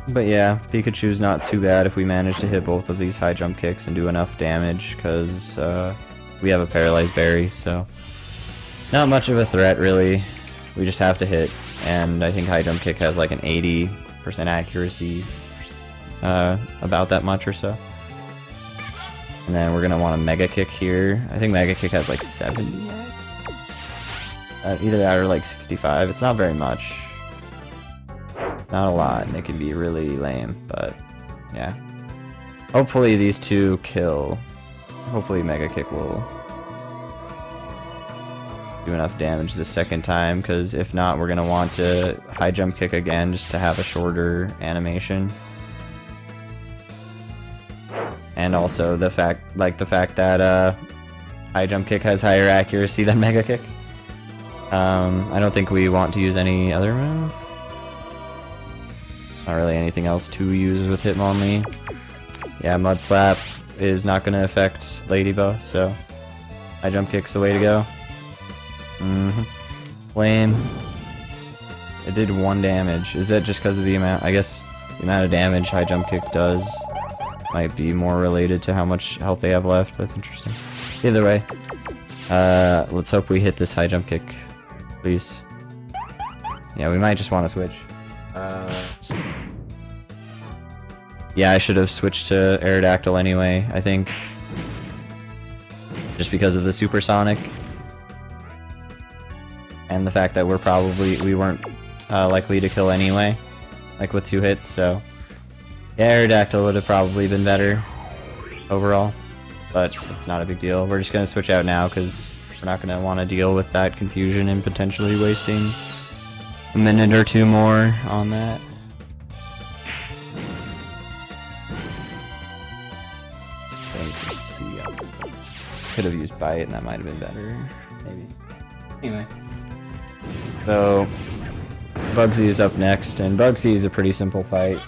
But yeah, Pikachu's not too bad if we manage to hit both of these high jump kicks and do enough damage, because we have a paralyzed berry, so not much of a threat really. We just have to hit, and I think high jump kick has like an 80% accuracy, about that much or so. And then we're gonna want a Mega Kick here. I think Mega Kick has like 70. Either that or like 65. It's not very much. Not a lot, and it can be really lame, but yeah. Hopefully these two kill. Hopefully Mega Kick will do enough damage the second time, because if not, we're gonna want to high jump kick again just to have a shorter animation. And also the fact that high jump kick has higher accuracy than Mega Kick. I don't think we want to use any other move. Not really anything else to use with Hitmonlee. Yeah, Mud Slap is not going to affect Ladybug, so high jump kick's the way to go. Lame. It did 1 damage. Is that just because of the amount? I guess the amount of damage high jump kick does might be more related to how much health they have left. That's interesting. Either way, let's hope we hit this high jump kick, please. Yeah, we might just want to switch. Yeah, I should have switched to Aerodactyl anyway, I think. Just because of the supersonic. And the fact that we weren't likely to kill anyway. Like with 2 hits, so... Yeah, Aerodactyl would have probably been better overall. But it's not a big deal. We're just gonna switch out now, because we're not gonna want to deal with that confusion and potentially wasting a minute or 2 more on that. Let's see. Could have used Bite, and that might have been better. Maybe. Anyway. So, Bugsy is up next, and Bugsy is a pretty simple fight.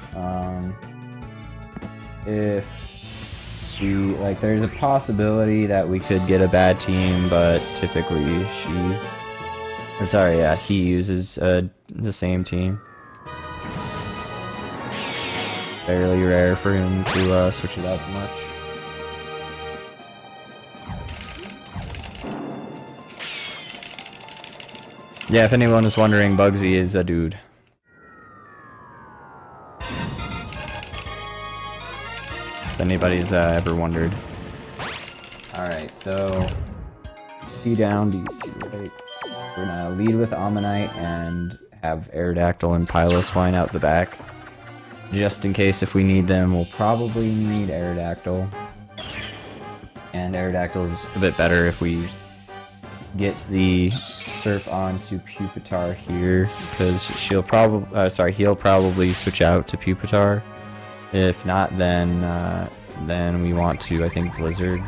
If we, there's a possibility that we could get a bad team, but typically he uses the same team. Fairly rare for him to switch it up much. Yeah, if anyone is wondering, Bugsy is a dude. If anybody's ever wondered. Alright, so... D down, DC, right? We're gonna lead with Ammonite and have Aerodactyl and Piloswine out the back. Just in case if we need them, we'll probably need Aerodactyl. And Aerodactyl is a bit better if we get the Surf onto Pupitar here, because he'll probably switch out to Pupitar. If not, then we want to, I think, Blizzard.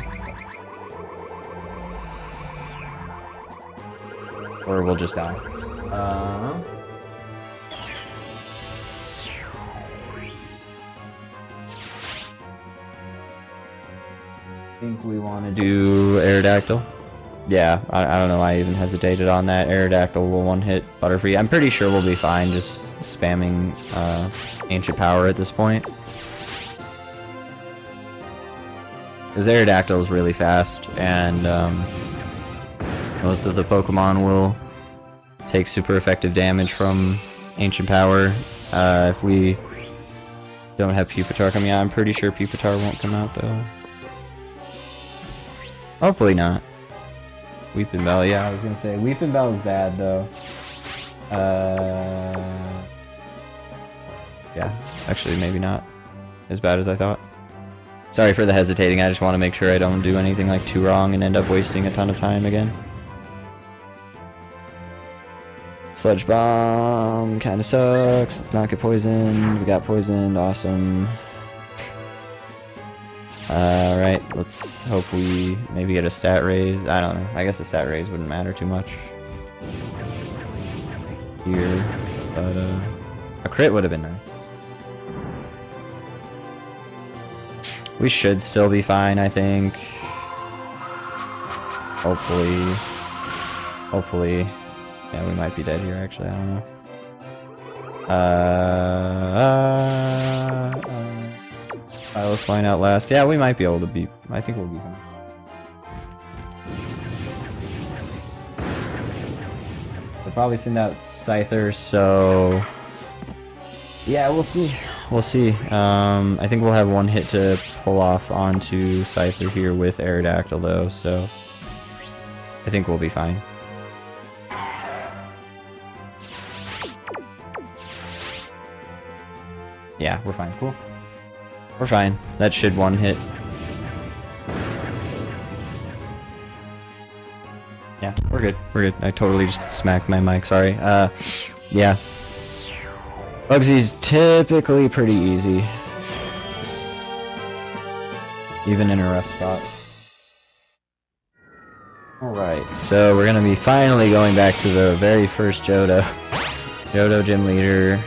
Or we'll just die. think we want to do Aerodactyl. Yeah, I don't know why I even hesitated on that. Aerodactyl will one-hit Butterfree. I'm pretty sure we'll be fine just spamming Ancient Power at this point. Because Aerodactyl is really fast, and most of the Pokemon will take super effective damage from Ancient Power. If we don't have Pupitar coming out, I'm pretty sure Pupitar won't come out though. Hopefully not. Weeping Bell, yeah, I was gonna say Weeping Bell is bad though. Yeah, actually maybe not as bad as I thought. Sorry for the hesitating, I just want to make sure I don't do anything like too wrong and end up wasting a ton of time again. Sludge Bomb kinda sucks, let's not get poisoned. We got poisoned, awesome. Alright, let's hope we maybe get a stat raise. I don't know, I guess the stat raise wouldn't matter too much here, but a crit would have been nice. We should still be fine, I think. Hopefully. Yeah, we might be dead here, actually, I don't know. Let's find out last. Yeah, we might be able to be. I think we'll be fine. They'll probably send out Scyther, so yeah, we'll see. We'll see. I think we'll have one hit to pull off onto Scyther here with Aerodactyl though, so I think we'll be fine. Yeah, we're fine. Cool. We're fine. That should one hit. Yeah, we're good. We're good. I totally just smacked my mic, sorry. Yeah. Bugsy's typically pretty easy. Even in a rough spot. Alright, so we're gonna be finally going back to the very first Johto. Johto Gym Leader,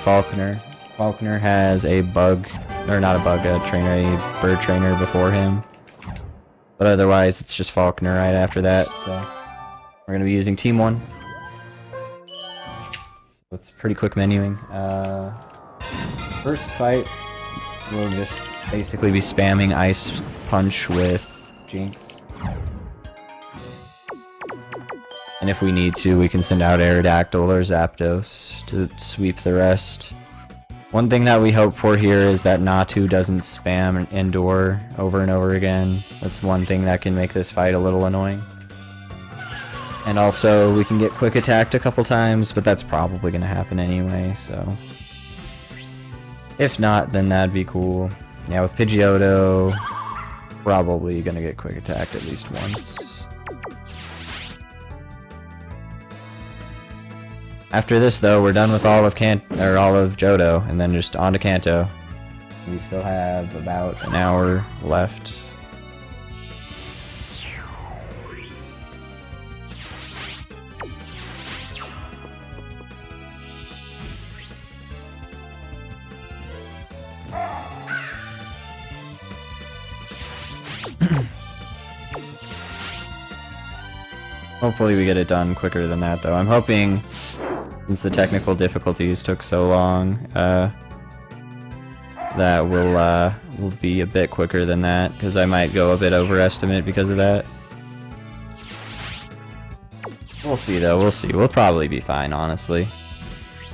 Falconer. Falconer has a bug, or not a bug, a bird trainer before him. But otherwise, it's just Falconer right after that, so we're gonna be using Team 1. So it's pretty quick menuing. First fight, we'll just basically be spamming Ice Punch with Jinx. And if we need to, we can send out Aerodactyl or Zapdos to sweep the rest. One thing that we hope for here is that Natu doesn't spam Indoor over and over again. That's one thing that can make this fight a little annoying. And also, we can get quick attacked a couple times, but that's probably going to happen anyway, so if not, then that'd be cool. Yeah, with Pidgeotto, probably going to get quick attacked at least once. After this, though, we're done with all of Johto, and then just on to Kanto. We still have about an hour left. Hopefully we get it done quicker than that, though. I'm hoping, since the technical difficulties took so long, that will be a bit quicker than that, because I might go a bit overestimate because of that. We'll see, though. We'll see. We'll probably be fine, honestly.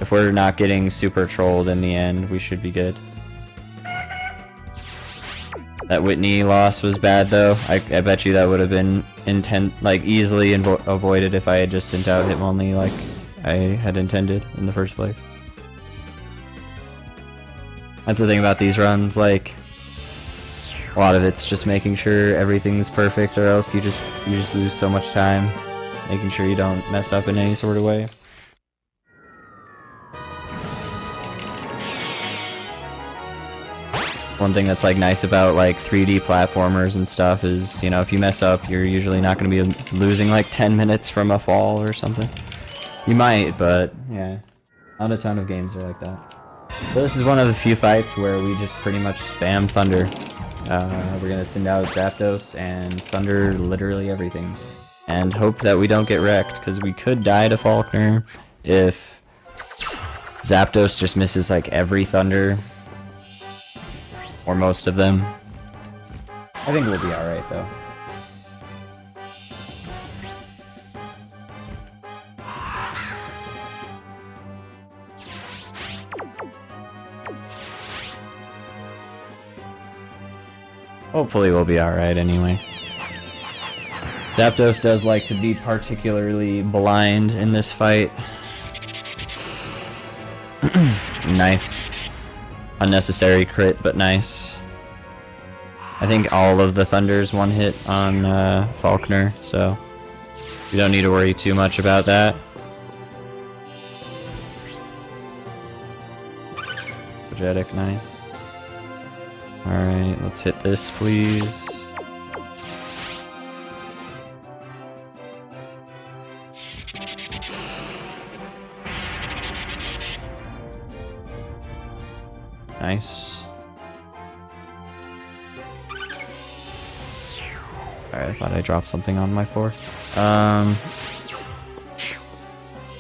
If we're not getting super trolled in the end, we should be good. That Whitney loss was bad, though. I bet you that would have been easily avoided if I had just sent out Hitmonlee like I had intended in the first place. That's the thing about these runs, like, a lot of it's just making sure everything's perfect, or else you just lose so much time making sure you don't mess up in any sort of way. One thing that's like nice about like 3D platformers and stuff is, you know, if you mess up, you're usually not going to be losing like 10 minutes from a fall or something. You might, but yeah, not a ton of games are like that. So this is one of the few fights where we just pretty much spam Thunder. We're gonna send out Zapdos and Thunder literally everything. And hope that we don't get wrecked, because we could die to Faulkner if Zapdos just misses like every Thunder. Or most of them. I think we'll be alright though. Hopefully we'll be alright anyway. Zapdos does like to be particularly blind in this fight. Nice. Unnecessary crit, but nice. I think all of the Thunders one hit on Faulkner, so we don't need to worry too much about that. Energetic, nice. Alright, let's hit this, please. Nice. Alright, I thought I dropped something on my fourth.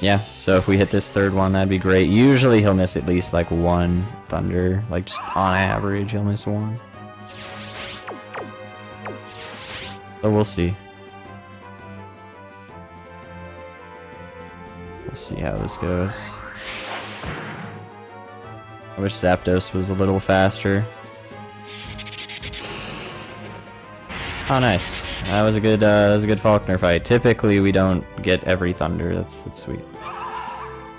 Yeah, so if we hit this third one, that'd be great. Usually he'll miss at least like one Thunder. Like, just on average, he'll miss one. So we'll see. We'll see how this goes. I wish Zapdos was a little faster. Oh, nice. That was a good Faulkner fight. Typically, we don't get every Thunder. That's sweet.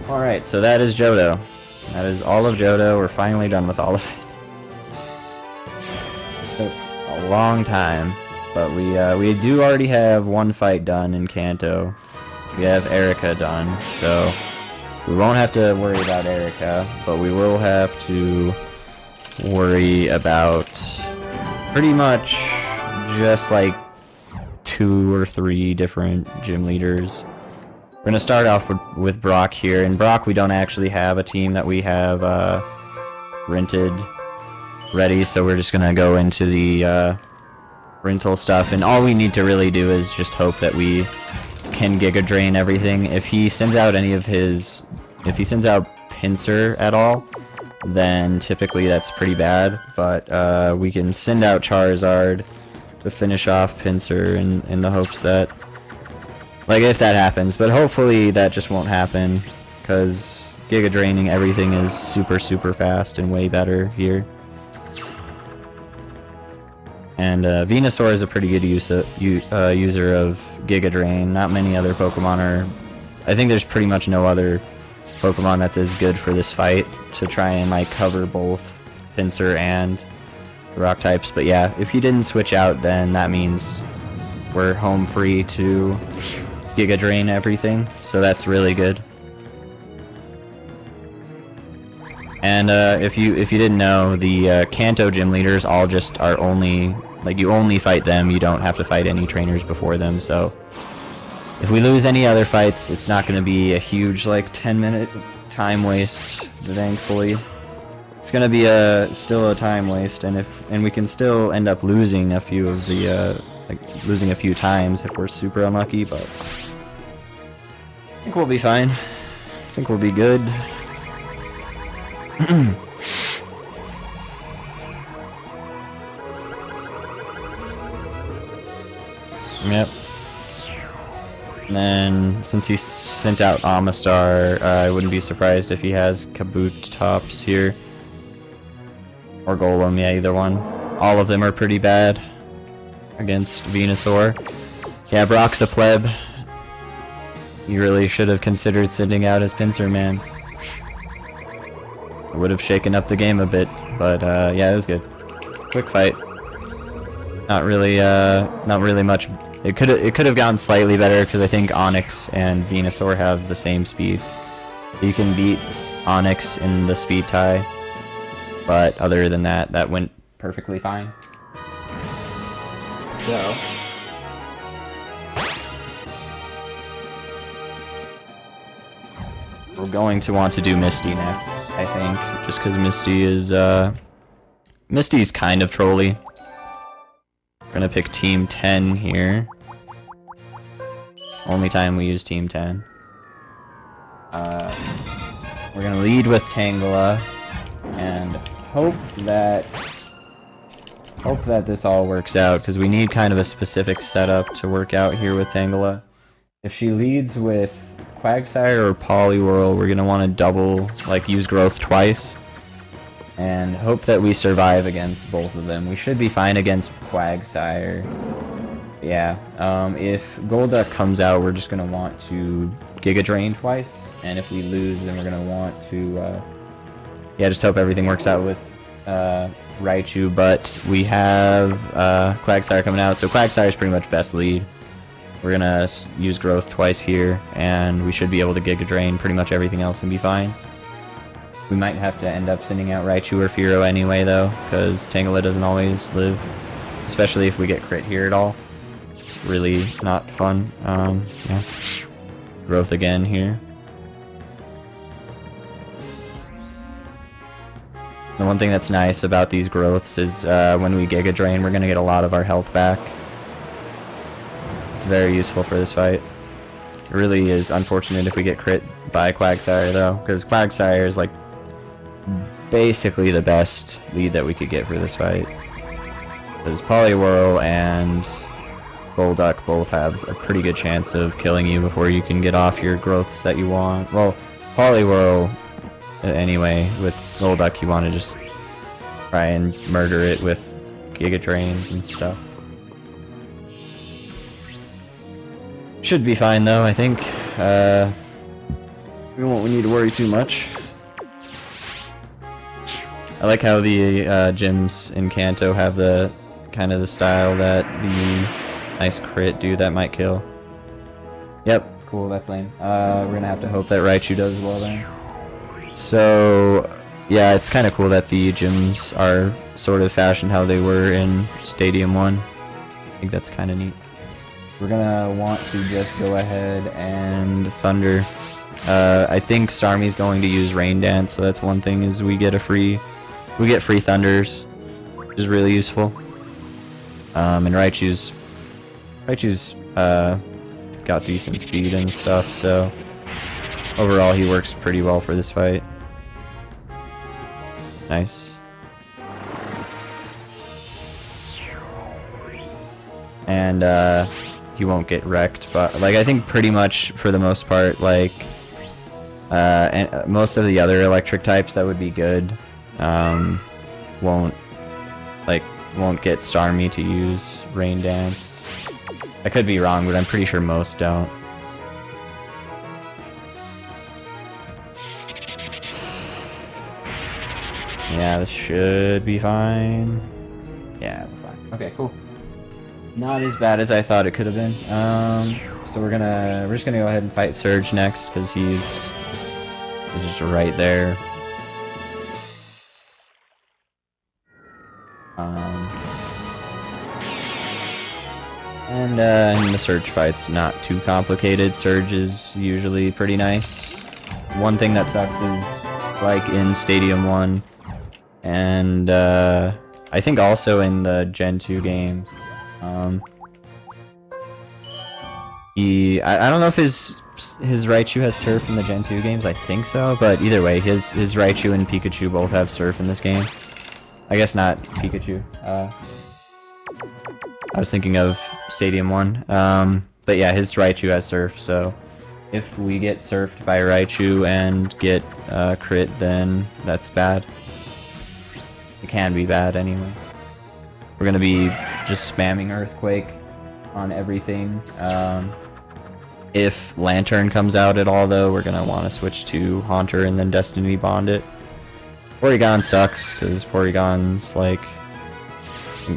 All right, so that is Johto. That is all of Johto. We're finally done with all of it. Took a long time, but we do already have one fight done in Kanto. We have Erica done, so we won't have to worry about Erica, but we will have to worry about pretty much just like 2 or 3 different gym leaders. We're going to start off with Brock here, and Brock we don't actually have a team that we have rented ready, so we're just going to go into the rental stuff, and all we need to really do is just hope that we can Giga Drain everything. If he sends out any of his... If he sends out Pinsir at all, then typically that's pretty bad, but we can send out Charizard to finish off Pinsir in the hopes that, like, if that happens, but hopefully that just won't happen, because Giga Draining everything is super fast and way better here. And Venusaur is a pretty good user of Giga Drain. Not many other Pokemon are... I think there's pretty much no other Pokemon that's as good for this fight to try and like cover both Pinsir and the rock types. But yeah, if he didn't switch out, then that means we're home free to Giga Drain everything, so that's really good. And if you didn't know, the Kanto gym leaders all just are only, like, you only fight them, you don't have to fight any trainers before them, so if we lose any other fights, it's not going to be a huge, like, 10-minute time waste, thankfully. It's going to be still a time waste, and we can still end up losing a few of the, losing a few times if we're super unlucky, but I think we'll be fine. I think we'll be good. Yep. And then, since he sent out Amistar, I wouldn't be surprised if he has Kabutops here. Or Golem, yeah, either one. All of them are pretty bad against Venusaur. Yeah, Brock's a pleb. You really should have considered sending out his Pinsir, man. It would have shaken up the game a bit, but yeah, it was good. Quick fight. Not really much. It could have gone slightly better because I think Onix and Venusaur have the same speed. You can beat Onix in the speed tie, but other than that, that went perfectly fine. So we're going to want to do Misty next, I think, just because Misty is Misty's kind of trolly. We're gonna pick Team 10 here. Only time we use Team 10. We're gonna lead with Tangela and hope that this all works out, because we need kind of a specific setup to work out here with Tangela. If she leads with Quagsire or Poliwhirl, we're gonna want to double, like, use growth twice, and hope that we survive against both of them. We should be fine against Quagsire. Yeah, if Golduck comes out, we're just gonna want to Giga Drain twice, and if we lose, then we're gonna want to, yeah, just hope everything works out with Raichu, but we have Quagsire coming out, so Quagsire is pretty much best lead. We're gonna use growth twice here, and we should be able to Giga Drain pretty much everything else and be fine. We might have to end up sending out Raichu or Fearow anyway, though, because Tangela doesn't always live, especially if we get crit here at all. It's really not fun. Yeah. Growth again here. The one thing that's nice about these growths is when we Giga Drain, we're going to get a lot of our health back. It's very useful for this fight. It really is unfortunate if we get crit by Quagsire, though, because Quagsire is, like, basically the best lead that we could get for this fight. Because Poliwhirl and Golduck both have a pretty good chance of killing you before you can get off your growths that you want. Well, Poliwhirl, anyway, with Golduck you want to just try and murder it with Giga Drains and stuff. Should be fine though, I think. We won't need to worry too much. I like how the gyms in Kanto have the kind of the style that the nice crit dude that might kill. Yep, cool, that's lame. We're gonna have to hope that Raichu does well then. So, yeah, it's kind of cool that the gyms are sort of fashioned how they were in Stadium 1. I think that's kind of neat. We're gonna want to just go ahead and Thunder. I think Starmie's going to use Rain Dance, so that's one thing, is we get free Thunders, which is really useful. And Raichu's got decent speed and stuff, so overall he works pretty well for this fight. Nice. And he won't get wrecked, but like I think pretty much for the most part, like and most of the other electric types that would be good won't get Starmie to use Rain Dance. I could be wrong, but I'm pretty sure most don't. Yeah, this should be fine. Yeah, we're fine. Okay, cool. Not as bad as I thought it could have been. So we're just gonna go ahead and fight Surge next, because he's just right there. And the Surge fight's not too complicated. Surge is usually pretty nice. One thing that sucks is, like in Stadium 1, and I think also in the Gen 2 games, I don't know if his Raichu has Surf in the Gen 2 games, I think so, but either way, his Raichu and Pikachu both have Surf in this game. I guess not Pikachu. I was thinking of Stadium 1. But yeah, his Raichu has Surf, so if we get surfed by Raichu and get crit, then that's bad. It can be bad anyway. We're gonna be just spamming Earthquake on everything. If Lantern comes out at all, though, we're gonna want to switch to Haunter and then Destiny Bond it. Porygon sucks, because Porygon's like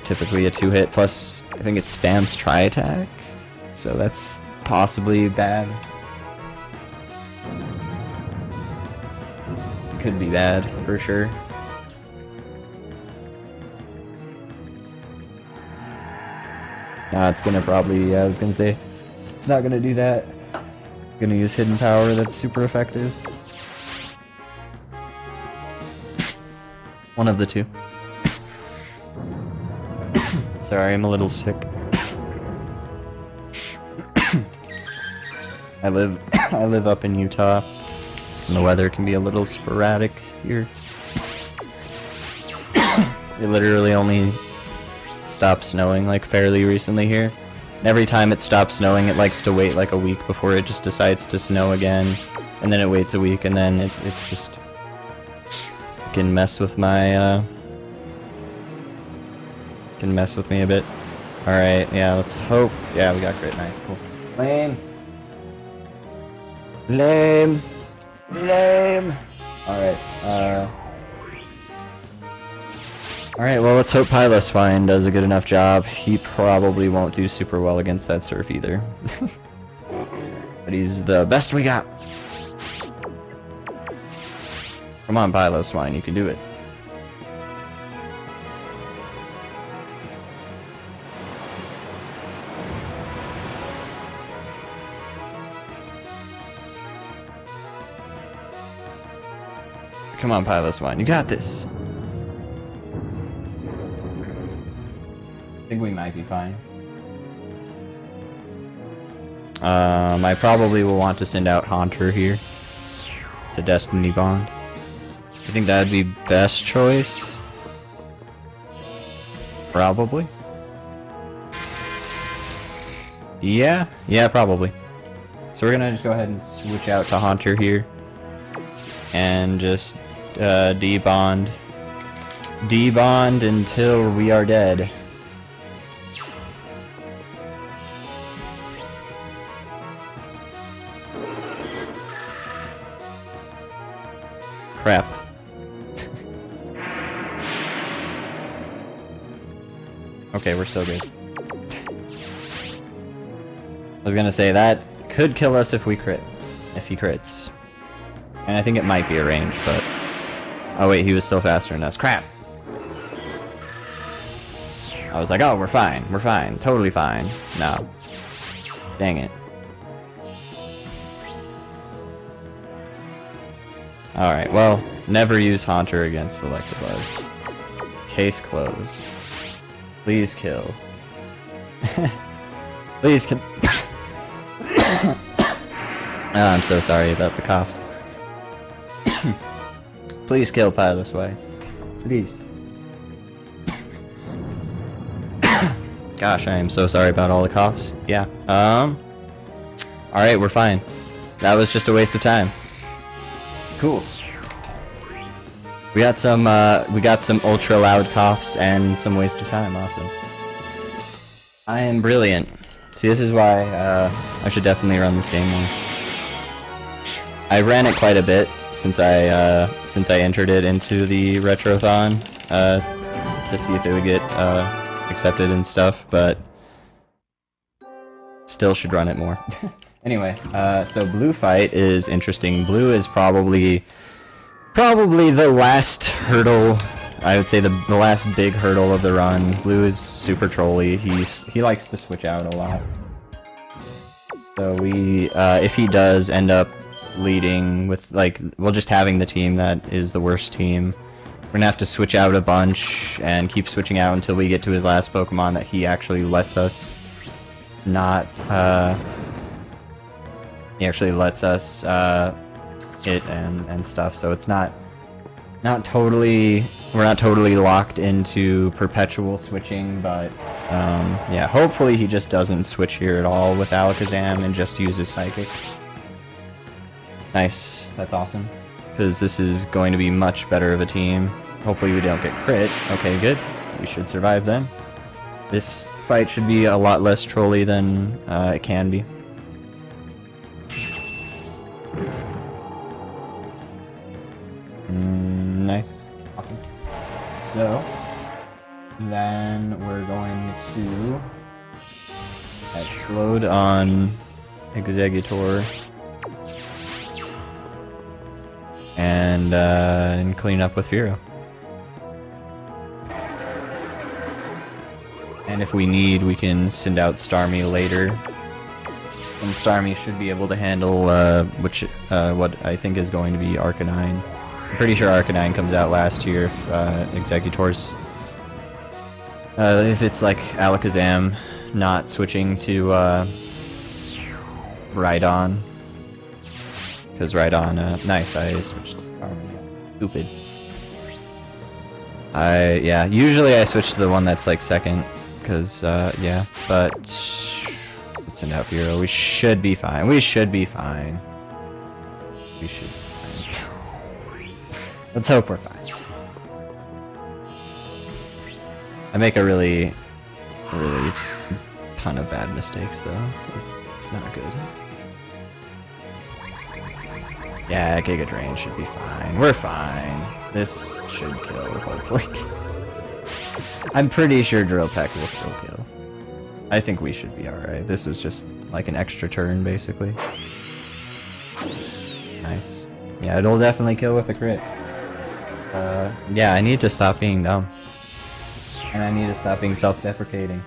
typically a 2-hit, plus I think it spams Tri-Attack, so that's possibly bad. It could be bad, for sure. Nah, it's gonna probably, I was gonna say, it's not gonna do that. Gonna use Hidden Power, that's super effective. One of the two. Sorry, I'm a little sick. I live up in Utah, and the weather can be a little sporadic here. It literally only stopped snowing like fairly recently here. And every time it stops snowing, it likes to wait like a week before it just decides to snow again, and then it waits a week, and then it's just can mess with my can mess with me a bit. All right, yeah, let's hope. Yeah, we got crit. Nice, cool. Lame. Lame. Lame. Alright, alright, well, let's hope Piloswine does a good enough job. He probably won't do super well against that surf either. But he's the best we got. Come on, Piloswine, you can do it. Come on, Piloswine, you got this. I think we might be fine. I probably will want to send out Haunter here to Destiny Bond. I think that'd be best choice. Probably. Yeah, probably. So we're gonna just go ahead and switch out to Haunter here. And just debond until we are dead. Crap. Okay, we're still good. I was gonna say that could kill us if we crit. If he crits. And I think it might be a range, but... Oh wait, he was still faster than us. Crap! I was like, oh, we're fine, totally fine. No. Dang it. Alright, well, never use Haunter against Electabuzz. Case closed. Please kill. Please kill. Oh, I'm so sorry about the coughs. Please kill Piloswine. Please. Gosh, I am so sorry about all the coughs. Yeah. Alright, we're fine. That was just a waste of time. Cool. We got some ultra loud coughs and some waste of time. Awesome. I am brilliant. See, this is why I should definitely run this game more. I ran it quite a bit since I entered it into the Retrothon to see if it would get accepted and stuff, but still should run it more. Anyway, so Blue Fight is interesting. Blue is probably the last hurdle. I would say the last big hurdle of the run. Blue is super trolly. He likes to switch out a lot. So we, if he does end up leading with, like, well, just having the team that is the worst team, we're gonna have to switch out a bunch and keep switching out until we get to his last Pokemon that he actually lets us not, he actually lets us hit and stuff, so it's not totally, we're not totally locked into perpetual switching, but yeah, hopefully he just doesn't switch here at all with Alakazam and just uses Psychic. Nice, that's awesome, because this is going to be much better of a team. Hopefully we don't get crit. Okay, good. We should survive then. This fight should be a lot less trolly than it can be. Nice. Awesome. So, then we're going to explode on Exeggutor and clean up with Fearow. And if we need, we can send out Starmie later. And Starmie should be able to handle what I think is going to be Arcanine. I'm pretty sure Arcanine comes out last year if Exeggutor's If it's like Alakazam not switching to Rhydon. Because Rhydon, nice, I switched to Starmie. Stupid. Yeah, usually I switch to the one that's like second. Because, yeah, but let's send out Hero. We should be fine. We should be fine. We should be fine. Let's hope we're fine. I make a really ton of bad mistakes, though. It's not good. Yeah, Giga Drain should be fine. We're fine. This should kill, hopefully. I'm pretty sure Drill Peck will still kill. I think we should be alright. This was just like an extra turn, basically. Nice. Yeah, it'll definitely kill with a crit. Yeah, I need to stop being dumb. And I need to stop being self-deprecating.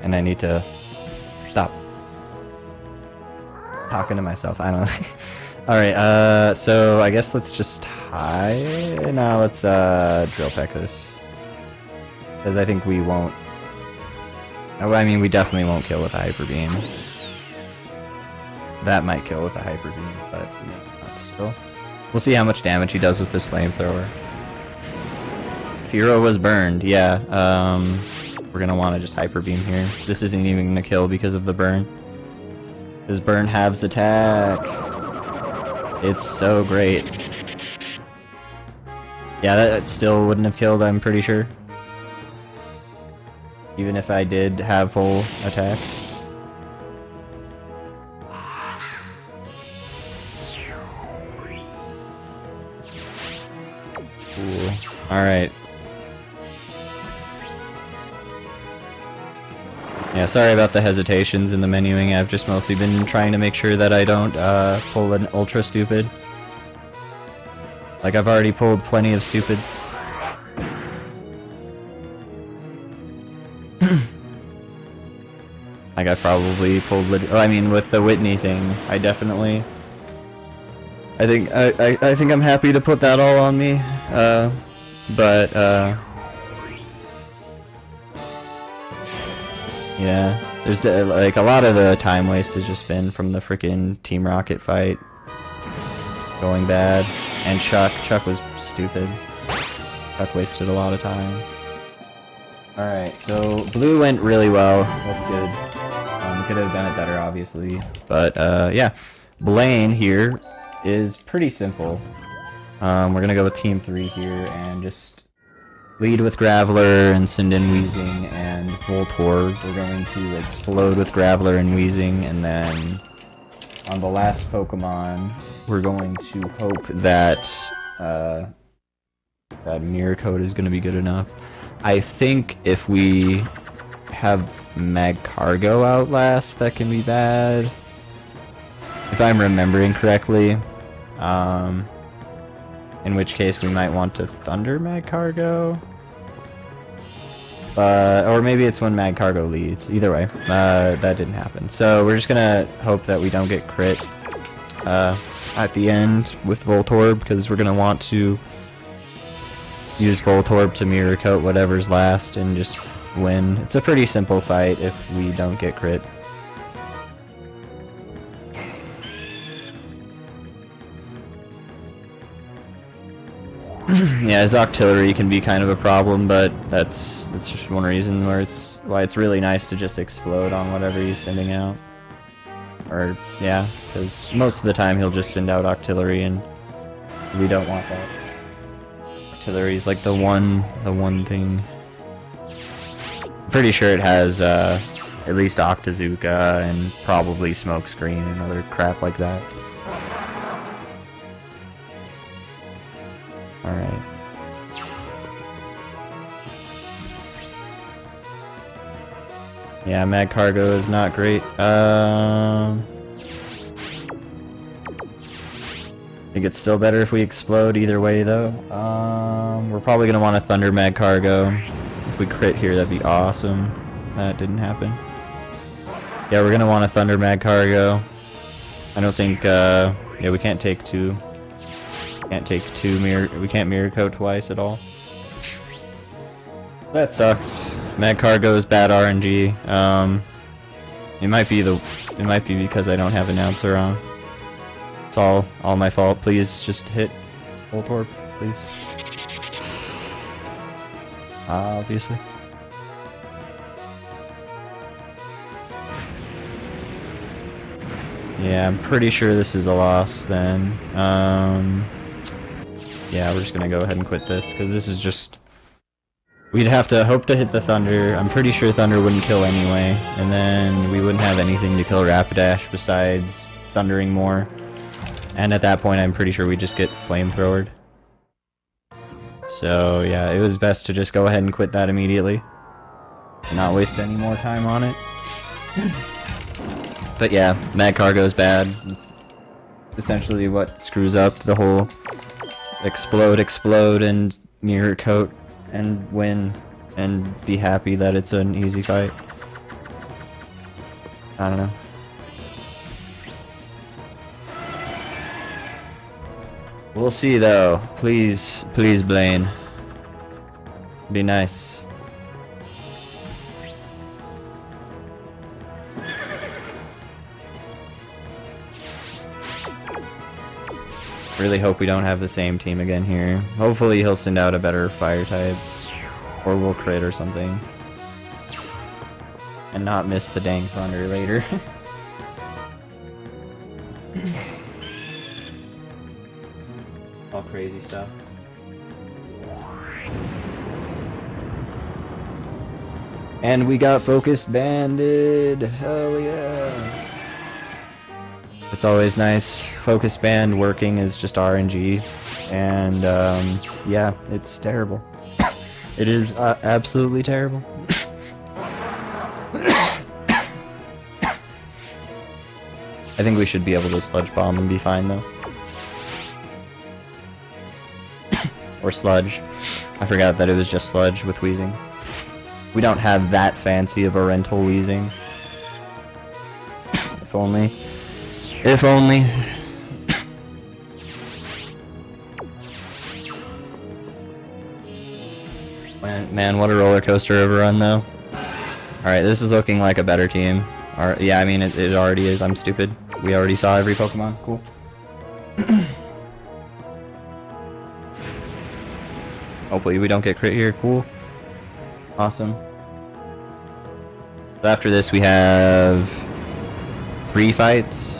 And I need to stop talking to myself. I don't know. Alright, so I guess let's just no, let's Drill Peck this. Because I think we won't... Oh, I mean, we definitely won't kill with a Hyper Beam. That might kill with a Hyper Beam, but not still. We'll see how much damage he does with this Flamethrower. Firo was burned, yeah. We're gonna want to just Hyper Beam here. This isn't even gonna kill because of the burn. Because burn halves attack. It's so great. Yeah, that still wouldn't have killed, I'm pretty sure. Even if I did have full attack. Cool. Alright. Yeah, sorry about the hesitations in the menuing. I've just mostly been trying to make sure that I don't pull an ultra stupid. Like, I've already pulled plenty of stupids. Like, I probably pulled I mean, with the Whitney thing, I definitely... I think I'm happy to put that all on me. Yeah, there's like a lot of the time waste has just been from the freaking Team Rocket fight going bad, and Chuck was stupid. Chuck wasted a lot of time. All right, so blue went really well. That's good. Could have done it better, obviously, but yeah, Blaine here is pretty simple. We're gonna go with Team 3 here and just lead with Graveler and send in Weezing and Voltorb. We're going to explode with Graveler and Weezing, and then on the last Pokemon, we're going to hope that that Mirror Coat is going to be good enough. I think if we have Magcargo out last, that can be bad. If I'm remembering correctly. In which case we might want to Thunder Magcargo. Or maybe it's when Magcargo leads. Either way, that didn't happen. So we're just gonna hope that we don't get crit at the end with Voltorb, because we're gonna want to use Voltorb to Mirror Coat whatever's last and just win. It's a pretty simple fight if we don't get crit. Yeah, his Octillery can be kind of a problem, but that's just one reason why it's really nice to just explode on whatever he's sending out. Or yeah, because most of the time he'll just send out Octillery, and we don't want that. Octillery is like the one thing. I'm pretty sure it has at least Octazooka and probably Smokescreen and other crap like that. Alright. Yeah, Magcargo is not great. I think it's still better if we explode either way, though. We're probably going to want to Thunder Magcargo. If we crit here, that'd be awesome. That didn't happen. Yeah, we're going to want to Thunder Magcargo. I don't think... yeah, we can't take two. We can't Mirror Coat twice at all. That sucks. Mad Cargo is bad RNG. It might be because I don't have announcer on. It's all my fault. Please just hit full torp, please. Obviously. Yeah, I'm pretty sure this is a loss then. Yeah, we're just gonna go ahead and quit this, because this is just... We'd have to hope to hit the Thunder. I'm pretty sure Thunder wouldn't kill anyway, and then we wouldn't have anything to kill Rapidash besides thundering more. And at that point, I'm pretty sure we just get flamethrowered. So yeah, it was best to just go ahead and quit that immediately. Not waste any more time on it. But yeah, Mad Cargo's bad. It's essentially what screws up the whole explode, and mirror coat, and win, and be happy that it's an easy fight. I don't know. We'll see though. Please, please, Blaine. Be nice. Really hope we don't have the same team again here. Hopefully he'll send out a better fire type. Or we'll crit or something. And not miss the dang thunder later. All crazy stuff. And we got focused banded. Hell yeah. It's always nice. Focus band working is just RNG, and yeah, it's terrible. It is absolutely terrible. I think we should be able to sludge bomb and be fine though. Or sludge. I forgot that it was just sludge with wheezing. We don't have that fancy of a rental wheezing. If only. If only. Man, what a roller coaster of a run though. Alright, this is looking like a better team. Yeah, I mean, it already is. I'm stupid. We already saw every Pokemon. Cool. Hopefully we don't get crit here. Cool. Awesome. So after this we have 3 fights.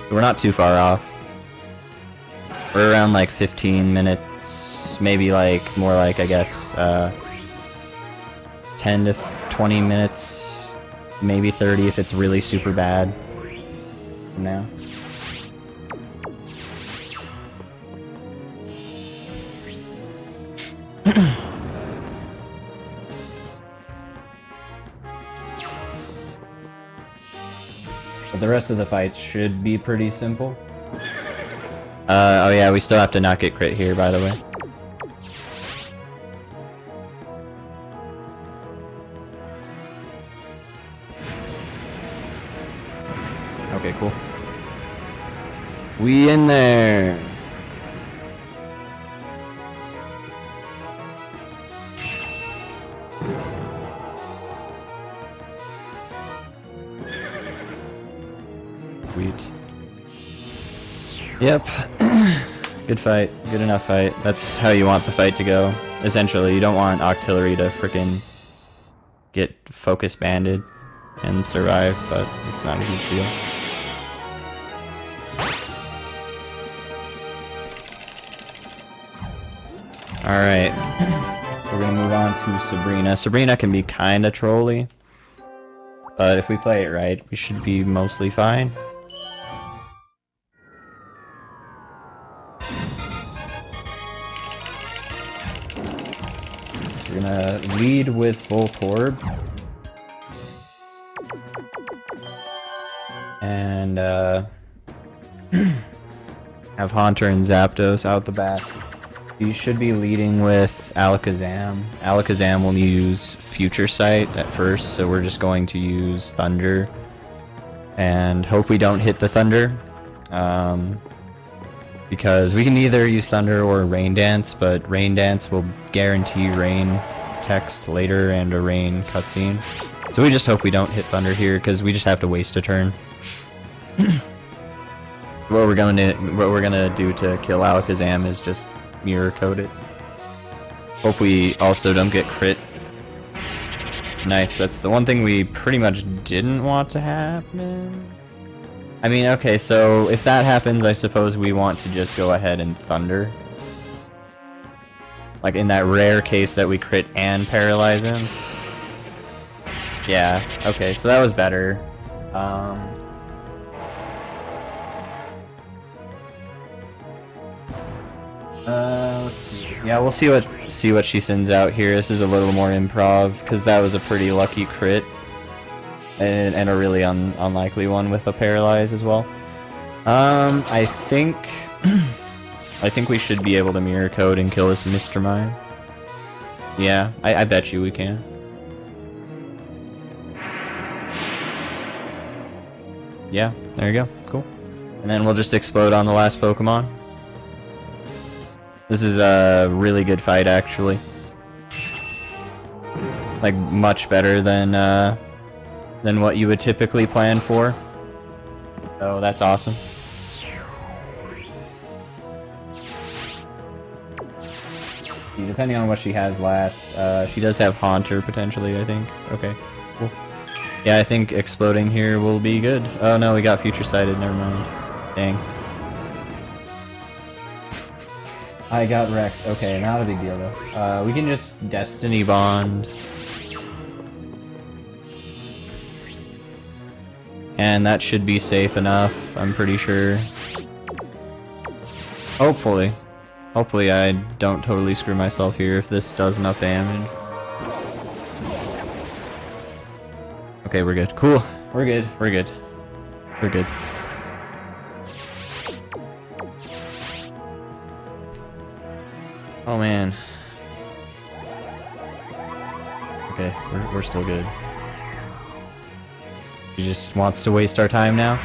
We're not too far off. We're around like 15 minutes, maybe like more like, I guess, 10 to 20 minutes, maybe 30 if it's really super bad from now. But the rest of the fights should be pretty simple. Oh yeah, we still have to not get crit here, by the way. Okay, cool. We in there. Sweet. Yep. Good fight. Good enough fight. That's how you want the fight to go. Essentially, you don't want Octillery to frickin' get focus banded and survive, but it's not a huge deal. Alright. We're gonna move on to Sabrina. Sabrina can be kinda trolly, but if we play it right, we should be mostly fine. We're gonna lead with full Torb. And have Haunter and Zapdos out the back. You should be leading with Alakazam. Alakazam will use Future Sight at first, so we're just going to use Thunder. And hope we don't hit the Thunder. because we can either use Thunder or Rain Dance, but Rain Dance will guarantee rain text later and a rain cutscene. So we just hope we don't hit Thunder here, because we just have to waste a turn. What we're gonna do to kill Alakazam is just mirror code it. Hope we also don't get crit. Nice, that's the one thing we pretty much didn't want to happen. I mean, okay, so if that happens, I suppose we want to just go ahead and Thunder. Like in that rare case that we crit and paralyze him. Yeah, okay, so that was better. Let's see. Yeah, we'll see what she sends out here. This is a little more improv, because that was a pretty lucky crit. And a really unlikely one with a paralyze as well. I think we should be able to mirror code and kill this Mr. Mime. Yeah, I bet you we can. Yeah, there you go. Cool. And then we'll just explode on the last Pokemon. This is a really good fight, actually. Like, much better than what you would typically plan for. So that's awesome. Depending on what she has last, she does have Haunter potentially, I think. Okay, cool. Yeah, I think exploding here will be good. Oh no, we got future sighted, never mind. Dang. I got wrecked. Okay, not a big deal though. We can just Destiny Bond. And that should be safe enough, I'm pretty sure. Hopefully. Hopefully I don't totally screw myself here if this does enough damage. Okay, we're good. Cool. We're good. We're good. We're good. Oh man. Okay, we're still good. He just wants to waste our time now.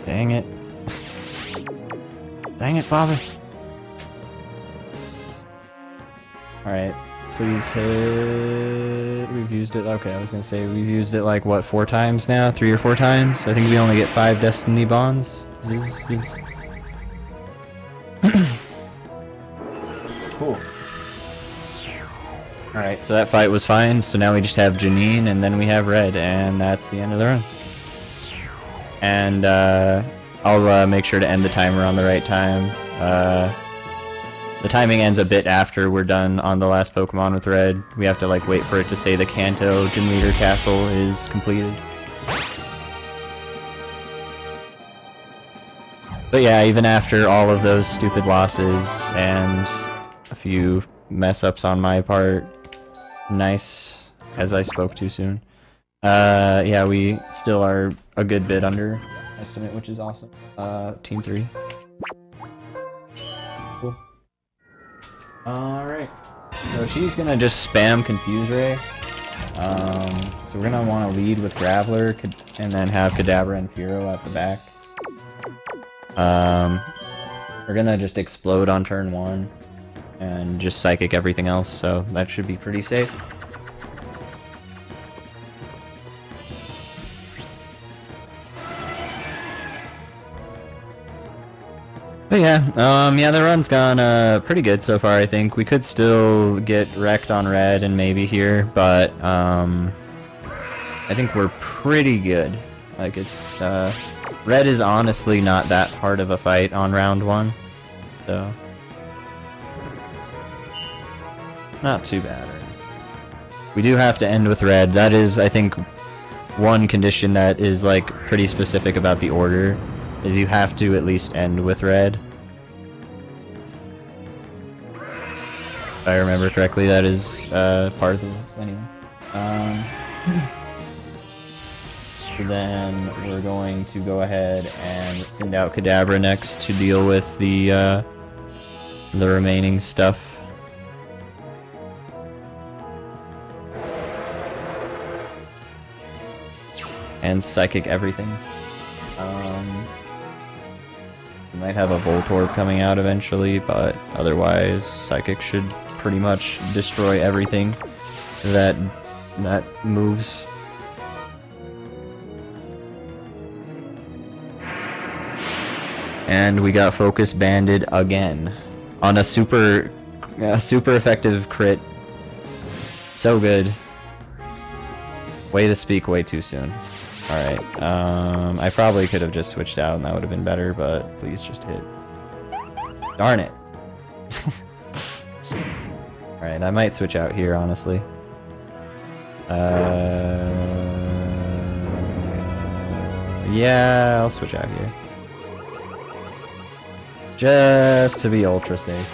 Dang it. Dang it, Bobby. Alright, please hit... We've used it... Okay, I was gonna say, we've used it like, what, 4 times now? 3 or 4 times? I think we only get 5 Destiny Bonds. Cool. Alright, so that fight was fine, so now we just have Janine, and then we have Red, and that's the end of the run. And, I'll make sure to end the timer on the right time. The timing ends a bit after we're done on the last Pokemon with Red. We have to, like, wait for it to say the Kanto Gym Leader Castle is completed. But yeah, even after all of those stupid losses and a few mess-ups on my part, nice, as I spoke too soon. Yeah, we still are a good bit under estimate, which is awesome. Team 3. Cool. Alright. So she's gonna just spam Confuse Ray. So we're gonna want to lead with Graveler, and then have Kadabra and Fearow at the back. We're gonna just explode on turn 1, and just Psychic everything else, so that should be pretty safe. But yeah, yeah, the run's gone pretty good so far, I think. We could still get wrecked on Red and maybe here, but I think we're pretty good. Like, it's Red is honestly not that hard of a fight on round 1, so not too bad. We do have to end with Red. That is, I think, one condition that is like pretty specific about the order. Is you have to at least end with Red. If I remember correctly, that is part of the rules. Anyway. So then we're going to go ahead and send out Kadabra next to deal with the the remaining stuff. And psychic everything. We might have a Voltorb coming out eventually, but otherwise psychic should pretty much destroy everything that moves. And we got Focus Banded again on a super effective crit. So good. Way to speak way too soon. Alright, I probably could have just switched out and that would have been better, but please just hit. Darn it. Alright, I might switch out here, honestly. Yeah, I'll switch out here. Just to be ultra safe.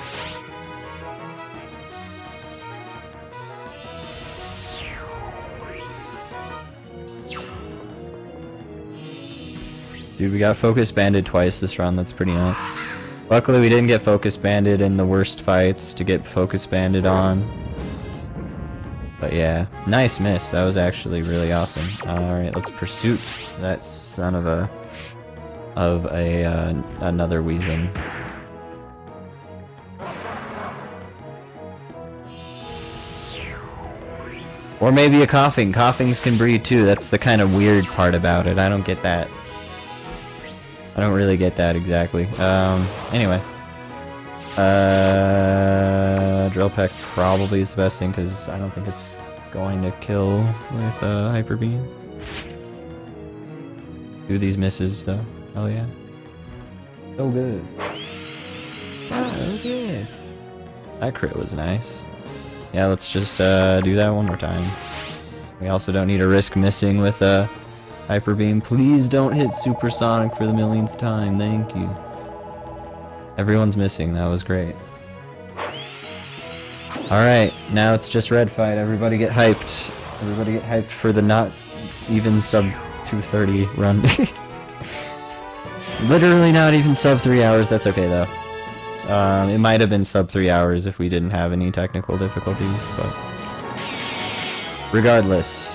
Dude, we got Focus Banded twice this run, that's pretty nuts. Luckily we didn't get Focus Banded in the worst fights to get Focus Banded on. But yeah, nice miss, that was actually really awesome. Alright, let's Pursuit that son of another Weezing. Or maybe a Coughing. Coughings can breed too, that's the kind of weird part about it, I don't get that. I don't really get that exactly. Anyway. Drill Peck probably is the best thing because I don't think it's going to kill with Hyper Beam. Do these misses though. Hell yeah. So good. So good. That crit was nice. Yeah, let's just do that one more time. We also don't need to risk missing with Hyper Beam. Please don't hit Supersonic for the millionth time. Thank you. Everyone's missing. That was great. Alright, now it's just red fight. Everybody get hyped. Everybody get hyped for the not even sub 230 run. Literally not even sub 3 hours. That's okay though. It might have been sub 3 hours if we didn't have any technical difficulties, but regardless,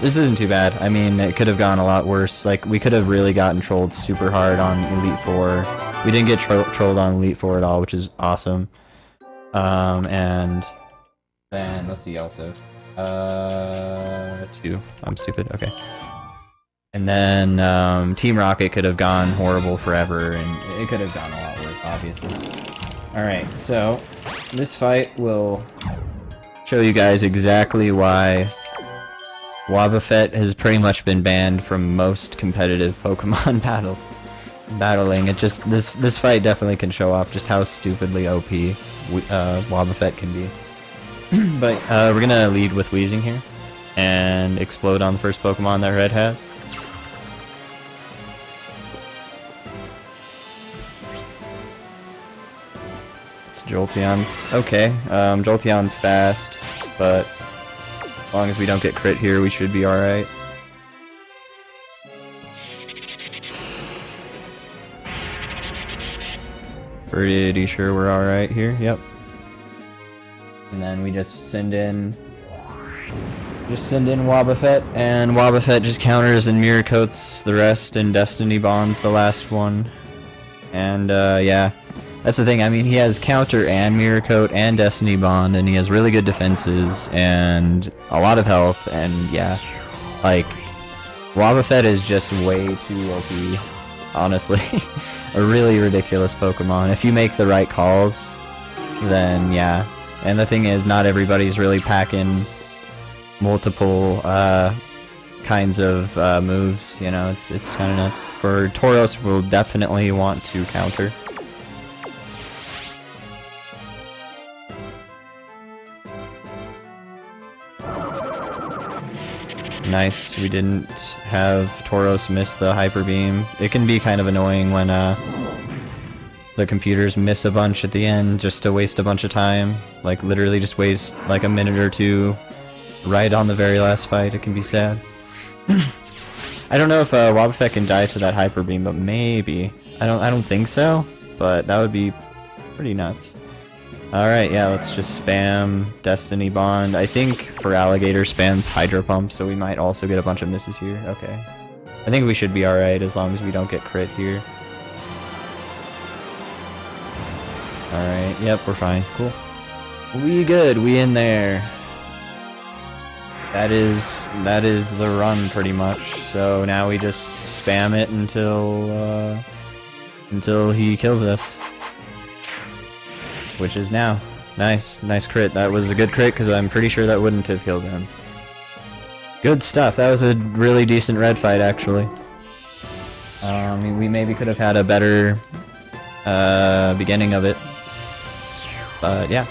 this isn't too bad. I mean, it could have gone a lot worse. Like, we could have really gotten trolled super hard on Elite Four. We didn't get trolled on Elite Four at all, which is awesome. And then let's see also. 2. I'm stupid. Okay. And then Team Rocket could have gone horrible forever, and it could have gone a lot worse, obviously. Alright, so this fight will show you guys exactly why Wobbuffet has pretty much been banned from most competitive Pokemon battling. It just this fight definitely can show off just how stupidly OP Wobbuffet can be. But we're gonna lead with Weezing here and explode on the first Pokemon that Red has. It's Jolteon's okay. Jolteon's fast, but as long as we don't get crit here, we should be alright. Pretty sure we're alright here, yep. And then we just send in Wobbuffet, and Wobbuffet just counters and mirror coats the rest, and Destiny Bonds the last one. And yeah, that's the thing. I mean, he has counter and mirror coat and Destiny Bond, and he has really good defenses and a lot of health. And yeah, like Wobbuffet is just way too OP, honestly. A really ridiculous Pokemon. If you make the right calls, then yeah. And the thing is, not everybody's really packing multiple kinds of moves, you know, it's kind of nuts. For Tauros, we'll definitely want to counter. Nice, we didn't have Tauros miss the Hyper Beam. It can be kind of annoying when the computers miss a bunch at the end just to waste a bunch of time. Like, literally just waste like a minute or two right on the very last fight. It can be sad. I don't know if Wobbuffet can die to that Hyper Beam, but maybe. I don't think so, but that would be Pretty nuts. Alright, yeah, let's just spam Destiny Bond. I think for Alligator spams Hydro Pump, so we might also get a bunch of misses here. Okay. I think we should be alright as long as we don't get crit here. Alright, yep, we're fine. Cool. We good, we in there. That is the run pretty much. So now we just spam it until he kills us. Which is now. Nice crit. That was a good crit because I'm pretty sure that wouldn't have killed him. Good stuff. That was a really decent red fight actually. We maybe could have had a better beginning of it. But yeah.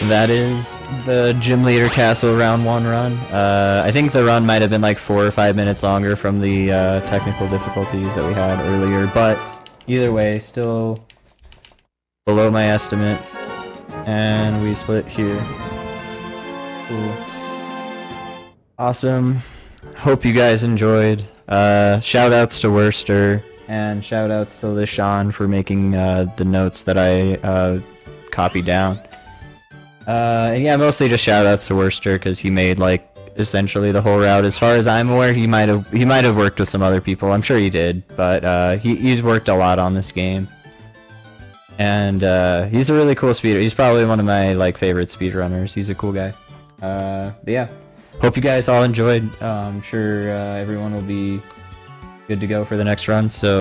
That is the Gym Leader Castle round 1 run. I think the run might have been like 4 or 5 minutes longer from the technical difficulties that we had earlier, but either way, still below my estimate. And we split here. Cool. Awesome. Hope you guys enjoyed. Shoutouts to Worster, and shoutouts to Lishan for making the notes that I copied down. And yeah, mostly just shoutouts to Worster because he made like essentially the whole route. As far as I'm aware, he might have worked with some other people. I'm sure he did, but he's worked a lot on this game, and he's a really cool speeder. He's probably one of my like favorite speedrunners. He's a cool guy. But yeah, hope you guys all enjoyed. I'm sure everyone will be good to go for the next run. So.